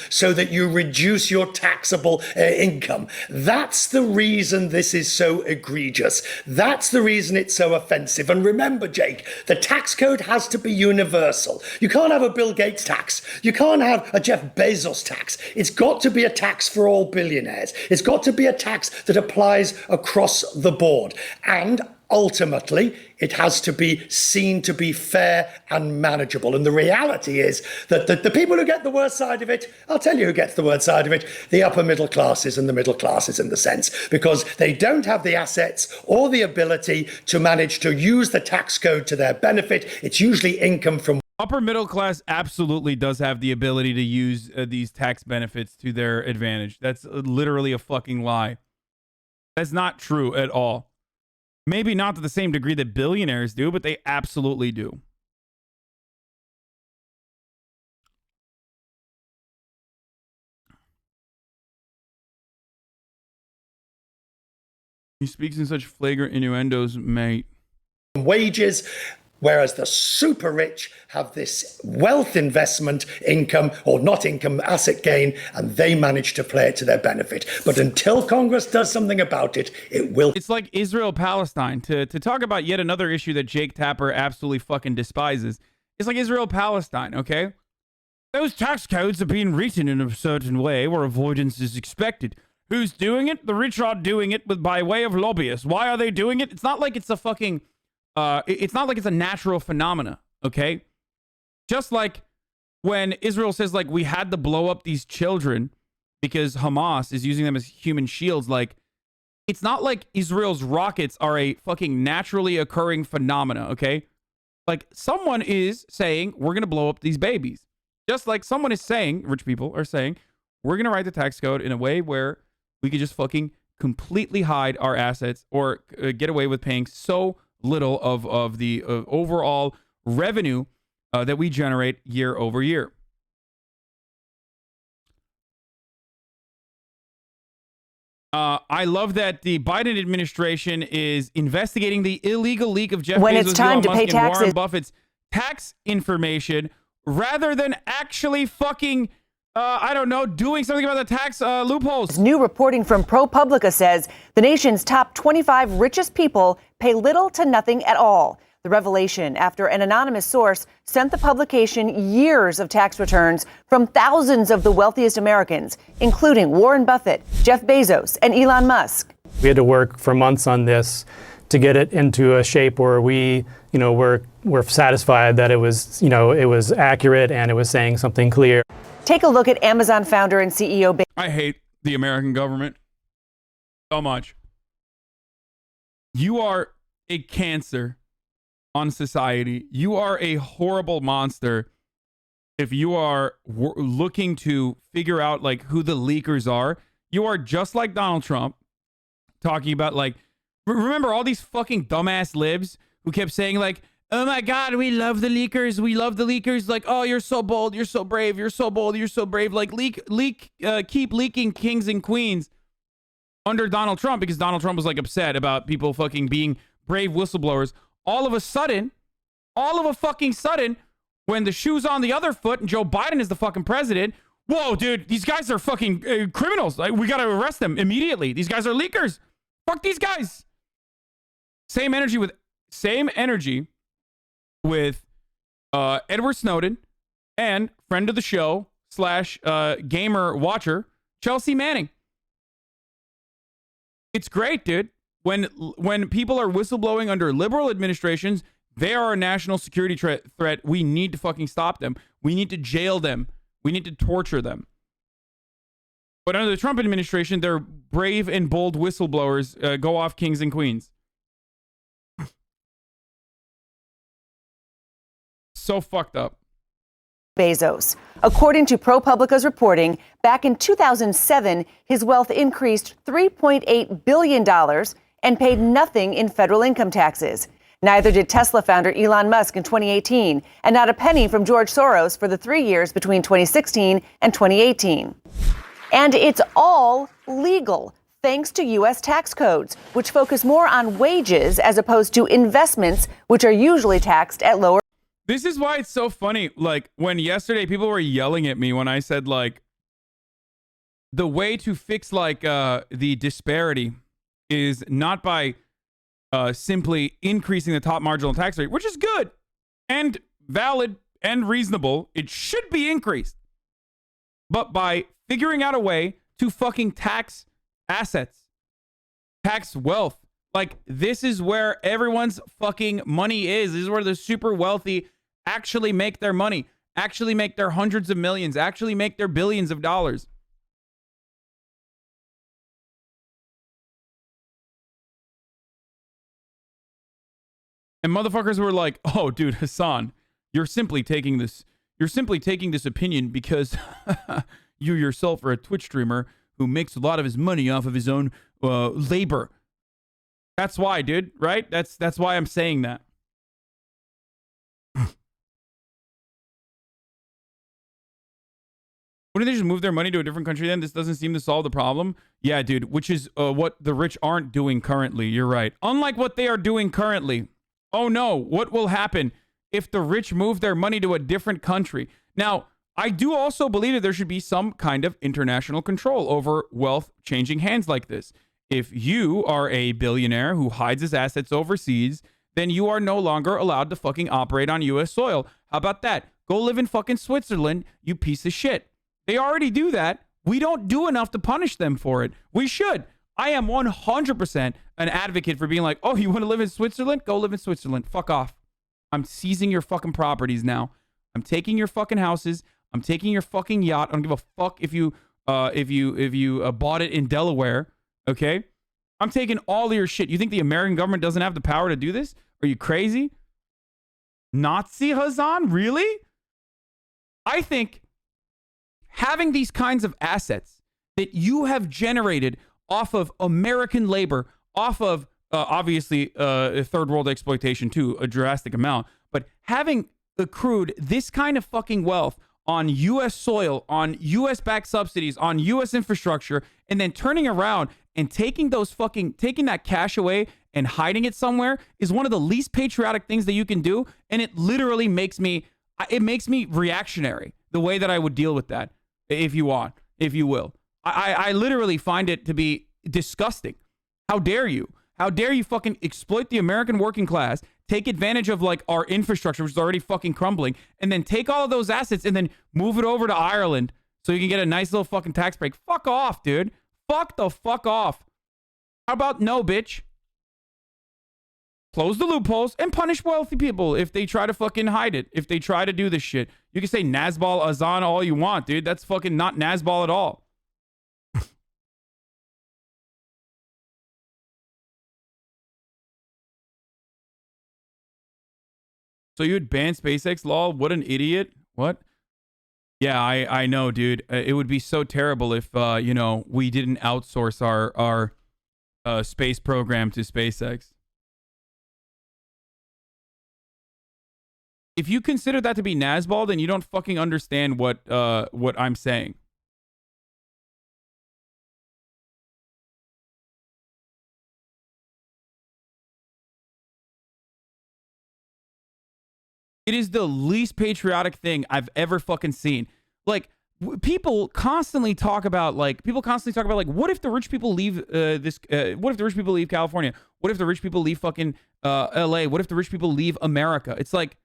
So that you reduce your taxable income. That's the reason this is so egregious. That's the reason it's so offensive. And remember, Jake, the tax code has to be universal. You can't have a Bill Gates tax. You can't have a Jeff Bezos tax. It's got to be a tax for all billionaires. It's got to be a tax that applies across the board. And ultimately, it has to be seen to be fair and manageable. And the reality is that the people who get the worst side of it, I'll tell you who gets the worst side of it, the upper middle classes and the middle classes in the sense, because they don't have the assets or the ability to manage to use the tax code to their benefit. It's usually income from... Upper middle class absolutely does have the ability to use these tax benefits to their advantage. That's literally a fucking lie. That's not true at all. Maybe not to the same degree that billionaires do, but they absolutely do. He speaks in such flagrant innuendos, mate. Wages, whereas the super rich have this wealth investment income, or not income, asset gain, and they manage to play it to their benefit. But until Congress does something about it, it will. It's like Israel-Palestine. To talk about yet another issue that Jake Tapper absolutely fucking despises. It's like Israel-Palestine, okay? Those tax codes are being written in a certain way where avoidance is expected. Who's doing it? The rich are doing it by way of lobbyists. Why are they doing it? It's not like it's a fucking... it's not like it's a natural phenomena, okay? Just like when Israel says, like, we had to blow up these children because Hamas is using them as human shields, like, it's not like Israel's rockets are a fucking naturally occurring phenomena, okay? Like, someone is saying, we're going to blow up these babies. Just like someone is saying, rich people are saying, we're going to write the tax code in a way where we could just fucking completely hide our assets or get away with paying so little of the overall revenue that we generate year over year. I love that the Biden administration is investigating the illegal leak of Jeff Bezos, Elon Musk, and Warren Buffett's tax information rather than actually fucking, I don't know, doing something about the tax loopholes. New reporting from ProPublica says the nation's top 25 richest people pay little to nothing at all. The revelation after an anonymous source sent the publication years of tax returns from thousands of the wealthiest Americans, including Warren Buffett, Jeff Bezos, and Elon Musk. We had to work for months on this to get it into a shape where we're satisfied that it was accurate and it was saying something clear. Take a look at Amazon founder and CEO. I hate the American government so much. You are a cancer on society. You are a horrible monster if you are looking to figure out like who the leakers are. You are just like Donald Trump talking about like, remember all these fucking dumbass libs who kept saying like, oh my God, we love the leakers. We love the leakers. Like, oh, you're so bold. You're so brave. You're so bold. You're so brave. Like keep leaking kings and queens under Donald Trump because Donald Trump was like upset about people fucking being brave whistleblowers. All of a fucking sudden, when the shoe's on the other foot and Joe Biden is the fucking president, whoa, dude, these guys are fucking criminals. Like, we got to arrest them immediately. These guys are leakers. Fuck these guys. Same energy with Edward Snowden and friend of the show / gamer watcher, Chelsea Manning. It's great, dude. When people are whistleblowing under liberal administrations, they are a national security threat. We need to fucking stop them. We need to jail them. We need to torture them. But under the Trump administration, they're brave and bold whistleblowers, go off kings and queens. So fucked up. Bezos. According to ProPublica's reporting, back in 2007, his wealth increased $3.8 billion and paid nothing in federal income taxes. Neither did Tesla founder Elon Musk in 2018, and not a penny from George Soros for the 3 years between 2016 and 2018. And it's all legal, thanks to U.S. tax codes, which focus more on wages as opposed to investments, which are usually taxed at lower. This is why it's so funny. Like, when yesterday people were yelling at me when I said, like, the way to fix, like, the disparity is not by simply increasing the top marginal tax rate, which is good and valid and reasonable. It should be increased. But by figuring out a way to fucking tax assets, tax wealth. Like, this is where everyone's fucking money is. This is where the super wealthy actually make their money, actually make their hundreds of millions, actually make their billions of dollars. And motherfuckers were like, oh, dude, Hasan, you're simply taking this opinion because you yourself are a Twitch streamer who makes a lot of his money off of his own labor. That's why, dude, right? That's why I'm saying that. Wouldn't they just move their money to a different country then? This doesn't seem to solve the problem. Yeah, dude, which is what the rich aren't doing currently. You're right. Unlike what they are doing currently. Oh no, what will happen if the rich move their money to a different country? Now, I do also believe that there should be some kind of international control over wealth changing hands like this. If you are a billionaire who hides his assets overseas, then you are no longer allowed to fucking operate on U.S. soil. How about that? Go live in fucking Switzerland, you piece of shit. They already do that. We don't do enough to punish them for it. We should. I am 100% an advocate for being like, oh, you want to live in Switzerland? Go live in Switzerland. Fuck off. I'm seizing your fucking properties now. I'm taking your fucking houses. I'm taking your fucking yacht. I don't give a fuck if you bought it in Delaware. Okay? I'm taking all of your shit. You think the American government doesn't have the power to do this? Are you crazy? Nazi Hasan? Really? I think having these kinds of assets that you have generated off of American labor, off of obviously third world exploitation to a drastic amount, but having accrued this kind of fucking wealth on U.S. soil, on U.S.-backed subsidies, on U.S. infrastructure, and then turning around and taking that cash away and hiding it somewhere is one of the least patriotic things that you can do, and it literally makes me reactionary, the way that I would deal with that. If you will. I literally find it to be disgusting. How dare you? How dare you fucking exploit the American working class, take advantage of like our infrastructure, which is already fucking crumbling, and then take all of those assets and then move it over to Ireland so you can get a nice little fucking tax break. Fuck off, dude. Fuck the fuck off. How about no, bitch? Close the loopholes and punish wealthy people if they try to fucking hide it. If they try to do this shit. You can say Nazbal Azan all you want, dude. That's fucking not Nazbal at all. So you'd ban SpaceX, lol? What an idiot. What? Yeah, I know, dude. It would be so terrible if, we didn't outsource our space program to SpaceX. If you consider that to be Nazbal, then you don't fucking understand what I'm saying. It is the least patriotic thing I've ever fucking seen. Like, people constantly talk about like, what if the rich people leave what if the rich people leave California? What if the rich people leave fucking LA? What if the rich people leave America? It's like,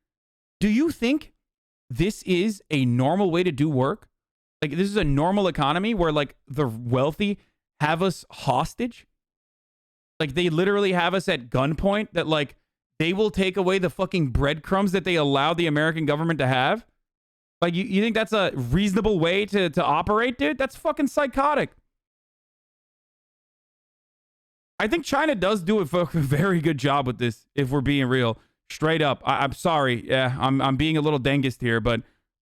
do you think this is a normal way to do work? Like, this is a normal economy where, like, the wealthy have us hostage? Like, they literally have us at gunpoint that, like, they will take away the fucking breadcrumbs that they allow the American government to have? Like, you think that's a reasonable way to operate, dude? That's fucking psychotic. I think China does do a very good job with this, if we're being real. Straight up. I'm sorry. Yeah, I'm being a little dengist here, but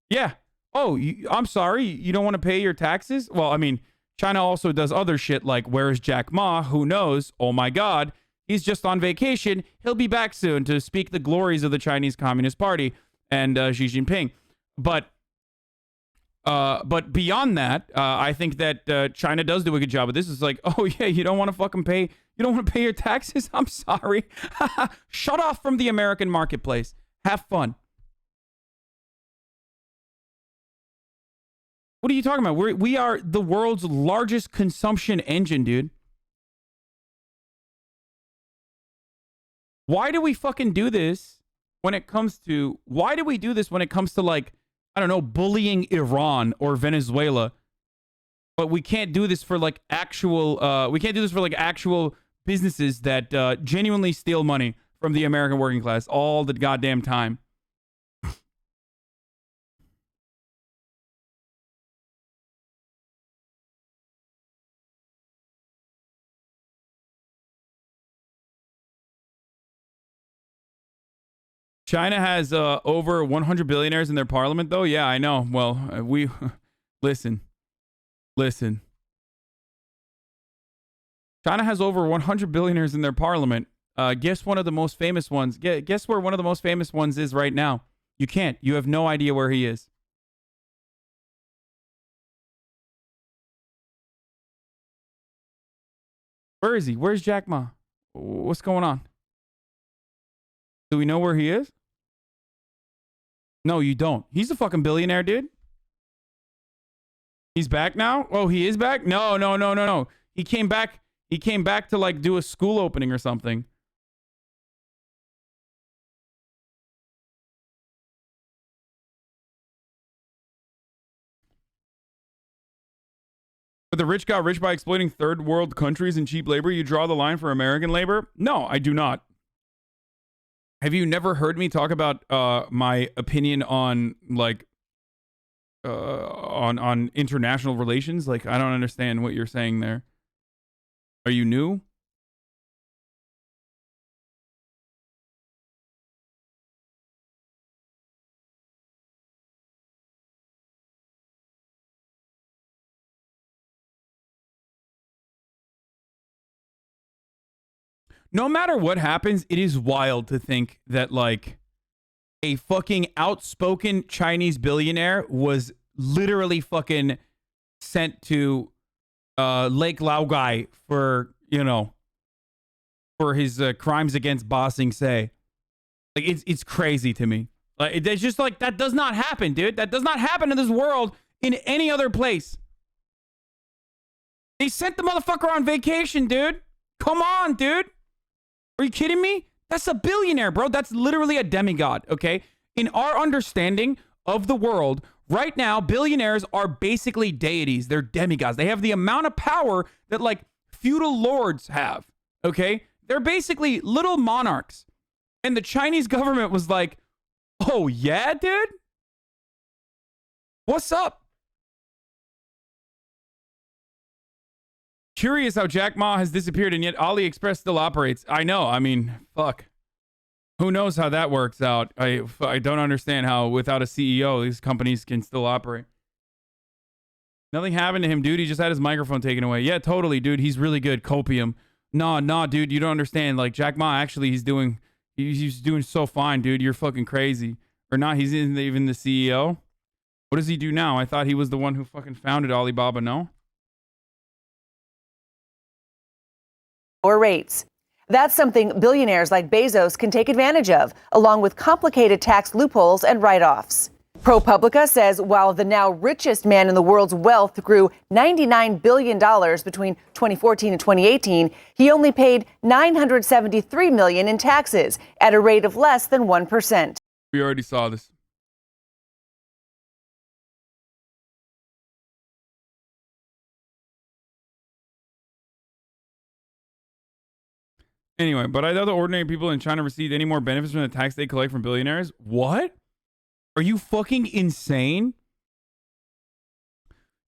yeah. Oh, I'm sorry. You don't want to pay your taxes? Well, I mean, China also does other shit like, where is Jack Ma? Who knows? Oh my God. He's just on vacation. He'll be back soon to speak the glories of the Chinese Communist Party and Xi Jinping. But beyond that, I think that China does do a good job of this. It's like, oh yeah, you don't want to fucking pay. You don't want to pay your taxes? I'm sorry. Shut off from the American marketplace. Have fun. What are you talking about? We are the world's largest consumption engine, dude. Why do we fucking do this when it comes to... Why do we do this when it comes to, like, I don't know, bullying Iran or Venezuela? But we can't do this for, like, actual... we can't do this for, like, actual businesses that genuinely steal money from the American working class all the goddamn time. China has over 100 billionaires in their parliament, though. Yeah, I know. Well, we... Listen. China has over 100 billionaires in their parliament. Guess one of the most famous ones. Guess where one of the most famous ones is right now. You can't. You have no idea where he is. Where is he? Where's Jack Ma? What's going on? Do we know where he is? No, you don't. He's a fucking billionaire, dude. He's back now? Oh, he is back? No. He came back. He came back to like do a school opening or something. But the rich got rich by exploiting third world countries and cheap labor. You draw the line for American labor? No, I do not. Have you never heard me talk about my opinion on like on international relations? Like, I don't understand what you're saying there. Are you new? No matter what happens, it is wild to think that like a fucking outspoken Chinese billionaire was literally fucking sent to Lake Laogai for, you know, for his crimes against Ba Sing Se. Like, it's crazy to me. Like, it's just like, that does not happen, dude. That does not happen in this world in any other place. They sent the motherfucker on vacation, dude. Come on, dude. Are you kidding me? That's a billionaire, bro. That's literally a demigod, okay? In our understanding of the world, right now, billionaires are basically deities. They're demigods. They have the amount of power that, like, feudal lords have, okay? They're basically little monarchs. And the Chinese government was like, oh, yeah, dude? What's up? Curious how Jack Ma has disappeared and yet AliExpress still operates. I know. I mean, fuck. Who knows how that works out? I don't understand how without a CEO these companies can still operate. Nothing happened to him, dude. He just had his microphone taken away. Yeah, totally, dude. He's really good. Copium. Nah, dude. You don't understand. Like, Jack Ma, actually, he's doing so fine, dude. You're fucking crazy. Or not, he's even the CEO. What does he do now? I thought he was the one who fucking founded Alibaba, no? Or rates. That's something billionaires like Bezos can take advantage of, along with complicated tax loopholes and write-offs. ProPublica says while the now richest man in the world's wealth grew $99 billion between 2014 and 2018, he only paid $973 million in taxes at a rate of less than 1%. We already saw this. Anyway, but I doubt the ordinary people in China received any more benefits from the tax they collect from billionaires. What? Are you fucking insane?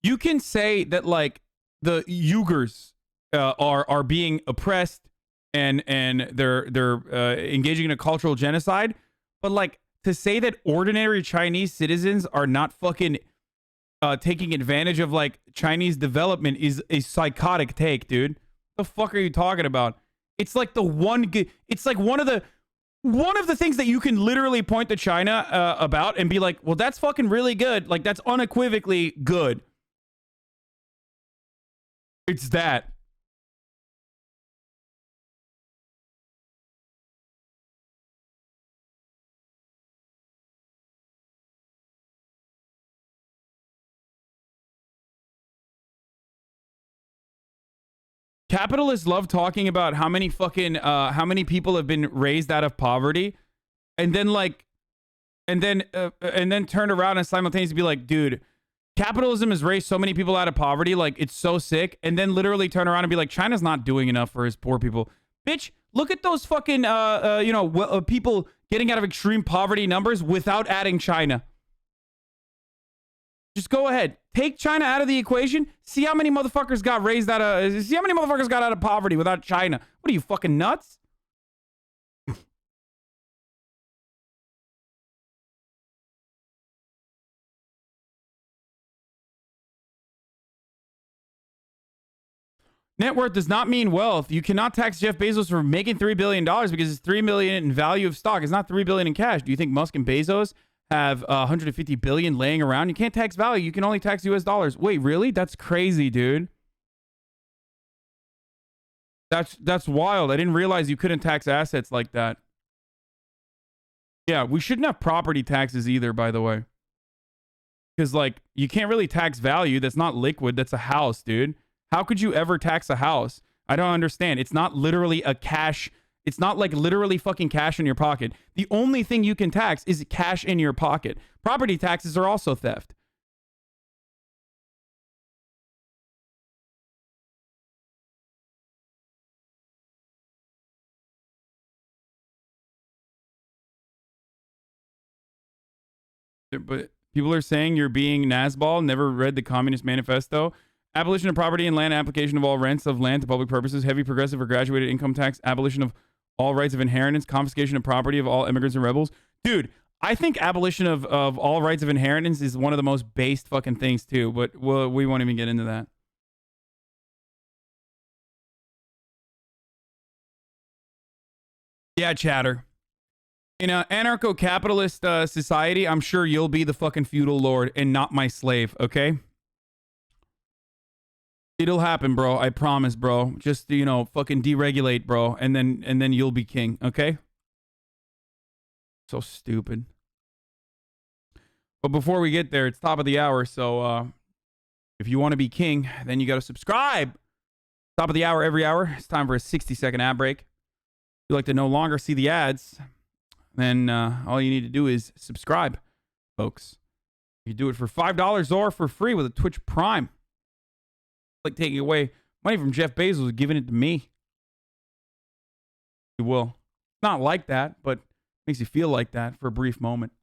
You can say that like the Uyghurs are being oppressed and they're engaging in a cultural genocide, but like to say that ordinary Chinese citizens are not fucking taking advantage of like Chinese development is a psychotic take, dude. The fuck are you talking about? It's like it's like one of the things that you can literally point to China about and be like, well, that's fucking really good. Like, that's unequivocally good. It's that. Capitalists love talking about how many fucking how many people have been raised out of poverty, and then turn around and simultaneously be like, dude, capitalism has raised so many people out of poverty, like it's so sick, and then literally turn around and be like, China's not doing enough for his poor people. Bitch, look at those fucking people getting out of extreme poverty numbers without adding China. Just go ahead. Take China out of the equation. See how many motherfuckers got raised out of... See how many motherfuckers got out of poverty without China. What are you, fucking nuts? Net worth does not mean wealth. You cannot tax Jeff Bezos for making $3 billion because it's $3 million in value of stock. It's not $3 billion in cash. Do you think Musk and Bezos have 150 billion laying around? You can't tax value. You can only tax US dollars. Wait, really? That's crazy, dude. That's wild. I didn't realize you couldn't tax assets like that. Yeah, we shouldn't have property taxes either, by the way. Because, like, you can't really tax value. That's not liquid. That's a house, dude. How could you ever tax a house? I don't understand. It's not literally a cash. It's not like literally fucking cash in your pocket. The only thing you can tax is cash in your pocket. Property taxes are also theft. But people are saying you're being Nazball, never read the Communist Manifesto. Abolition of property and land, application of all rents of land to public purposes, heavy progressive or graduated income tax, abolition of all rights of inheritance, confiscation of property of all immigrants and rebels. Dude, I think abolition of all rights of inheritance is one of the most based fucking things too, but we won't even get into that. Yeah, chatter. In an anarcho-capitalist society, I'm sure you'll be the fucking feudal lord and not my slave, okay? It'll happen, bro. I promise, bro. Just, you know, fucking deregulate, bro, and then you'll be king, okay? So stupid. But before we get there, it's top of the hour, so if you want to be king, then you got to subscribe. Top of the hour every hour. It's time for a 60-second ad break. If you'd like to no longer see the ads, then all you need to do is subscribe, folks. You do it for $5 or for free with a Twitch Prime. Like taking away money from Jeff Bezos and giving it to me. You will. Not like that, but makes you feel like that for a brief moment.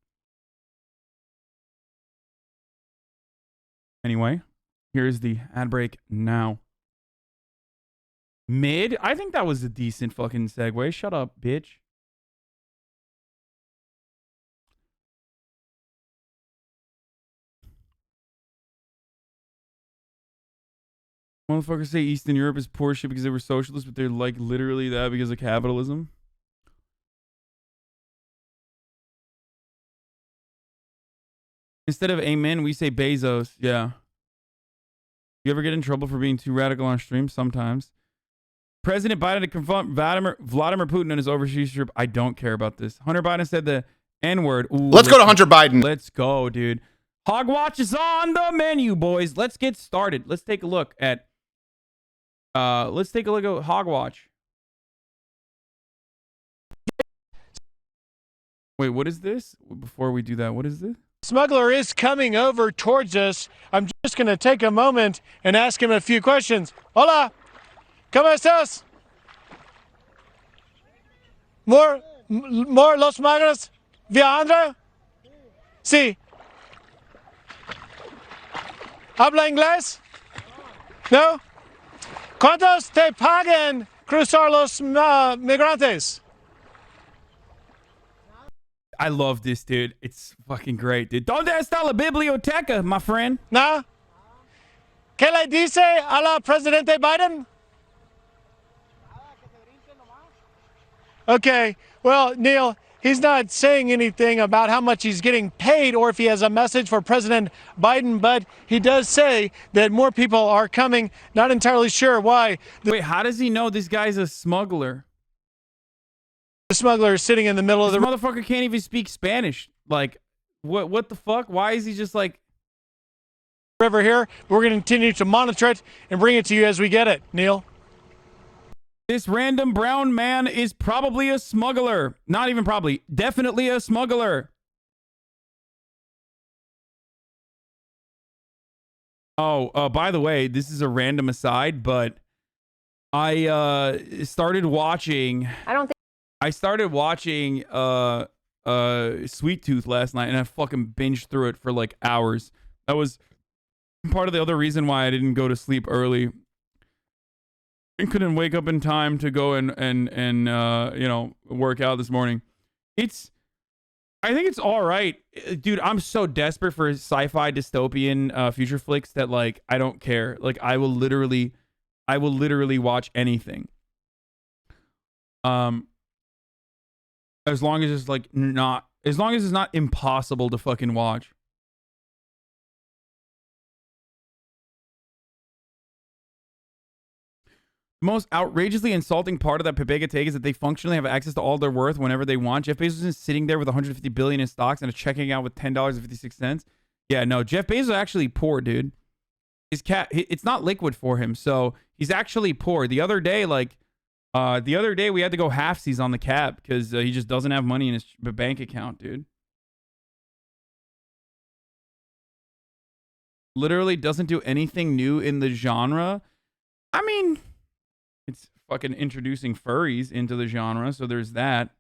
Anyway, here's the ad break now. Mid? I think that was a decent fucking segue. Shut up, bitch. Motherfuckers say Eastern Europe is poor shit because they were socialists, but they're like literally that because of capitalism. Instead of amen, we say Bezos. Yeah. You ever get in trouble for being too radical on stream? Sometimes. President Biden to confront Vladimir Putin on his overseas trip. I don't care about this. Hunter Biden said the N-word. Let's go to Hunter Biden. Let's go, dude. Hogwatch is on the menu, boys. Let's get started. Let's take a look at Hogwatch. Wait, what is this? Before we do that, what is this? Smuggler is coming over towards us. I'm just going to take a moment and ask him a few questions. Hola, ¿cómo estás? More los magros viajando? Sí. ¿Habla inglés? No. ¿Cuántos te pagan cruzar los migrantes? I love this, dude. It's fucking great, dude. ¿Dónde está la biblioteca, my friend? ¿No? ¿Qué le dice a la presidente Biden? Okay, well, Neil, he's not saying anything about how much he's getting paid or if he has a message for President Biden, but he does say that more people are coming. Not entirely sure why. Wait, how does he know this guy's a smuggler? The smuggler is sitting in the middle of the motherfucker can't even speak Spanish. Like, what the fuck? Why is he just like river here? We're going to continue to monitor it and bring it to you as we get it, Neil. This random brown man is probably a smuggler. Not even probably. Definitely a smuggler. Oh, by the way, this is a random aside, but I started watching Sweet Tooth last night, and I fucking binged through it for like hours. That was part of the other reason why I didn't go to sleep early. I couldn't wake up in time to go and you know, work out this morning. I think it's all right, dude. I'm so desperate for sci-fi dystopian future flicks that like I don't care. Like I will literally watch anything. As long as it's like not, as long as it's not impossible to fucking watch. The most outrageously insulting part of that Pepega take is that they functionally have access to all their worth whenever they want. Jeff Bezos is sitting there with 150 billion in stocks and is checking out with $10.56. Yeah, no, Jeff Bezos is actually poor, dude. His cat, it's not liquid for him, so he's actually poor. The other day, we had to go halfsies on the cap because he just doesn't have money in his bank account, dude. Literally doesn't do anything new in the genre. I mean, it's fucking introducing furries into the genre, so there's that.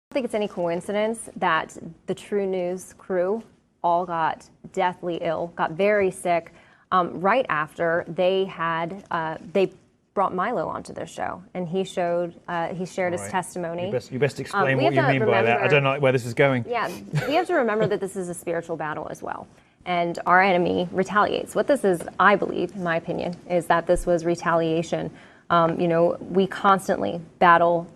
I don't think it's any coincidence that the True News crew all got deathly ill, got very sick right after they had they brought Milo onto their show, and he shared his testimony. You best explain what you mean by that. I don't know where this is going. Yeah, we have to remember that this is a spiritual battle as well, and our enemy retaliates. What this is, I believe, in my opinion, is that this was retaliation. We constantly battle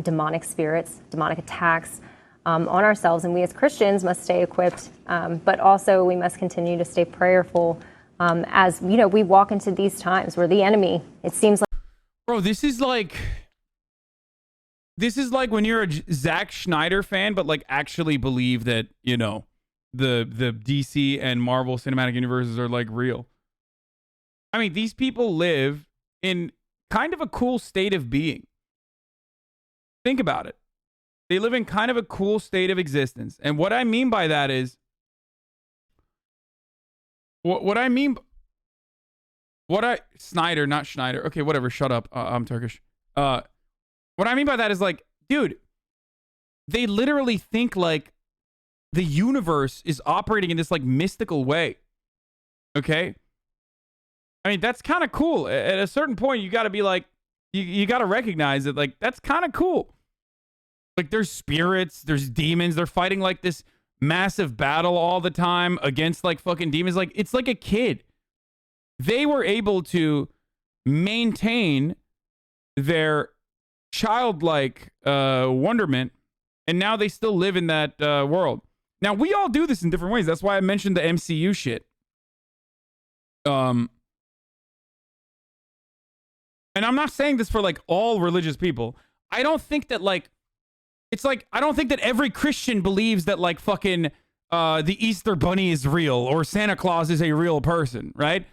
demonic spirits, demonic attacks on ourselves, and we as Christians must stay equipped, but also we must continue to stay prayerful as, we walk into these times where the enemy, it seems like... Bro, this is like when you're a Zack Snyder fan, but like actually believe that, the DC and Marvel Cinematic Universes are like real. I mean, these people live in kind of a cool state of being. Think about it. They live in kind of a cool state of existence. And what I mean by that is, Snyder, not Schneider. Okay, whatever. Shut up. I'm Turkish. What I mean by that is like, dude, they literally think like the universe is operating in this like mystical way. Okay? I mean, that's kind of cool. At a certain point, you got to be like, you got to recognize that, like, that's kind of cool. Like, there's spirits, there's demons. They're fighting like this massive battle all the time against like fucking demons. Like, it's like a kid. They were able to maintain their childlike wonderment, and now they still live in that world. Now, we all do this in different ways. That's why I mentioned the MCU shit. And I'm not saying this for like all religious people. I don't think that like, it's like, I don't think that every Christian believes that like fucking the Easter Bunny is real or Santa Claus is a real person, right?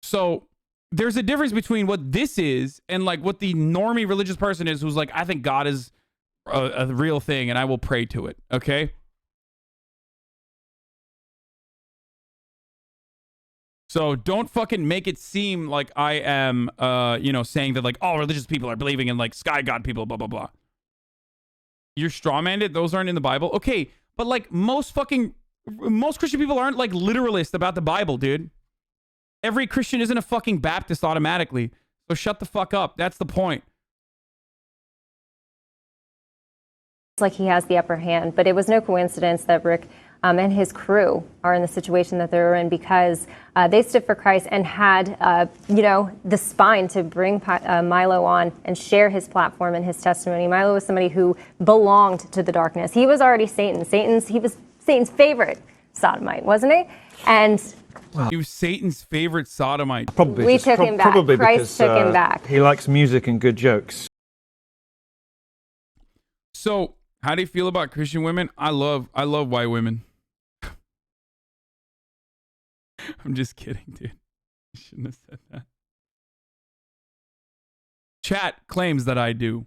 So there's a difference between what this is and like what the normie religious person is who's like, I think God is a real thing and I will pray to it, okay? So don't fucking make it seem like I am, saying that like all religious people are believing in like sky god people, blah, blah, blah. You're strawmanned. Those aren't in the Bible. Okay, but like most Christian people aren't like literalist about the Bible, dude. Every Christian isn't a fucking Baptist automatically. So shut the fuck up. That's the point. It's like he has the upper hand, but it was no coincidence that Rick and his crew are in the situation that they're in because they stood for Christ and had, the spine to bring Milo on and share his platform and his testimony. Milo was somebody who belonged to the darkness. He was already Satan. He was Satan's favorite sodomite, wasn't he? And he was Satan's favorite sodomite. Probably we took him back. Probably Christ because, took him back. He likes music and good jokes. So, how do you feel about Christian women? I love white women. I'm just kidding, dude. I shouldn't have said that. Chat claims that I do.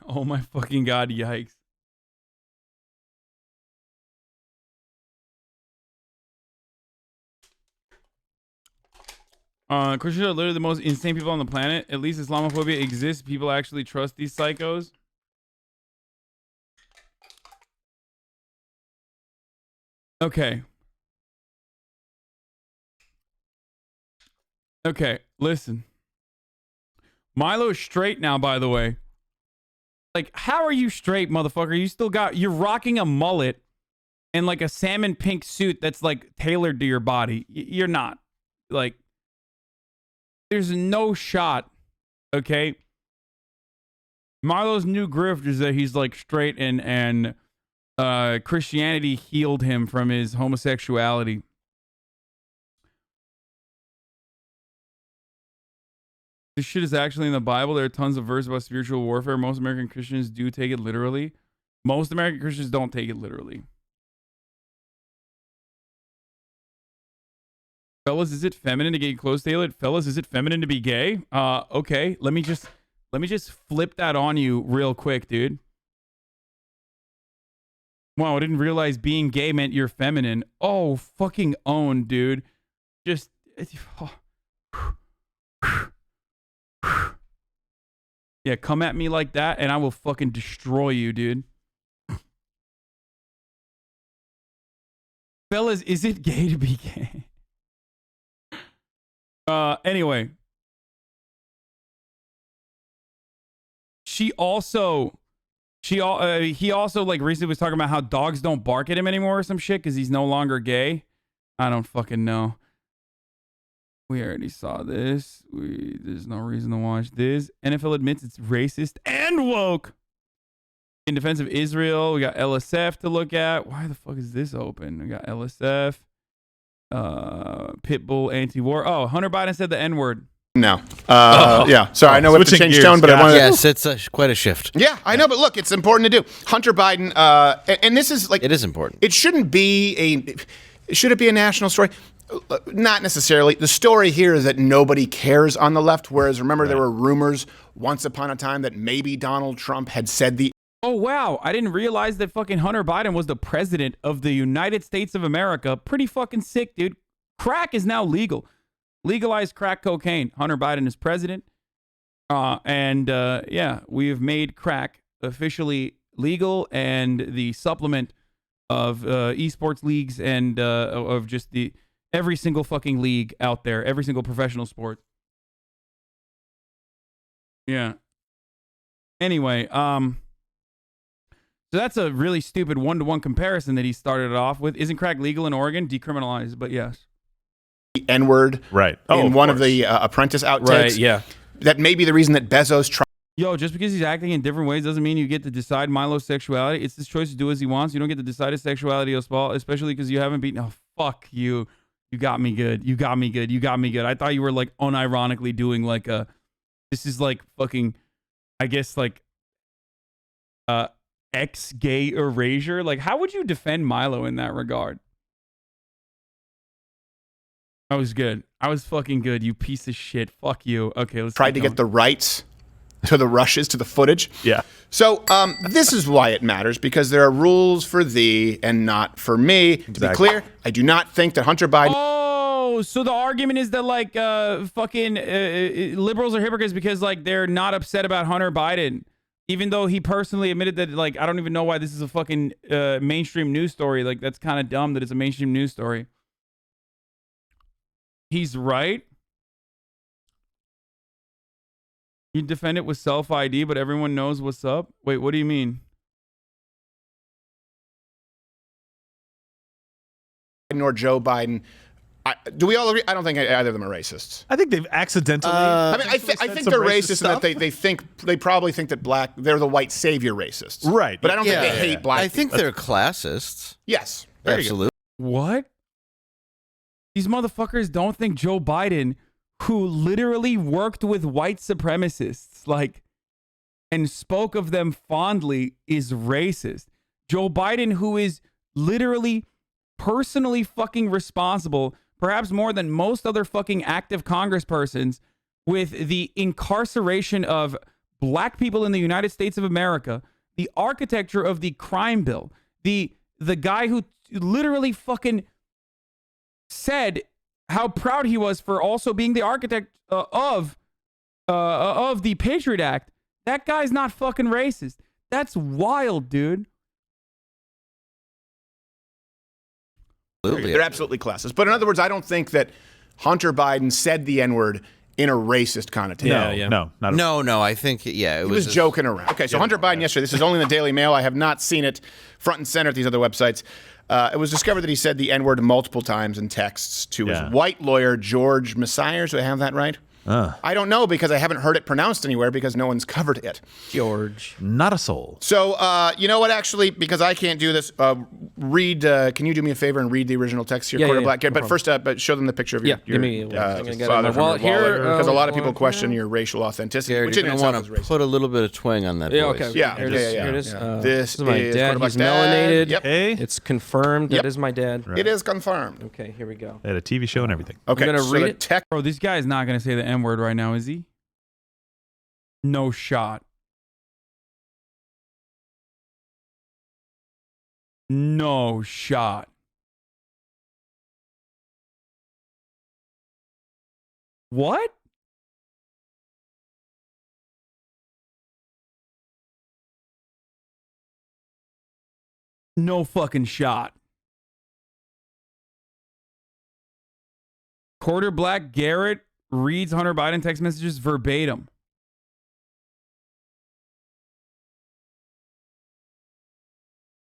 Oh my fucking god, yikes. Christians are literally the most insane people on the planet. At least Islamophobia exists. People actually trust these psychos. Okay. Okay, listen. Milo's straight now, by the way. Like, how are you straight, motherfucker? You're rocking a mullet and like a salmon pink suit that's like tailored to your body. You're not. Like, there's no shot, okay? Milo's new grift is that he's like straight and Christianity healed him from his homosexuality. This shit is actually in the Bible. There are tons of verses about spiritual warfare. Most American Christians do take it literally. Most American Christians don't take it literally. Fellas, is it feminine to get close to it? Fellas, is it feminine to be gay? Okay. Let me just flip that on you real quick, dude. Wow, I didn't realize being gay meant you're feminine. Oh, fucking own, dude. Just yeah, come at me like that and I will fucking destroy you, dude. Fellas, is it gay to be gay? Anyway. He also like recently was talking about how dogs don't bark at him anymore or some shit because he's no longer gay. I don't fucking know. We already saw this. There's no reason to watch this. NFL admits it's racist and woke. In defense of Israel, we got LSF to look at. Why the fuck is this open? We got LSF. Pitbull anti-war. Oh, Hunter Biden said the N-word. No. Yeah. Sorry, I know we have to change tone, but I wanted to... Yes, it's quite a shift. Yeah, I know, but look, it's important to do. Hunter Biden, and this is like... It is important. It shouldn't be a... Should it be a national story? Not necessarily. The story here is that nobody cares on the left, whereas remember there were rumors once upon a time that maybe Donald Trump had said the... Oh, wow. I didn't realize that fucking Hunter Biden was the president of the United States of America. Pretty fucking sick, dude. Crack is now legal. Legalized crack cocaine. Hunter Biden is president. Yeah, we have made crack officially legal, and the supplement of esports leagues and of just every single fucking league out there, every single professional sport. Yeah. Anyway, so that's a really stupid one-to-one comparison that he started it off with. Isn't crack legal in Oregon? Decriminalized, but yes. The N-word in one of the Apprentice outtakes. Right, yeah. That may be the reason that Bezos tried. Yo, just because he's acting in different ways doesn't mean you get to decide Milo's sexuality. It's his choice to do as he wants. You don't get to decide his sexuality as well, especially because you haven't beaten... Oh, fuck you. You got me good. You got me good. You got me good. I thought you were like unironically doing like a... This is like fucking... I guess like... ex-gay erasure. Like, how would you defend Milo in that regard? I was good. I was fucking good, you piece of shit. Fuck you. Okay, let's tried to get the rights to the rushes, to the footage. Yeah. So this is why it matters, because there are rules for thee and not for me. To be clear, I do not think that Hunter Biden... Oh, so the argument is that like fucking liberals are hypocrites because like they're not upset about Hunter Biden. Even though he personally admitted that, like, I don't even know why this is a fucking mainstream news story. Like, that's kind of dumb that it's a mainstream news story. He's right. You defend it with self-ID, but everyone knows what's up? Wait, what do you mean? Nor Joe Biden. Do we all agree? I don't think either of them are racists. I think they've accidentally. I mean, I think they're racist in that they probably think that they're the white savior racists. Right. But I don't think they hate black people. I think they're classists. Yes. Absolutely. What? These motherfuckers don't think Joe Biden, who literally worked with white supremacists, like, and spoke of them fondly, is racist. Joe Biden, who is literally personally fucking responsible, perhaps more than most other fucking active congresspersons, with the incarceration of black people in the United States of America, the architecture of the crime bill, the guy who literally fucking said how proud he was for also being the architect of the Patriot Act. That guy's not fucking racist. That's wild, dude. They're absolutely classist. But in other words, I don't think that Hunter Biden said the N-word in a racist connotation. No, I think, yeah. He was joking around. Okay, so Hunter Biden yesterday, this is only in the Daily Mail. I have not seen it front and center at these other websites. It was discovered that he said the N-word multiple times in texts to his white lawyer, George Messiah. Do I have that right? I don't know because I haven't heard it pronounced anywhere because no one's covered it. George. Not a soul. So, you know what, actually, because I can't do this, read, can you do me a favor and read the original text here, Quarterback? No but first, but show them the picture of your, give me father from your wallet, because a lot of people question your racial authenticity, Jared, which you're in gonna itself want is to racist. put a little bit of twang on that voice. Okay. Yeah, Here it is. This is my is dad. Quarterback's He's melanated. Yep. It's confirmed. That is my dad. It is confirmed. Okay, here we go. They had a TV show and everything. Okay, I'm gonna read it. Bro, this guy is not gonna say the N-word right now, is he? No shot. No shot. What? No fucking shot. Quarterback Garrett reads Hunter Biden text messages verbatim.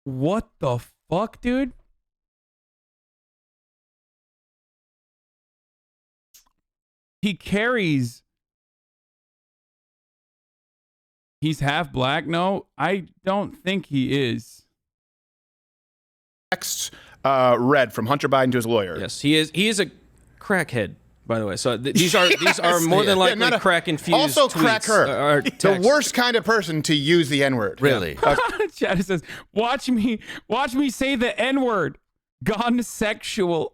What the fuck, dude? He carries. He's half black? No, I don't think he is. Text read from Hunter Biden to his lawyer. Yes, he is. He is a crackhead, by the way. So these are more than likely crack infused. Also, tweets, crack her. The worst kind of person to use the N-word. Really? Chad says, watch me say the N-word. Gone sexual.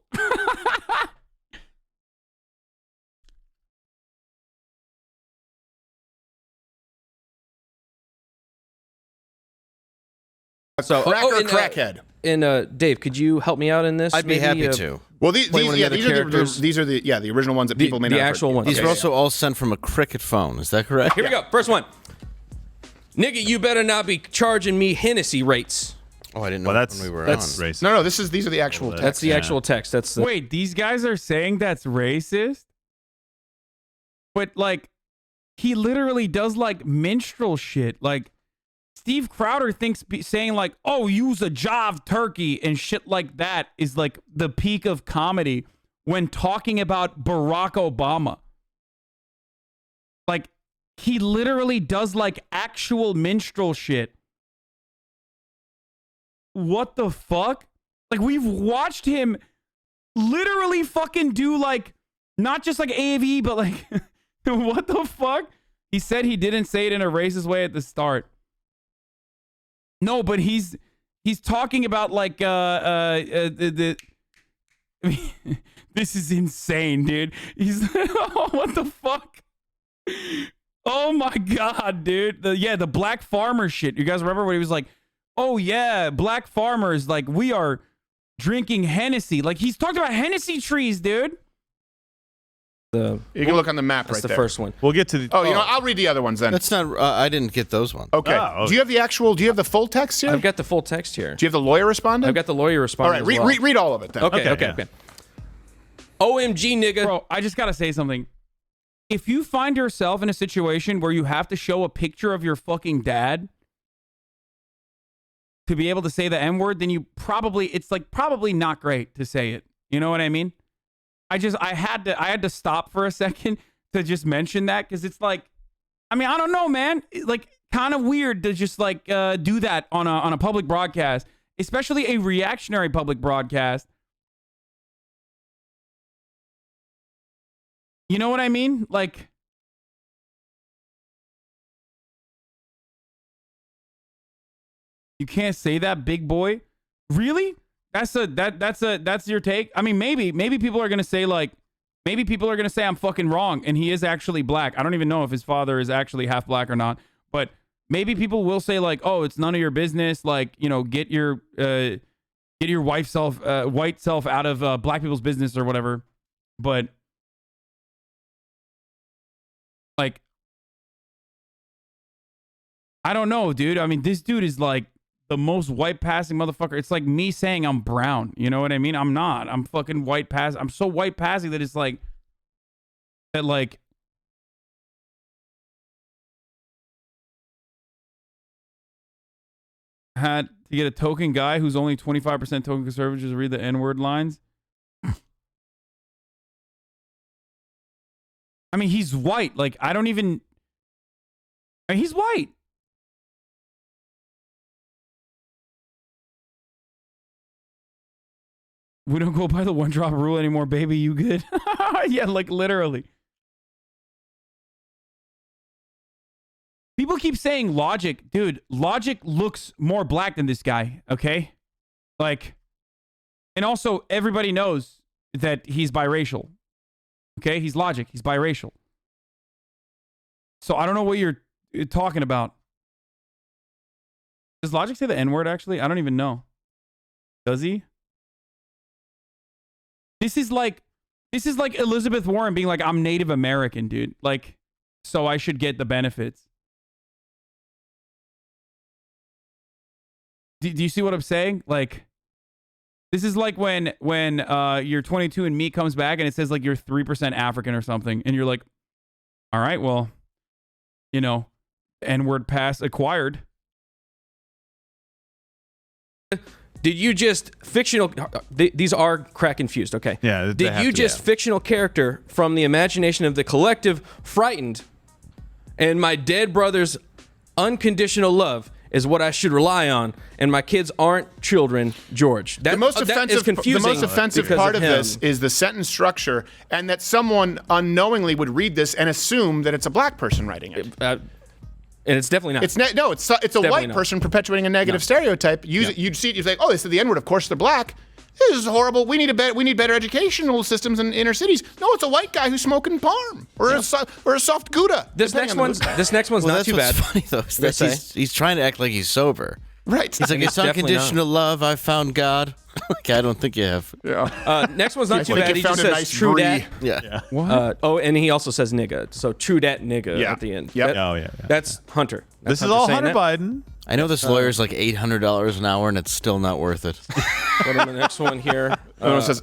So, crackhead. And Dave, could you help me out in this? I'd be happy to. Well, these are the original ones that people may not the have actual heard. ones. These are also all sent from a cricket phone. Is that correct? Here we go. First one. Nigga, you better not be charging me Hennessy rates. Oh, I didn't know that's, when we were that's on. racist. No, these are the actual text. That's the actual text. That's the... Wait, these guys are saying that's racist? But, like, he literally does, like, minstrel shit. Like, Steve Crowder thinks saying, like, oh, use a jive turkey and shit like that is, like, the peak of comedy when talking about Barack Obama. Like, he literally does, like, actual minstrel shit. What the fuck? Like, we've watched him literally fucking do, like, not just like AAVE, but like, what the fuck? He said he didn't say it in a racist way at the start. No, but he's talking about like this is insane, dude. He's oh, what the fuck? Oh my god, dude. The black farmer shit. You guys remember when he was like, oh yeah, black farmers, like we are drinking Hennessy. Like he's talking about Hennessy trees, dude. You can look on the map that's right the there. first one. We'll get to the. Oh, you know, I'll read the other ones then. That's not. I didn't get those ones. Okay. Oh, Do you have the actual? Do you have the full text here? I've got the full text here. Do you have the lawyer responding? I've got the lawyer responding. All right, as well. read all of it then. Okay. OMG, nigga. Bro, I just gotta say something. If you find yourself in a situation where you have to show a picture of your fucking dad to be able to say the N-word, then you it's probably not great to say it. You know what I mean? I had to stop for a second to just mention that because it's like, I mean, I don't know, man. It's like kind of weird to just like do that on a public broadcast, especially a reactionary public broadcast. You know what I mean? Like, you can't say that, big boy. Really? That's your take? I mean, maybe people are going to say like, maybe people are going to say I'm fucking wrong and he is actually black. I don't even know if his father is actually half black or not, but maybe people will say like, oh, it's none of your business. Like, you know, get your white self out of black people's business or whatever. But like, I don't know, dude. I mean, this dude is like the most white passing motherfucker. It's like me saying I'm brown. You know what I mean? I'm not. I'm fucking white pass. I'm so white passing that it's like that. Like, had to get a token guy who's only 25% token conservative to read the N-word lines. I mean, he's white. Like, I don't even... I mean, he's white. We don't go by the one-drop rule anymore, baby. You good? Yeah, like, literally. People keep saying Logic. Dude, Logic looks more black than this guy, okay? Like, and also, everybody knows that he's biracial. Okay? He's Logic. He's biracial. So I don't know what you're talking about. Does Logic say the N-word, actually? I don't even know. Does he? This is like Elizabeth Warren being like, I'm Native American, dude. Like, so I should get the benefits. Do you see what I'm saying? Like, this is like when your 22andMe comes back and it says like you're 3% African or something, and you're like, all right, well, you know, N-word pass acquired. Did you just fictional? These are crack infused, okay? Yeah. Did you just fictional character from the imagination of the collective frightened, and my dead brother's unconditional love is what I should rely on, and my kids aren't children, George. The most offensive part of him. this is the sentence structure, and that someone unknowingly would read this and assume that it's a black person writing it. And it's definitely not. It's a white person perpetuating a negative stereotype. You'd see it, you'd think, oh, they said the N-word, of course they're black. This is horrible. We need better educational systems in inner cities. No, it's a white guy who's smoking palm or a soft Gouda. This next one's not too bad. That's funny though. Is that he's trying to act like he's sober. Right. He's like, it's unconditional love. I found God. Like, I don't think you have. Yeah. Next one's not too bad. He just says true dat. Yeah. What? And he also says nigga. So true dat nigga at the end. Yep. That's Hunter. This is all Hunter Biden. I know this lawyer's like $800 an hour, and it's still not worth it. Go to the next one here. It says,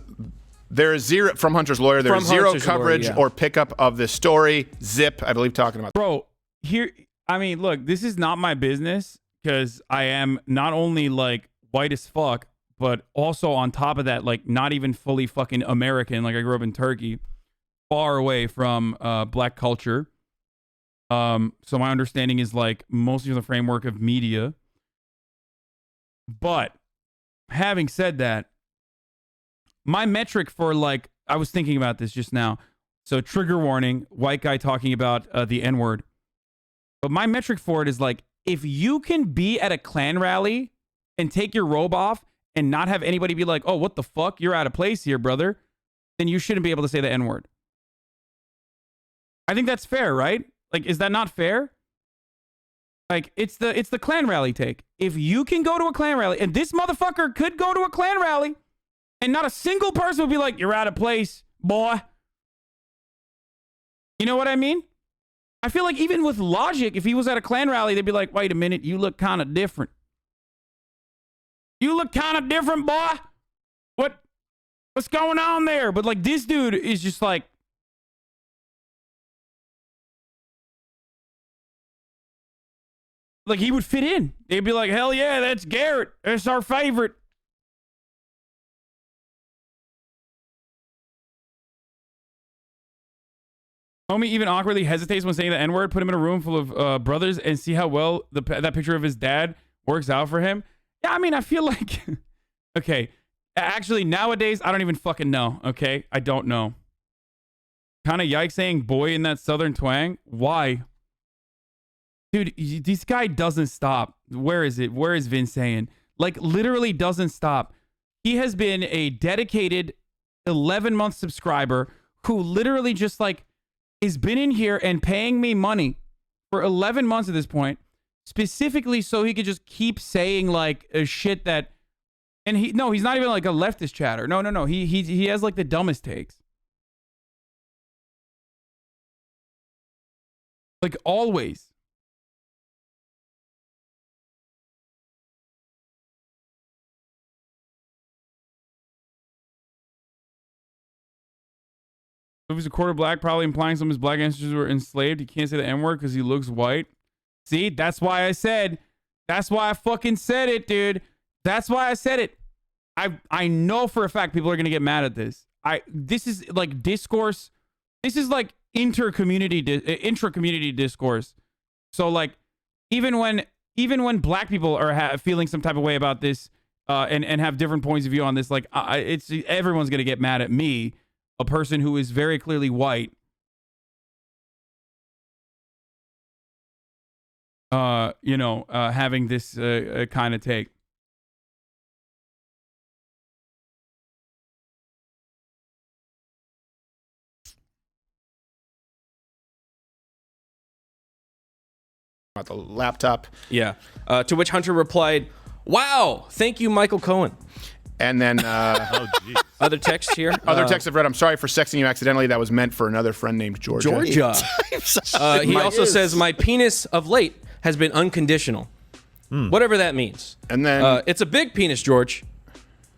there is zero, from Hunter's lawyer, there is zero coverage or pickup of this story. Zip, I believe, talking about. Bro, here, I mean, look, this is not my business because I am not only like white as fuck, but also on top of that, like not even fully fucking American. Like I grew up in Turkey, far away from black culture. So my understanding is like mostly in the framework of media. But having said that, my metric for like, I was thinking about this just now. So trigger warning, white guy talking about the N-word. But my metric for it is like, if you can be at a Klan rally and take your robe off and not have anybody be like, oh, what the fuck? You're out of place here, brother. Then you shouldn't be able to say the N-word. I think that's fair, right? Like, is that not fair? Like, it's the Klan rally take. If you can go to a Klan rally, and this motherfucker could go to a Klan rally, and not a single person would be like, you're out of place, boy. You know what I mean? I feel like even with Logic, if he was at a Klan rally, they'd be like, wait a minute, you look kind of different. You look kind of different, boy. What's going on there? But like, this dude is just like, he would fit in. They'd be like, hell yeah, that's Garrett. That's our favorite. Homie even awkwardly hesitates when saying the N-word. Put him in a room full of brothers and see how well that picture of his dad works out for him. Yeah, I mean, I feel like... Okay. Actually, nowadays, I don't even fucking know. Okay? I don't know. Kind of yikes saying boy in that southern twang. Why? Dude, this guy doesn't stop. Where is it? Where is Vince saying? Like, literally doesn't stop. He has been a dedicated 11-month subscriber who literally just, like, has been in here and paying me money for 11 months at this point, specifically so he could just keep saying, like, shit that... And he's not even, like, a leftist chatter. No. He has, like, the dumbest takes. Like, always. If he's a quarter black, probably implying some of his black ancestors were enslaved. He can't say the N-word because he looks white. See, that's why I said. That's why I fucking said it, dude. That's why I said it. I know for a fact people are gonna get mad at this. This is like discourse. This is like intra-community discourse. So like, even when black people are feeling some type of way about this, and have different points of view on this, like everyone's gonna get mad at me, a person who is very clearly white. Having this kind of take. About the laptop. Yeah. To which Hunter replied, "Wow, thank you, Michael Cohen." And then other text here. Other texts I've read. I'm sorry for sexting you accidentally. That was meant for another friend named Georgia. He also says, "My penis of late has been unconditional." Whatever that means. And then it's a big penis, George.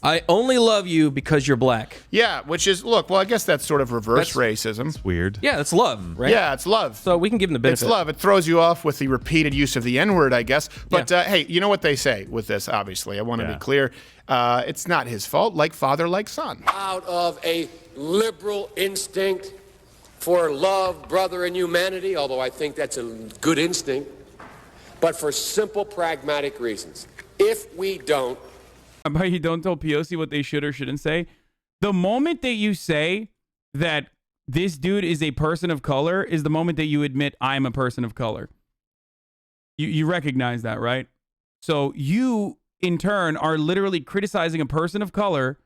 I only love you because you're black. Yeah, which is, look, well, I guess that's sort of reverse racism. It's weird. Yeah, that's love, right? Yeah, it's love. So we can give him the benefit. It's love. It throws you off with the repeated use of the N-word, I guess. But hey, you know what they say with this, obviously. I want to be clear. It's not his fault. Like father, like son. Out of a liberal instinct for love, brother, and humanity, although I think that's a good instinct, but for simple, pragmatic reasons. If we don't, how about you don't tell POC what they should or shouldn't say? The moment that you say that this dude is a person of color is the moment that you admit I'm a person of color. You recognize that, right? So you, in turn, are literally criticizing a person of color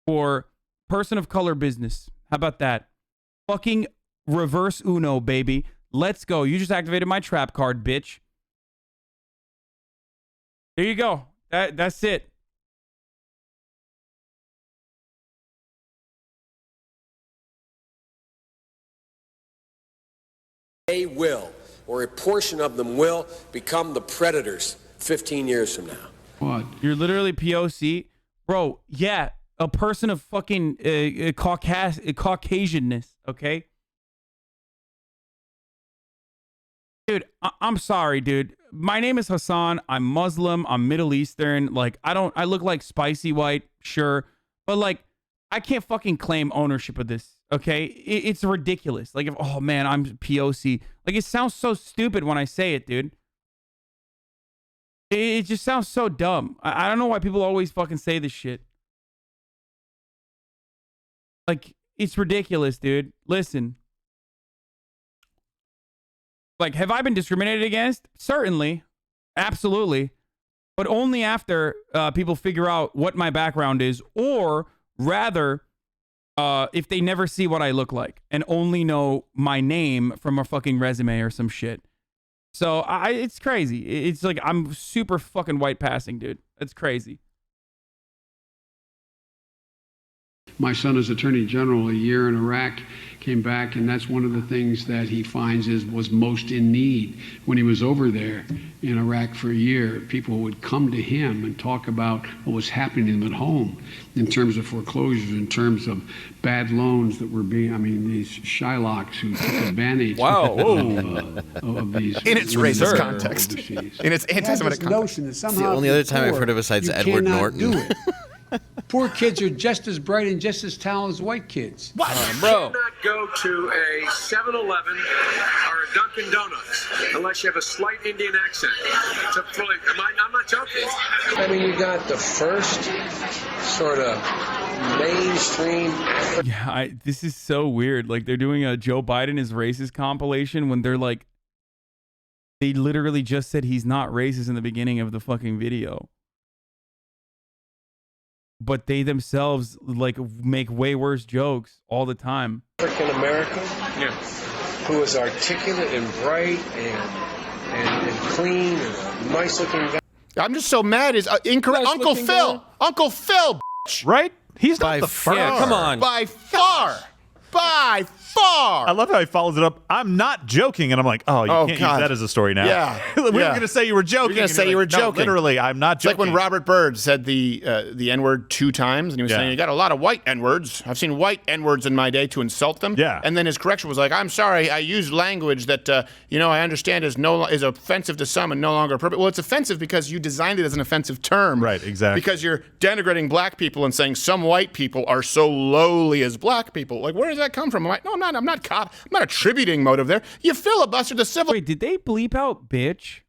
for person of color business. How about that? Fucking reverse Uno, baby. Let's go. You just activated my trap card, bitch. There you go. That's it. they will, or a portion of them will, become the predators 15 years from now. What? You're literally POC? Bro, yeah, a person of fucking Caucasianness, okay? Dude, I'm sorry, dude. My name is Hasan. I'm Muslim. I'm Middle Eastern. Like, I look like spicy white, sure. But, like, I can't fucking claim ownership of this, okay? It's ridiculous. Like, oh, man, I'm POC. Like, it sounds so stupid when I say it, dude. It just sounds so dumb. I don't know why people always fucking say this shit. Like, it's ridiculous, dude. Listen. Like, have I been discriminated against? Certainly. Absolutely. But only after people figure out what my background is, or rather, if they never see what I look like and only know my name from a fucking resume or some shit. So it's crazy. It's like I'm super fucking white passing, dude. It's crazy. My son is Attorney General, a year in Iraq, came back, and that's one of the things that he finds was most in need. When he was over there in Iraq for a year, people would come to him and talk about what was happening to them at home in terms of foreclosures, in terms of bad loans that were being, these Shylocks who took advantage of these. In its racist context. In its anti-Semitic context. It's the only other time I've heard of besides Edward Norton. Poor kids are just as bright and just as talented as white kids. What? Bro. You cannot go to a 7-Eleven or a Dunkin' Donuts unless you have a slight Indian accent. I'm not joking. You got the first sort of mainstream. Yeah, this is so weird. Like, they're doing a Joe Biden is racist compilation when they're like, they literally just said he's not racist in the beginning of the fucking video. But they themselves like make way worse jokes all the time. African American, who is articulate and bright and clean and nice looking guy. I'm just so mad. Is incorrect. Uncle Phil. Guy? Uncle Phil. Right? He's not the first. Yeah, come on. By far. By far. I love how he follows it up. I'm not joking. And I'm like, you can't use that as a story now. Yeah. we were going to say you were joking. We're going to say you were joking. No, literally, I'm not joking. It's like when Robert Byrd said the N-word 2 times, and he was saying, you got a lot of white N-words. I've seen white N-words in my day to insult them. Yeah. And then his correction was like, I'm sorry, I used language that, I understand is offensive to some and no longer appropriate. Well, it's offensive because you designed it as an offensive term. Right, exactly. Because you're denigrating black people and saying some white people are so lowly as black people. Like, where does that come from? I'm like, no, I'm I'm not attributing motive there. You filibustered the civil. Wait, did they bleep out bitch?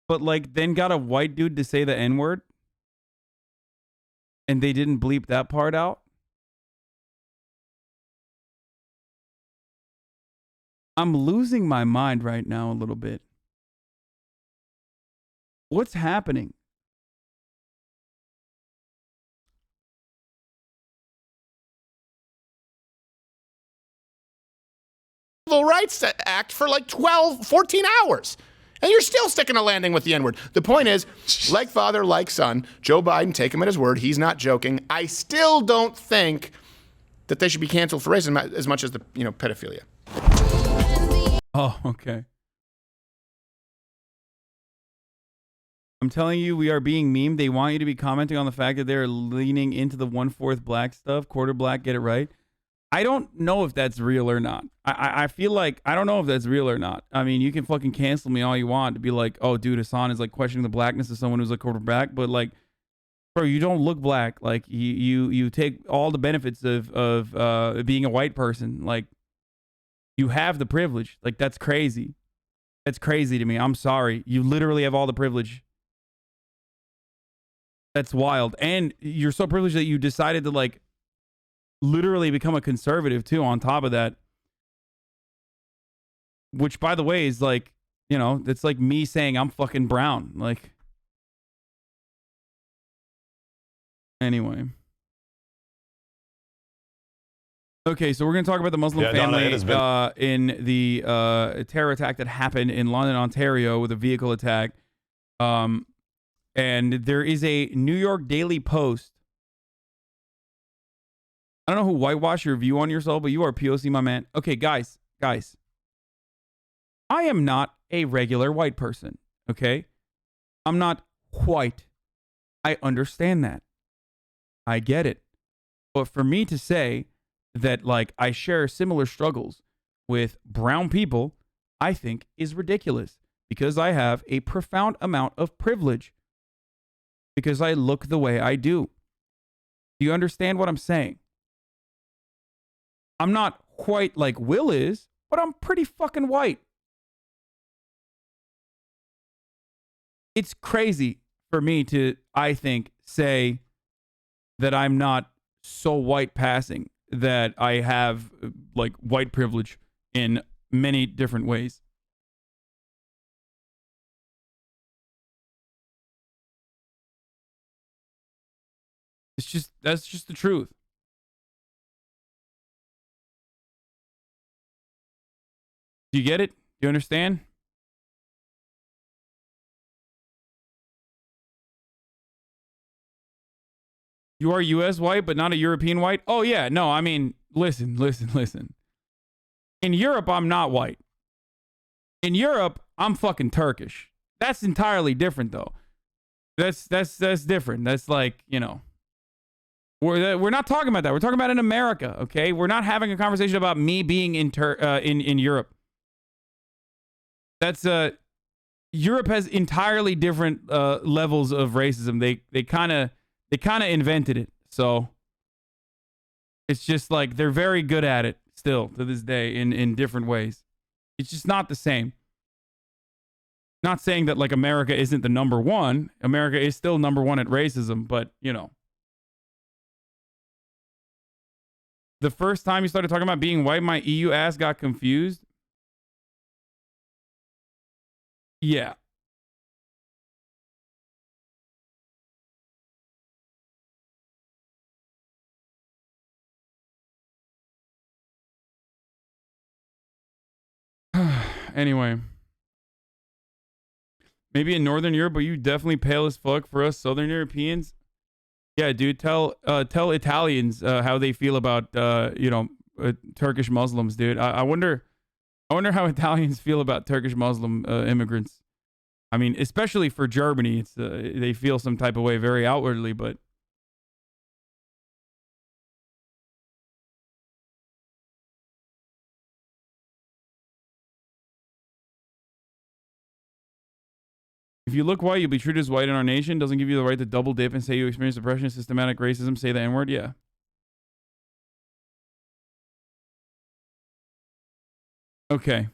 But like then got a white dude to say the N-word? And they didn't bleep that part out? I'm losing my mind right now a little bit. What's happening? Civil Rights Act for like 14 hours. And you're still sticking a landing with the N-word. The point is, like father, like son, Joe Biden, take him at his word. He's not joking. I still don't think that they should be canceled for racism as much as the, pedophilia. Oh, okay. I'm telling you, we are being memed. They want you to be commenting on the fact that they're leaning into the 1/4 black stuff. Quarter black, get it right. I don't know if that's real or not. I feel like, I don't know if that's real or not. I mean, you can fucking cancel me all you want to be like, oh, dude, Hasan is like questioning the blackness of someone who's like quarter black. But like, bro, you don't look black. Like, you take all the benefits of being a white person. Like, you have the privilege. Like, that's crazy. That's crazy to me. I'm sorry. You literally have all the privilege. That's wild. And you're so privileged that you decided to like literally become a conservative too on top of that. Which, by the way, is like, it's like me saying I'm fucking brown. Like, anyway. Okay, so we're going to talk about the Muslim family in the terror attack that happened in London, Ontario with a vehicle attack. And there is a New York Daily Post. I don't know who whitewashed your view on yourself, but you are POC, my man. Okay, guys. I am not a regular white person, okay? I'm not white. I understand that. I get it. But for me to say that, like, I share similar struggles with brown people, I think is ridiculous because I have a profound amount of privilege because I look the way I do. Do you understand what I'm saying? I'm not white like Will is, but I'm pretty fucking white. It's crazy for me to, I think, say that I'm not so white passing that I have like white privilege in many different ways. That's just the truth. Do you get it? Do you understand? You are US white, but not a European white? Oh, yeah. No, I mean, listen. In Europe, I'm not white. In Europe, I'm fucking Turkish. That's entirely different, though. That's different. That's like, we're not talking about that. We're talking about in America, okay? We're not having a conversation about me being in Europe. That's Europe has entirely different levels of racism. They kind of invented it. So it's just like they're very good at it still to this day in different ways. It's just not the same. Not saying that like America isn't the number one. America is still number one at racism, but the first time you started talking about being white, my EU ass got confused. Yeah. Anyway. Maybe in Northern Europe, but you definitely pale as fuck for us Southern Europeans. Yeah, dude, tell Italians how they feel about Turkish Muslims, dude. I wonder how Italians feel about Turkish Muslim immigrants. I mean, especially for Germany, it's they feel some type of way very outwardly, but if you look white, you'll be treated as white in our nation. Doesn't give you the right to double dip and say you experience oppression, systematic racism, say the N-word. Yeah. Okay.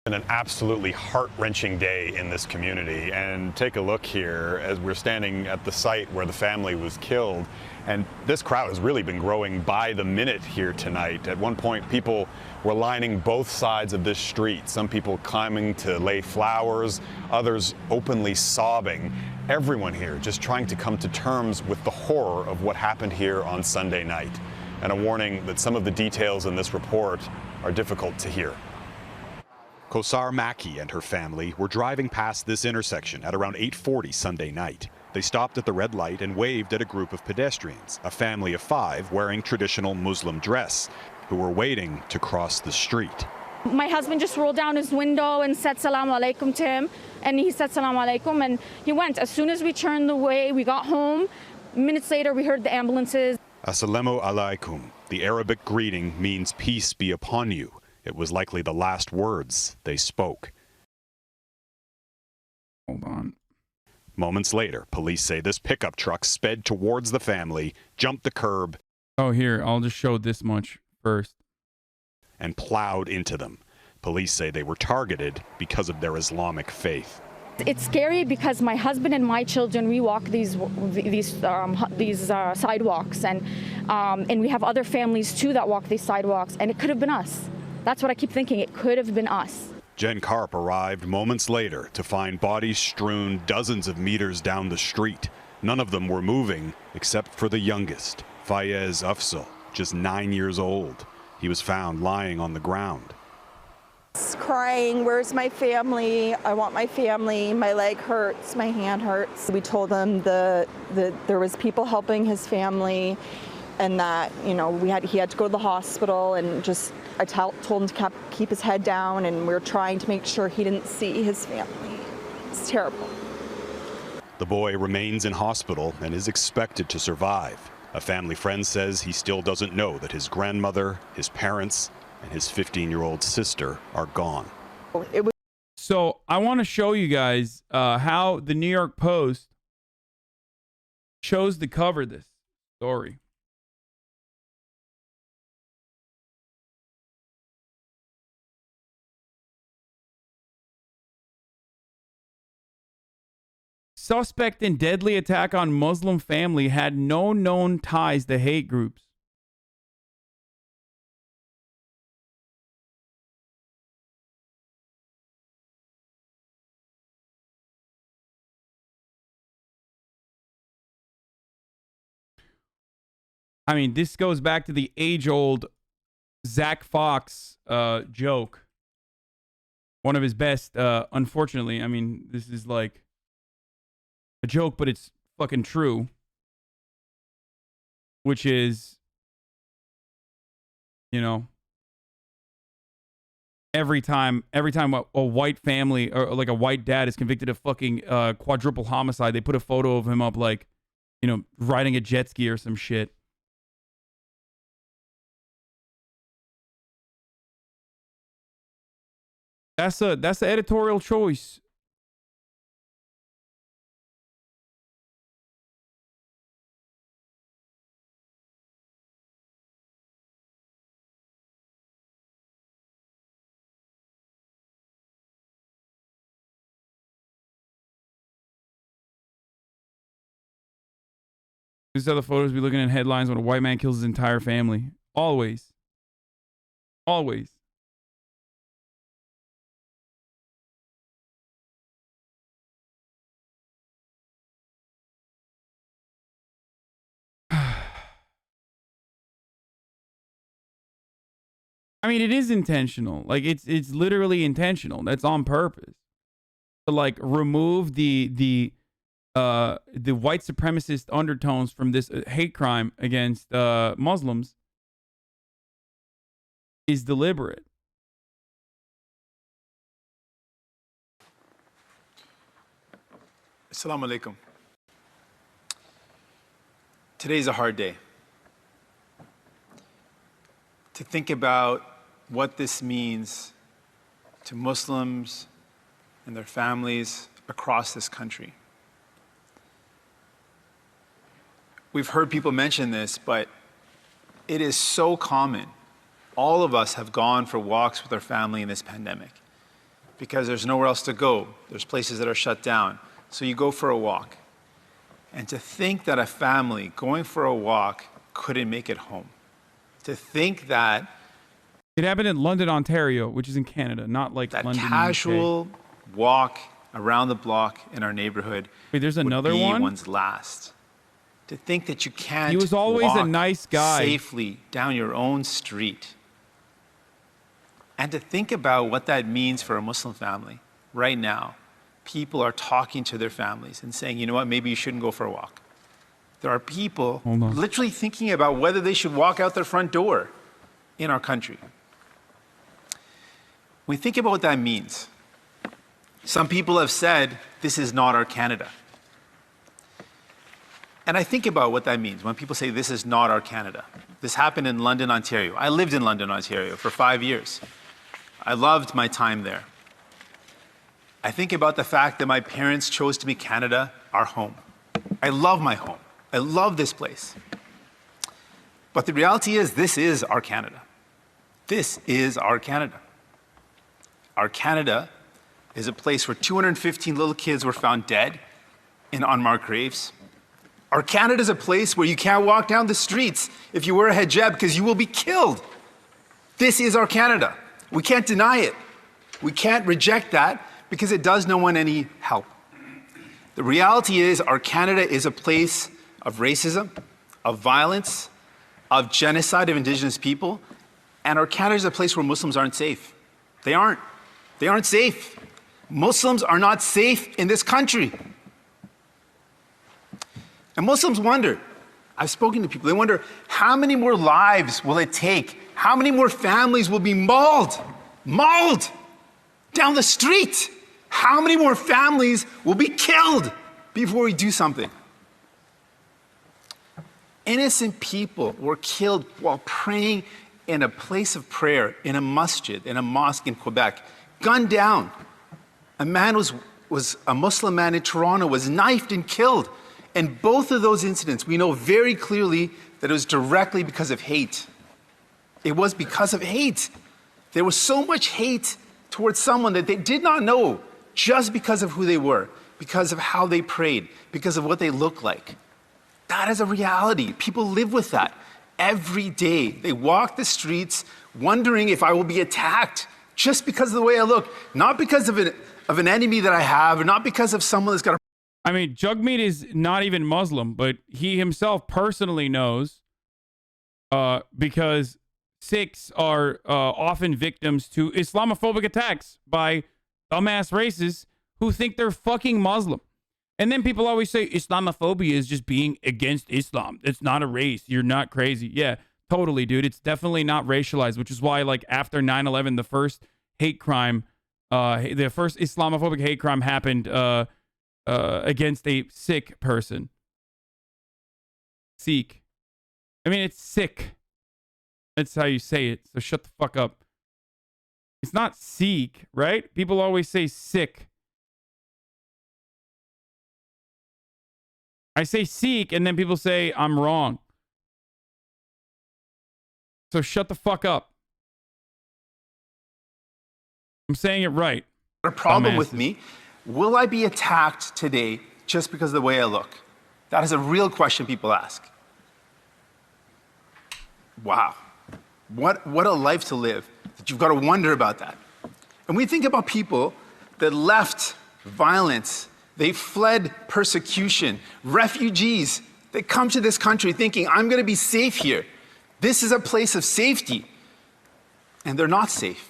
Been an absolutely heart-wrenching day in this community, and take a look here as we're standing at the site where the family was killed, and this crowd has really been growing by the minute here tonight. At one point, people were lining both sides of this street, some people climbing to lay flowers, others openly sobbing. Everyone here just trying to come to terms with the horror of what happened here on Sunday night, and a warning that some of the details in this report are difficult to hear. Kosar Maki and her family were driving past this intersection at around 8:40 Sunday night. They stopped at the red light and waved at a group of pedestrians, a family of 5 wearing traditional Muslim dress, who were waiting to cross the street. My husband just rolled down his window and said salam alaikum to him, and he said salam alaikum, and he went. As soon as we turned the way, we got home. Minutes later, we heard the ambulances. Assalamu alaikum. The Arabic greeting means peace be upon you. It was likely the last words they spoke. Hold on. Moments later, police say this pickup truck sped towards the family, jumped the curb. Oh, here, I'll just show this much first. And plowed into them. Police say they were targeted because of their Islamic faith. It's scary because my husband and my children, we walk these sidewalks, and we have other families too that walk these sidewalks, and it could have been us. That's what I keep thinking. It could have been us. Jen Karp arrived moments later to find bodies strewn dozens of meters down the street. None of them were moving except for the youngest, Fayez Afzal, just 9 years old. He was found lying on the ground. Crying, where's my family? I want my family. My leg hurts, my hand hurts. We told him that there was people helping his family, and that he had to go to the hospital, and I told him to keep his head down, and we were trying to make sure he didn't see his family. It's terrible. The boy remains in hospital and is expected to survive. A family friend says he still doesn't know that his grandmother, his parents, and his 15-year-old sister are gone. So I want to show you guys how the New York Post chose to cover this story. Suspect in deadly attack on Muslim family had no known ties to hate groups. I mean, this goes back to the age-old Zach Fox joke. One of his best, unfortunately. I mean, this is like a joke, but it's fucking true. Which is, every time a white family or like a white dad is convicted of fucking quadruple homicide, they put a photo of him up like, riding a jet ski or some shit. That's an editorial choice. These are the photos we looking at headlines when a white man kills his entire family. Always. Always. I mean, it is intentional. Like it's literally intentional. That's on purpose. To like remove the white supremacist undertones from this hate crime against Muslims is deliberate. Assalamu alaikum. Today's a hard day. To think about what this means to Muslims and their families across this country. We've heard people mention this, but it is so common all of us have gone for walks with our family in this pandemic because there's nowhere else to go. There's places that are shut down. So you go for a walk. And to think that a family going for a walk couldn't make it home. To think that it happened in London, Ontario, which is in Canada, not like that London, casual walk around the block in our neighborhood Wait, there's another would be one? one's last. To think that you can't He was always a walk nice guy. safely down your own street. And to think about what that means for a Muslim family right now. People are talking to their families and saying, you know what, maybe you shouldn't go for a walk. There are people literally thinking about whether they should walk out their front door in our country. When we think about what that means, some people have said, this is not our Canada. And I think about what that means when people say, this is not our Canada. This happened in London, Ontario. I lived in London, Ontario for 5 years. I loved my time there. I think about the fact that my parents chose to make Canada our home. I love my home. I love this place. But the reality is, this is our Canada. This is our Canada. Our Canada is a place where 215 little kids were found dead in unmarked graves. Our Canada is a place where you can't walk down the streets if you wear a hijab because you will be killed. This is our Canada. We can't deny it. We can't reject that because it does no one any help. The reality is our Canada is a place of racism, of violence, of genocide of indigenous people, and our Canada is a place where Muslims aren't safe. They aren't. They aren't safe. Muslims are not safe in this country. And Muslims wonder, I've spoken to people, they wonder, how many more lives will it take? How many more families will be mauled down the street? How many more families will be killed before we do something? Innocent people were killed while praying in a place of prayer, in a masjid, in a mosque in Quebec, gunned down. A man was a Muslim man in Toronto, was knifed and killed. And both of those incidents, we know very clearly that it was directly because of hate. It was because of hate. There was so much hate towards someone that they did not know just because of who they were, because of how they prayed, because of what they looked like. That is a reality. People live with that every day. They walk the streets wondering if I will be attacked just because of the way I look, not because of an enemy that I have, or not because of someone that's got a... I mean, Jugmeat is not even Muslim, but he himself personally knows because Sikhs are often victims to Islamophobic attacks by dumbass racists who think they're fucking Muslim. And then people always say Islamophobia is just being against Islam. It's not a race. You're not crazy. Yeah, totally, dude. It's definitely not racialized, which is why, like, after 9/11, the first hate crime, the first Islamophobic hate crime happened against a Sikh person. Sikh. I mean, it's Sikh. That's how you say it. So shut the fuck up. It's not Sikh, right? People always say Sikh. I say Sikh, and then people say I'm wrong. So shut the fuck up. I'm saying it right. A problem with me. Will I be attacked today just because of the way I look? That is a real question people ask. Wow. What a life to live, that you've got to wonder about that. And we think about people that left violence, they fled persecution, refugees that come to this country thinking, I'm going to be safe here. This is a place of safety. And they're not safe.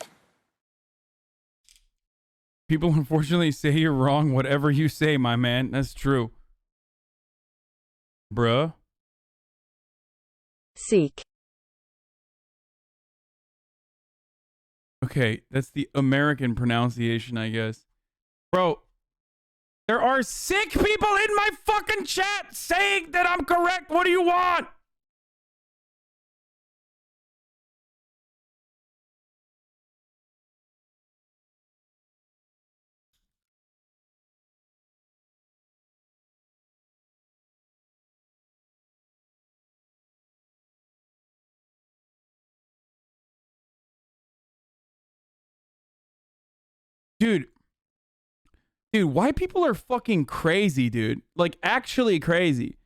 People unfortunately say you're wrong, whatever you say, my man. That's true. Bruh. Seek. Okay, that's the American pronunciation, I guess. Bro, there are sick people in my fucking chat saying that I'm correct. What do you want? Dude, white people are fucking crazy, dude. Like, actually crazy.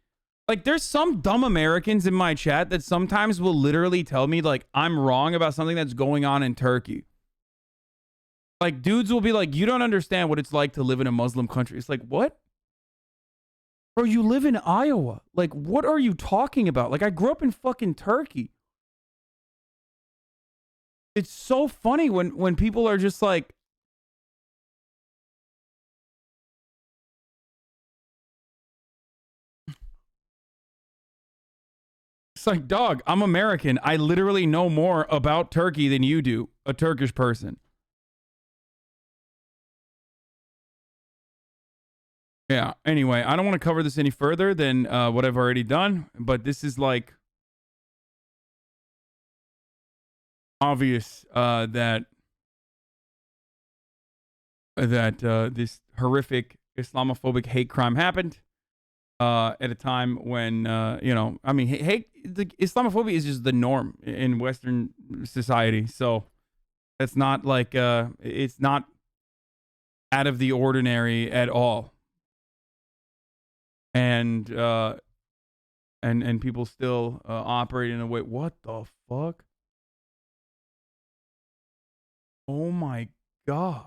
Like, there's some dumb Americans in my chat that sometimes will literally tell me, like, I'm wrong about something that's going on in Turkey. Like, dudes will be like, you don't understand what it's like to live in a Muslim country. It's like, what? Bro, you live in Iowa. Like, what are you talking about? Like, I grew up in fucking Turkey. It's so funny when people are just like, it's like, dog, I'm American. I literally know more about Turkey than you do, a Turkish person. Yeah, anyway, I don't want to cover this any further than what I've already done, but this is like obvious that this horrific Islamophobic hate crime happened at a time when, you know, I mean, Islamophobia is just the norm in Western society. So it's not like, it's not out of the ordinary at all. And people still operate in a way. What the fuck? Oh my God.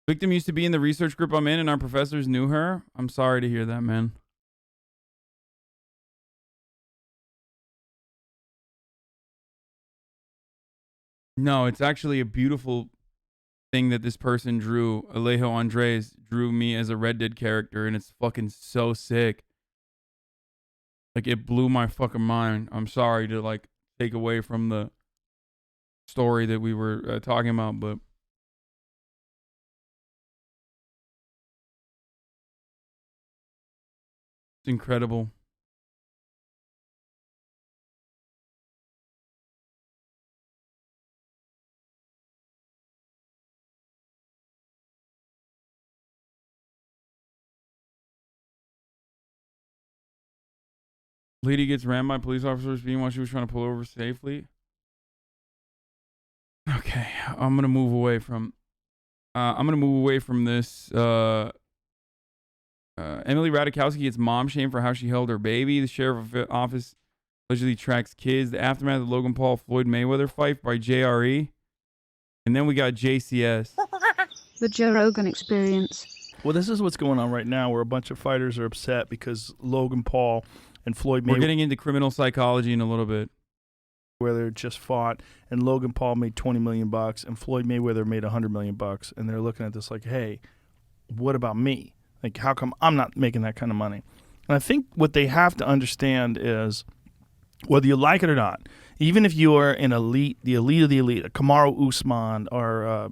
Victim used to be in the research group I'm in, and our professors knew her. I'm sorry to hear that, man. No, it's actually a beautiful thing that this person drew. Alejo Andres drew me as a Red Dead character, and it's fucking so sick. Like, it blew my fucking mind. I'm sorry to, like, take away from the story that we were talking about, but it's incredible. Lady gets rammed by police officers being while she was trying to pull over safely. Okay, I'm gonna move away from this. Emily Radikowski gets mom shamed for how she held her baby. The sheriff office allegedly tracks kids. The aftermath of the Logan Paul Floyd Mayweather fight by JRE. And then we got JCS. The Joe Rogan experience. Well, this is what's going on right now, where a bunch of fighters are upset because Logan Paul and Floyd Mayweather. We're getting into criminal psychology in a little bit. Where just fought, and Logan Paul made $20 million, and Floyd Mayweather made $100 million, and they're looking at this like, hey, what about me? Like, how come I'm not making that kind of money? And I think what they have to understand is, whether you like it or not, even if you are an elite, the elite of the elite, a Kamaru Usman, or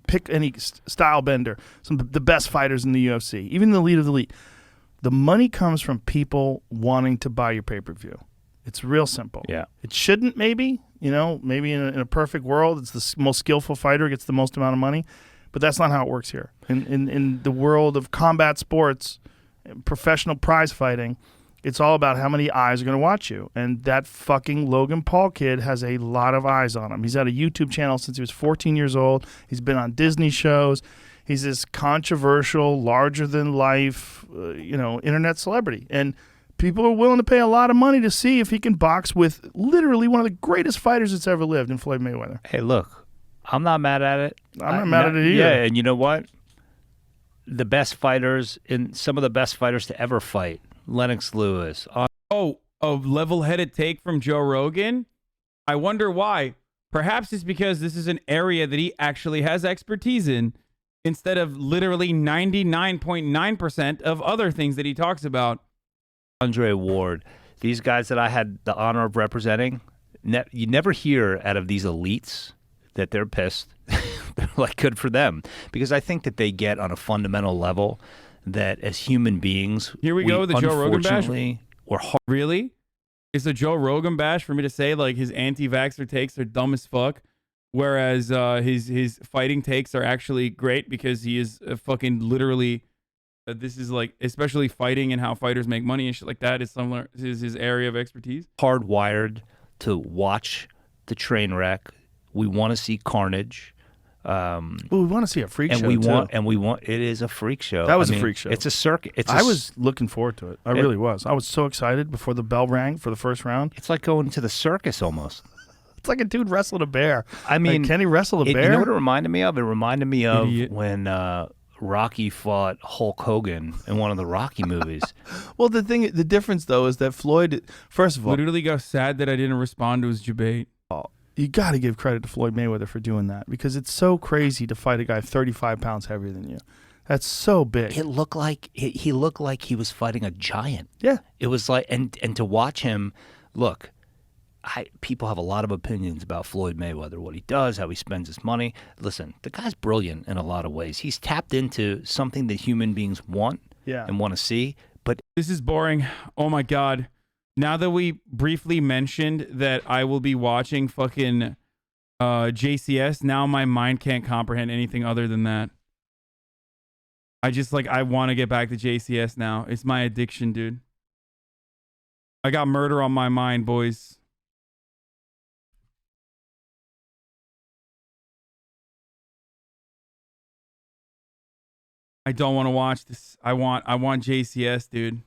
pick any style bender, some of the best fighters in the UFC, even the elite of the elite, the money comes from people wanting to buy your pay-per-view. It's real simple. Yeah. It shouldn't, maybe in a perfect world, it's the most skillful fighter gets the most amount of money, but that's not how it works here. In the world of combat sports, professional prize fighting, it's all about how many eyes are going to watch you. And that fucking Logan Paul kid has a lot of eyes on him. He's had a YouTube channel since he was 14 years old. He's been on Disney shows. He's this controversial, larger-than-life, internet celebrity. And people are willing to pay a lot of money to see if he can box with literally one of the greatest fighters that's ever lived in Floyd Mayweather. Hey, look, I'm not mad at it. I'm not mad at it either. Yeah, and you know what? The best fighters, some of the best fighters to ever fight, Lennox Lewis. A level-headed take from Joe Rogan? I wonder why. Perhaps it's because this is an area that he actually has expertise in, instead of literally 99.9% of other things that he talks about. Andre Ward, these guys that I had the honor of representing, you never hear out of these elites that they're pissed. They're like, good for them. Because I think that they get on a fundamental level that as human beings, here we go, the Joe Rogan bash. Or really? It's a Joe Rogan bash for me to say like his anti-vaxxer takes are dumb as fuck, whereas his fighting takes are actually great because he is fucking literally this is like, especially fighting and how fighters make money and shit like that is similar, is his area of expertise. Hardwired to watch the train wreck. We want to see carnage. Well, we want to see a freak and show we too. want. It is a freak show. That was I mean, a freak show. It's a circuit. I was looking forward to it. I really was. I was so excited before the bell rang for the first round. It's like going to the circus almost. It's like a dude wrestled a bear. I mean, can he wrestle a bear? You know what it reminded me of? It reminded me of when Rocky fought Hulk Hogan in one of the Rocky movies. Well, the difference though is that Floyd, first of all, Literally got sad that I didn't respond to his debate. You got to give credit to Floyd Mayweather for doing that because it's so crazy to fight a guy 35 pounds heavier than you. That's so big. It looked like he looked like he was fighting a giant. Yeah. It was like, and to watch him, look, people have a lot of opinions about Floyd Mayweather, what he does, how he spends his money. Listen, the guy's brilliant in a lot of ways. He's tapped into something that human beings want and want to see. But this is boring. Oh my God. Now that we briefly mentioned that I will be watching fucking JCS, now my mind can't comprehend anything other than that. I want to get back to JCS now. It's my addiction, dude. I got murder on my mind, boys. I don't want to watch this. I want JCS, dude.